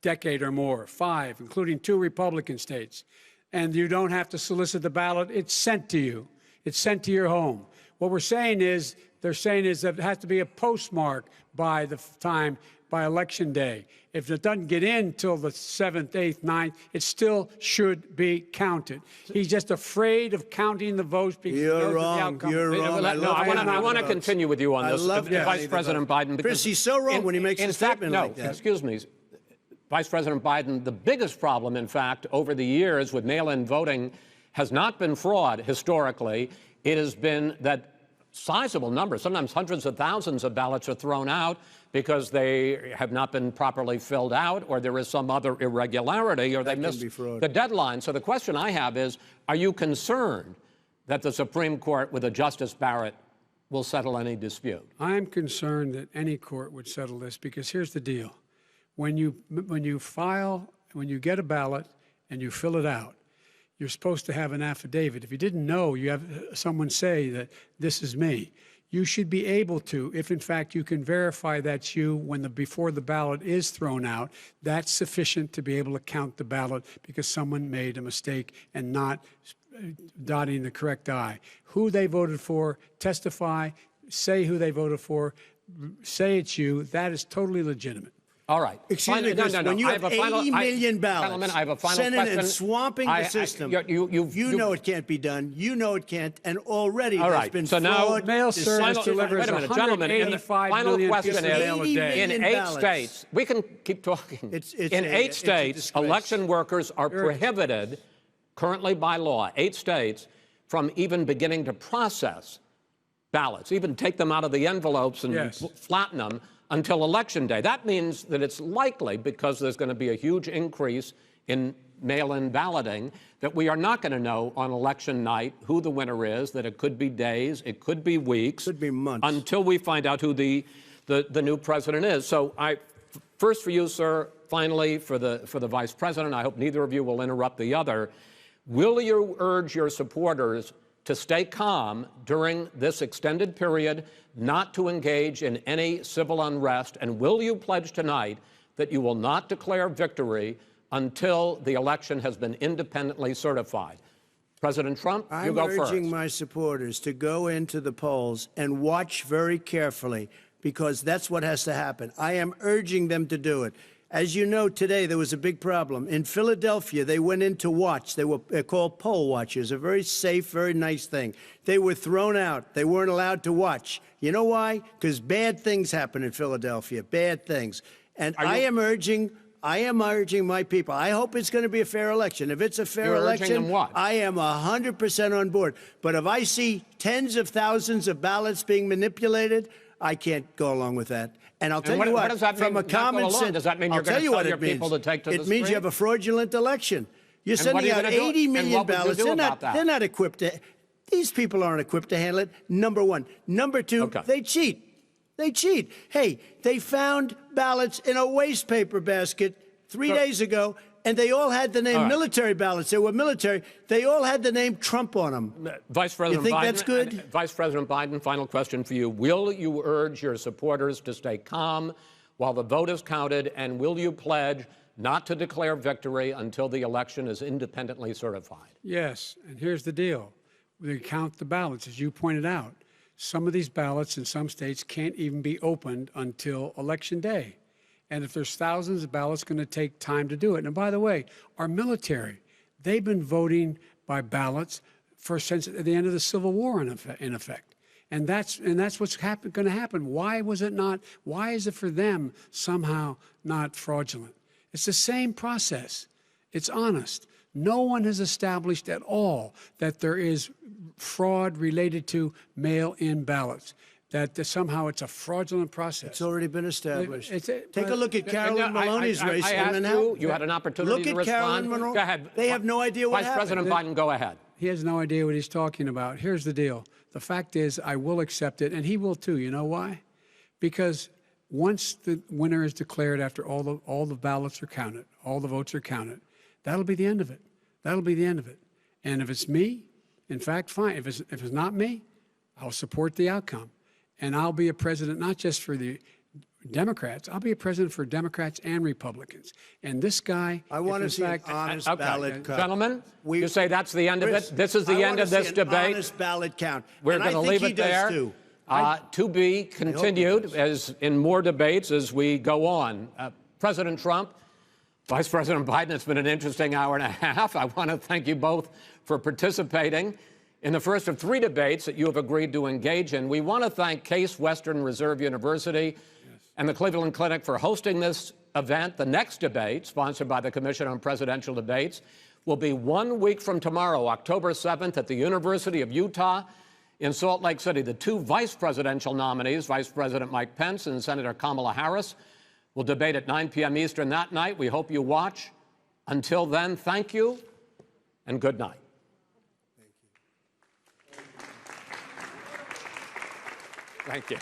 Speaker 3: decade or more. 5, including 2 Republican states. And you don't have to solicit the ballot. It's sent to you. It's sent to your home. What they're saying is that it has to be a postmark by by election day. If it doesn't get in till the 7th, 8th, 9th, it still should be counted. He's just afraid of counting the votes because he knows
Speaker 2: You're
Speaker 3: what the
Speaker 2: wrong.
Speaker 3: outcome
Speaker 2: You're
Speaker 3: is.
Speaker 2: wrong.
Speaker 1: No, I want to continue with you on
Speaker 2: I
Speaker 1: this,
Speaker 2: love counting
Speaker 1: Vice
Speaker 2: the
Speaker 1: President
Speaker 2: votes.
Speaker 1: Biden.
Speaker 2: Chris, he's so wrong when he makes a statement like that.
Speaker 1: Excuse me, Vice President Biden. The biggest problem, in fact, over the years with mail-in voting has not been fraud historically. It has been that sizable numbers, sometimes hundreds of thousands of ballots are thrown out because they have not been properly filled out, or there is some other irregularity, or they missed the deadline. So the question I have is, are you concerned that the Supreme Court with a Justice Barrett will settle any dispute?
Speaker 3: I'm concerned that any court would settle this because here's the deal. When you get a ballot and you fill it out, you're supposed to have an affidavit. If you didn't know, you have someone say that this is me. You should be able to, if in fact you can verify that's you before the ballot is thrown out, that's sufficient to be able to count the ballot because someone made a mistake and not dotting the correct I. Who they voted for, testify, say who they voted for, say it's you. That is totally legitimate.
Speaker 1: All right.
Speaker 2: Excuse me, Chris, when you have 80 million ballots sent in and swamping the system, you know it can't be done. You know it can't. And already there's been
Speaker 1: so now
Speaker 2: fraud.
Speaker 3: Mail service delivers
Speaker 1: Wait a minute, gentlemen. In the
Speaker 3: 185
Speaker 1: final
Speaker 3: million
Speaker 1: question
Speaker 3: pieces of mail a
Speaker 1: is,
Speaker 3: day.
Speaker 1: in 8
Speaker 2: ballots.
Speaker 1: states, we can keep talking. In 8 states,
Speaker 2: disgrace.
Speaker 1: election workers are prohibited, currently by law, 8 states, from even beginning to process ballots, even take them out of the envelopes and flatten them until Election Day. That means that it's likely, because there's going to be a huge increase in mail-in balloting, that we are not going to know on election night who the winner is, that it could be days, it could be weeks.
Speaker 2: Could be months.
Speaker 1: Until we find out who the new president is. So first for you, sir, finally for the vice president, I hope neither of you will interrupt the other. Will you urge your supporters to stay calm during this extended period, not to engage in any civil unrest? And will you pledge tonight that you will not declare victory until the election has been independently certified? President Trump, you go first.
Speaker 2: I'm urging my supporters to go into the polls and watch very carefully, because that's what has to happen. I am urging them to do it. As you know, today there was a big problem. In Philadelphia, they went in to watch. They're called poll watchers, a very safe, very nice thing. They were thrown out. They weren't allowed to watch. You know why? Because bad things happen in Philadelphia, bad things. And I am urging my people. I hope it's going to be a fair election. If it's a fair election, I am 100% on board. But if I see tens of thousands of ballots being manipulated, I can't go along with that. And I'll tell you what,
Speaker 1: does that mean,
Speaker 2: from a common sense,
Speaker 1: does that mean you're going to tell your people to take to the street?
Speaker 2: It means you have a fraudulent election. You're sending out 80 million ballots. They're not equipped to. These people aren't equipped to handle it. Number one. Number two, they cheat. They cheat. Hey, they found ballots in a waste paper basket 3 days ago, and they all had the name military ballots. They were military. They all had the name Trump on them.
Speaker 1: Vice President
Speaker 2: you think
Speaker 1: Biden,
Speaker 2: that's good?
Speaker 1: Vice President Biden, final question for you. Will you urge your supporters to stay calm while the vote is counted, and will you pledge not to declare victory until the election is independently certified?
Speaker 3: Yes, and here's the deal. They count the ballots, as you pointed out. some of these ballots in some states can't even be opened until Election Day. And if there's thousands of ballots, it's going to take time to do it. And by the way, our military, they've been voting by ballots since the end of the Civil War, in effect. And that's what's going to happen. Why was it not? Why is it for them somehow not fraudulent? It's the same process. It's honest. No one has established at all that there is fraud related to mail-in ballots, that somehow it's a fraudulent process.
Speaker 2: It's already been established. Take a look at Carolyn Maloney's race
Speaker 1: I
Speaker 2: in
Speaker 1: asked
Speaker 2: Manhattan.
Speaker 1: you had an opportunity to respond.
Speaker 2: Look at Carolyn Maloney.
Speaker 1: Go ahead.
Speaker 2: They have no idea what
Speaker 1: Vice President Biden, go ahead.
Speaker 3: He has no idea what he's talking about. Here's the deal. The fact is, I will accept it, and he will too. You know why? Because once the winner is declared, after all the ballots are counted, all the votes are counted, that'll be the end of it. That'll be the end of it. And if it's me, in fact, fine. If it's not me, I'll support the outcome. And I'll be a president not just for the Democrats. I'll be a president for Democrats and Republicans. And this guy,
Speaker 2: I want to see an honest ballot count.
Speaker 1: Gentlemen, you say that's the end of it? This is the end of this debate?
Speaker 2: Honest ballot count.
Speaker 1: We're going to leave it there. To be continued as in more debates as we go on. President Trump, Vice President Biden, it's been an interesting hour and a half. I want to thank you both for participating in the first of 3 debates that you have agreed to engage in. We want to thank Case Western Reserve University and the Cleveland Clinic for hosting this event. The next debate, sponsored by the Commission on Presidential Debates, will be 1 week from tomorrow, October 7th, at the University of Utah in Salt Lake City. The 2 vice presidential nominees, Vice President Mike Pence and Senator Kamala Harris, will debate at 9 p.m. Eastern that night. We hope you watch. Until then, thank you and good night. Thank you.